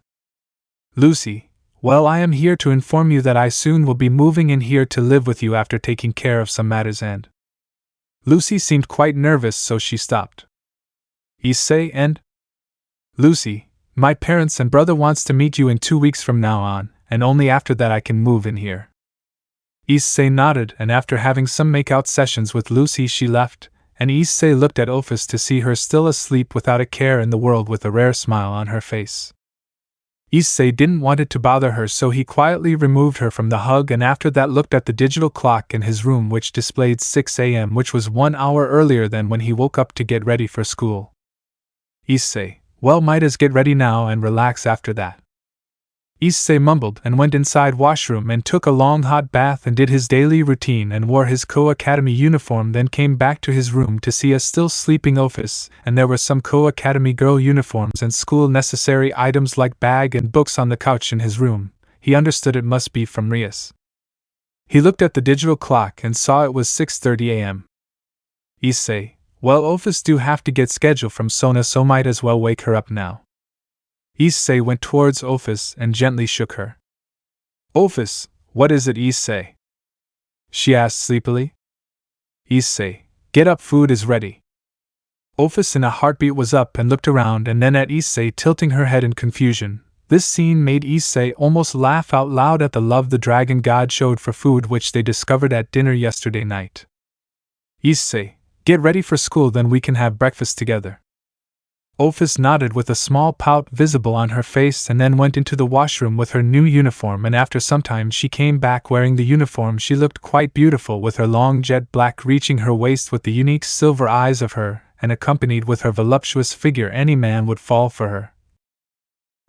Lucy, well, I am here to inform you that I soon will be moving in here to live with you after taking care of some matters. And Lucy seemed quite nervous, so she stopped. Issei, and Lucy, my parents and brother wants to meet you in 2 weeks from now on, and only after that I can move in here. Issei nodded, and after having some make-out sessions with Lucy she left, and Issei looked at Ophis to see her still asleep without a care in the world, with a rare smile on her face. Issei didn't want it to bother her, so he quietly removed her from the hug, and after that looked at the digital clock in his room, which displayed 6 a.m., which was 1 hour earlier than when he woke up to get ready for school. Issei, well, might as get ready now and relax after that. Issei mumbled and went inside washroom and took a long hot bath and did his daily routine and wore his co-academy uniform, then came back to his room to see a still sleeping Ophis, and there were some co-academy girl uniforms and school necessary items like bag and books on the couch in his room. He understood it must be from Rias. He looked at the digital clock and saw it was 6:30 a.m. Issei, well, Ophis do have to get schedule from Sona, so might as well wake her up now. Issei went towards Ophis and gently shook her. Ophis, what is it, Issei? She asked sleepily. Issei, get up, food is ready. Ophis in a heartbeat was up and looked around and then at Issei, tilting her head in confusion. This scene made Issei almost laugh out loud at the love the dragon god showed for food, which they discovered at dinner yesterday night. Issei, get ready for school, then we can have breakfast together. Ophis nodded with a small pout visible on her face and then went into the washroom with her new uniform, and after some time she came back wearing the uniform. She looked quite beautiful with her long jet black reaching her waist, with the unique silver eyes of her, and accompanied with her voluptuous figure. Any man would fall for her.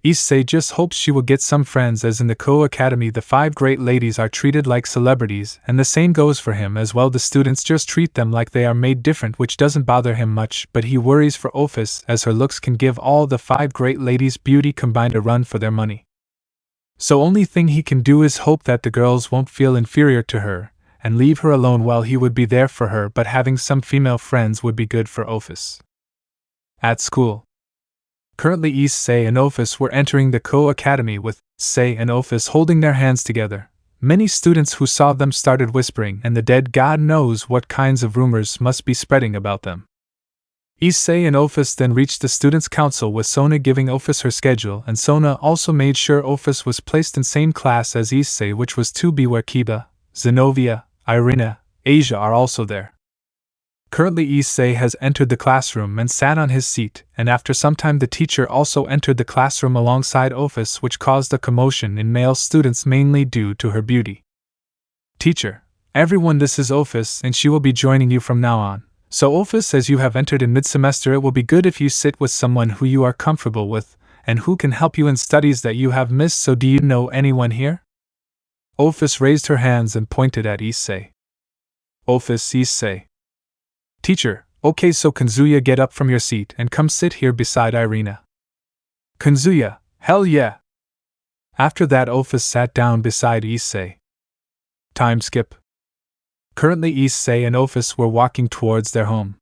Issei just hopes she will get some friends, as in the co-academy the 5 great ladies are treated like celebrities, and the same goes for him as well. The students just treat them like they are made different, which doesn't bother him much, but he worries for Ophis, as her looks can give all the 5 great ladies' beauty combined a run for their money. So only thing he can do is hope that the girls won't feel inferior to her, and leave her alone while he would be there for her, but having some female friends would be good for Ophis. At school. Currently Issei and Ophis were entering the co-academy, with Issei and Ophis holding their hands together. Many students who saw them started whispering, and the dead god knows what kinds of rumors must be spreading about them. Issei and Ophis then reached the students' council, with Sona giving Ophis her schedule, and Sona also made sure Ophis was placed in same class as Issei, which was 2B, where Kiba, Zenobia, Irina, Asia are also there. Currently Issei has entered the classroom and sat on his seat, and after some time the teacher also entered the classroom alongside Ophis, which caused a commotion in male students mainly due to her beauty. Teacher, everyone, this is Ophis and she will be joining you from now on. So Ophis, as you have entered in mid-semester, it will be good if you sit with someone who you are comfortable with, and who can help you in studies that you have missed, so do you know anyone here? Ophis raised her hands and pointed at Issei. Issei. Teacher, okay, so Kazuya, get up from your seat and come sit here beside Irina. Kazuya, hell yeah! After that, Ophis sat down beside Issei. Time skip. Currently, Issei and Ophis were walking towards their home.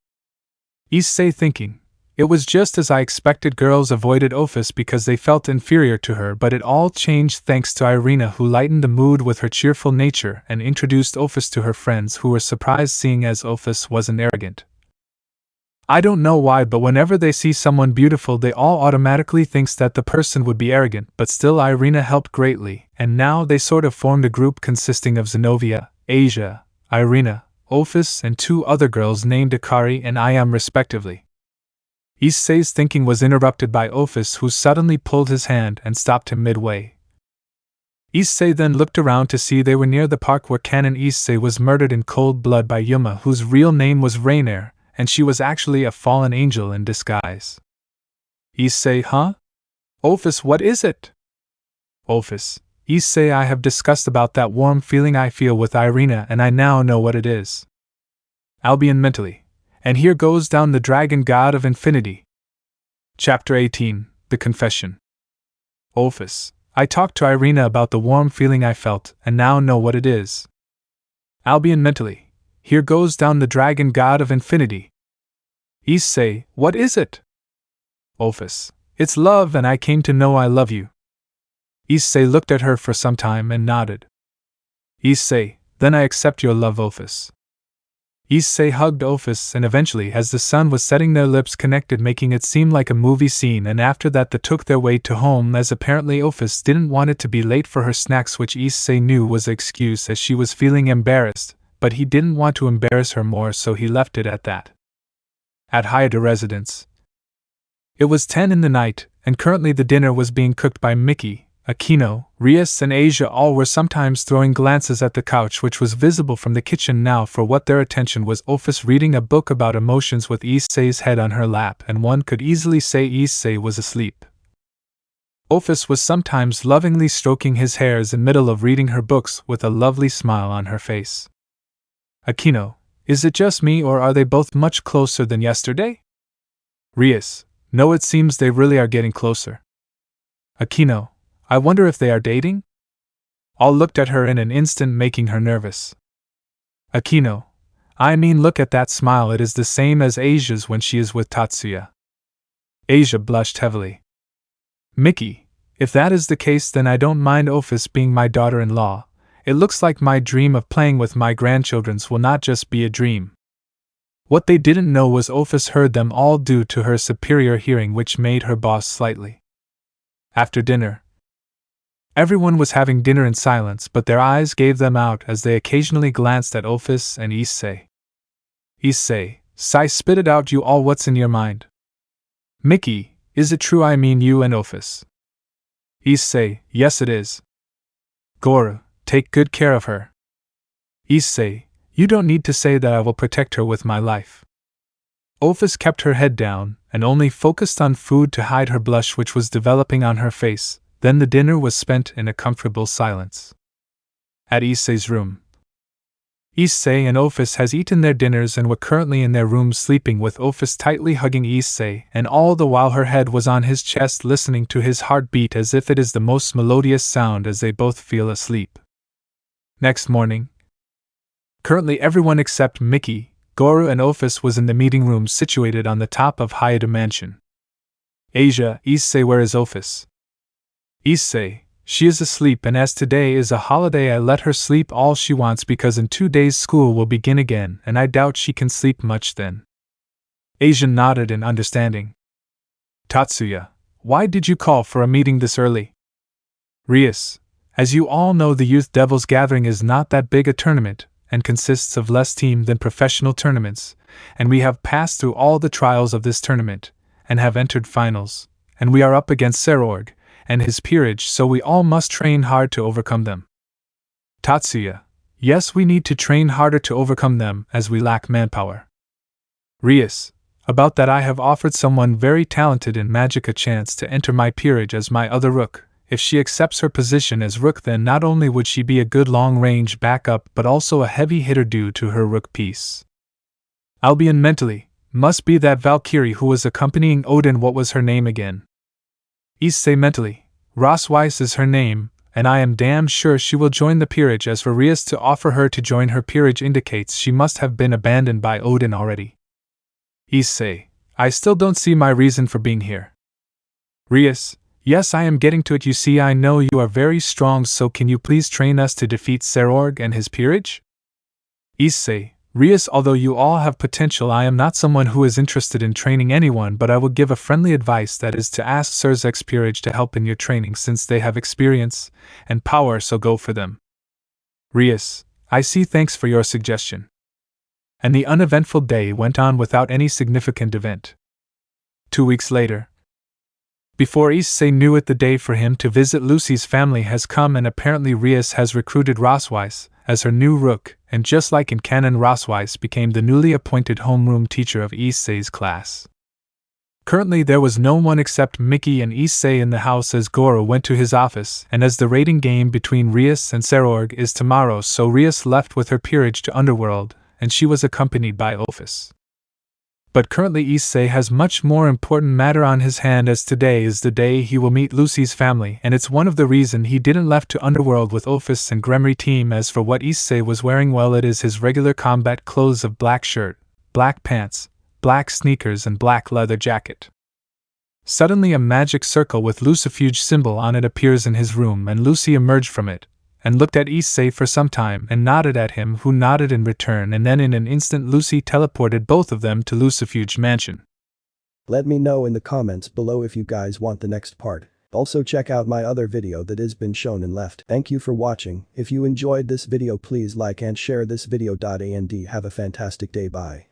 Issei thinking, it was just as I expected. Girls avoided Ophis because they felt inferior to her, but it all changed thanks to Irina, who lightened the mood with her cheerful nature and introduced Ophis to her friends, who were surprised seeing as Ophis wasn't arrogant. I don't know why, but whenever they see someone beautiful they all automatically thinks that the person would be arrogant, but still Irina helped greatly, and now they sort of formed a group consisting of Zenobia, Asia, Irina, Ophis, and 2 other girls named Akari and Ayam respectively. Issei's thinking was interrupted by Ophis, who suddenly pulled his hand and stopped him midway. Issei then looked around to see they were near the park where Canon Issei was murdered in cold blood by Yuma, whose real name was Rainier, and she was actually a fallen angel in disguise. Issei, huh? Ophis, what is it? Ophis, Issei, I have discussed about that warm feeling I feel with Irina, and I now know what it is. Albion mentally. And here goes down the dragon god of infinity. Chapter 18, The Confession. Ophis, I talked to Irina about the warm feeling I felt, and now know what it is. Albion mentally. Here goes down the dragon god of infinity. Issei, what is it? Ophis, it's love, and I came to know I love you. Issei looked at her for some time and nodded. Issei, then I accept your love, Ophis. Issei hugged Ophis, and eventually, as the sun was setting, their lips connected, making it seem like a movie scene, and after that they took their way to home, as apparently Ophis didn't want it to be late for her snacks, which Issei knew was an excuse as she was feeling embarrassed, but he didn't want to embarrass her more, so he left it at that. At hyoudou residence. It was 10 in the night, and currently the dinner was being cooked by Mickey, Akeno, Rias, and Asia. All were sometimes throwing glances at the couch, which was visible from the kitchen now, for what their attention was Ophis reading a book about emotions with Issei's head on her lap, and one could easily say Issei was asleep. Ophis was sometimes lovingly stroking his hairs in middle of reading her books with a lovely smile on her face. Akeno, is it just me, or are they both much closer than yesterday? Rias, no, it seems they really are getting closer. Akeno, I wonder if they are dating? All looked at her in an instant, making her nervous. Akeno, I mean, look at that smile, it is the same as Asia's when she is with Tatsuya. Asia blushed heavily. Mickey, if that is the case, then I don't mind Ophis being my daughter-in-law. It looks like my dream of playing with my grandchildren's will not just be a dream. What they didn't know was Ophis heard them all due to her superior hearing, which made her boss slightly. After dinner, everyone was having dinner in silence, but their eyes gave them out as they occasionally glanced at Ophis and Issei. Issei, sigh, spit it out, you all, what's in your mind? Mickey, is it true, I mean you and Ophis? Issei, yes it is. Goru, take good care of her. Issei, you don't need to say that, I will protect her with my life. Ophis kept her head down and only focused on food to hide her blush, which was developing on her face. Then the dinner was spent in a comfortable silence. At Issei's room. Issei and Ophis has eaten their dinners and were currently in their rooms sleeping, with Ophis tightly hugging Issei, and all the while her head was on his chest, listening to his heartbeat as if it is the most melodious sound, as they both feel asleep. Next morning. Currently everyone except Mickey, Goru, and Ophis was in the meeting room situated on the top of hyoudou Mansion. Asia, Issei, where is Ophis? Issei, she is asleep, and as today is a holiday I let her sleep all she wants, because in 2 days school will begin again, and I doubt she can sleep much then. Asia nodded in understanding. Tatsuya, why did you call for a meeting this early? Rias, as you all know, the Youth Devils Gathering is not that big a tournament, and consists of less team than professional tournaments, and we have passed through all the trials of this tournament, and have entered finals, and we are up against Serorg and his Peerage, so we all must train hard to overcome them. Tatsuya, yes, we need to train harder to overcome them, as we lack manpower. Rias, About that I have offered someone very talented in magic a chance to enter my peerage as my other rook. If she accepts her position as rook, then not only would she be a good long-range backup but also a heavy hitter due to her rook piece. Albion mentally, must be that Valkyrie who was accompanying Odin. What was her name again? Issei mentally, Rosweiss is her name, and I am damn sure she will join the peerage. As for Rias, to offer her to join her peerage indicates she must have been abandoned by Odin already. Issei, I still don't see my reason for being here. Rias, yes, I am getting to it. You see, I know you are very strong, so can you please train us to defeat Serorg and his peerage? Issei, Rias, although you all have potential, I am not someone who is interested in training anyone, but I will give a friendly advice, that is to ask Serzek's peerage to help in your training since they have experience and power, so go for them. Rias, I see, thanks for your suggestion. And the uneventful day went on without any significant event. 2 weeks later. Before Issei knew it, the day for him to visit Lucy's family has come, and apparently Rias has recruited Rosweiss as her new rook, and just like in canon, Rosweiss became the newly appointed homeroom teacher of Issei's class. Currently there was no one except Mickey and Issei in the house as Goro went to his office, and as the rating game between Rias and Serorg is tomorrow, so Rias left with her peerage to Underworld, and she was accompanied by Ophis. But currently Issei has much more important matter on his hand, as today is the day he will meet Lucy's family, and it's one of the reason he didn't left to Underworld with Ophis and Gremory team. As for what Issei was wearing, well, it is his regular combat clothes of black shirt, black pants, black sneakers and black leather jacket. Suddenly a magic circle with Lucifuge symbol on it appears in his room, and Lucy emerged from it, and looked at Issei for some time and nodded at him, who nodded in return, and then in an instant Lucy teleported both of them to Lucifuge mansion. Let me know in the comments below if you guys want the next part. Also check out my other video that has been shown and left. Thank you for watching. If you enjoyed this video, please like and share this video. And have a fantastic day. Bye.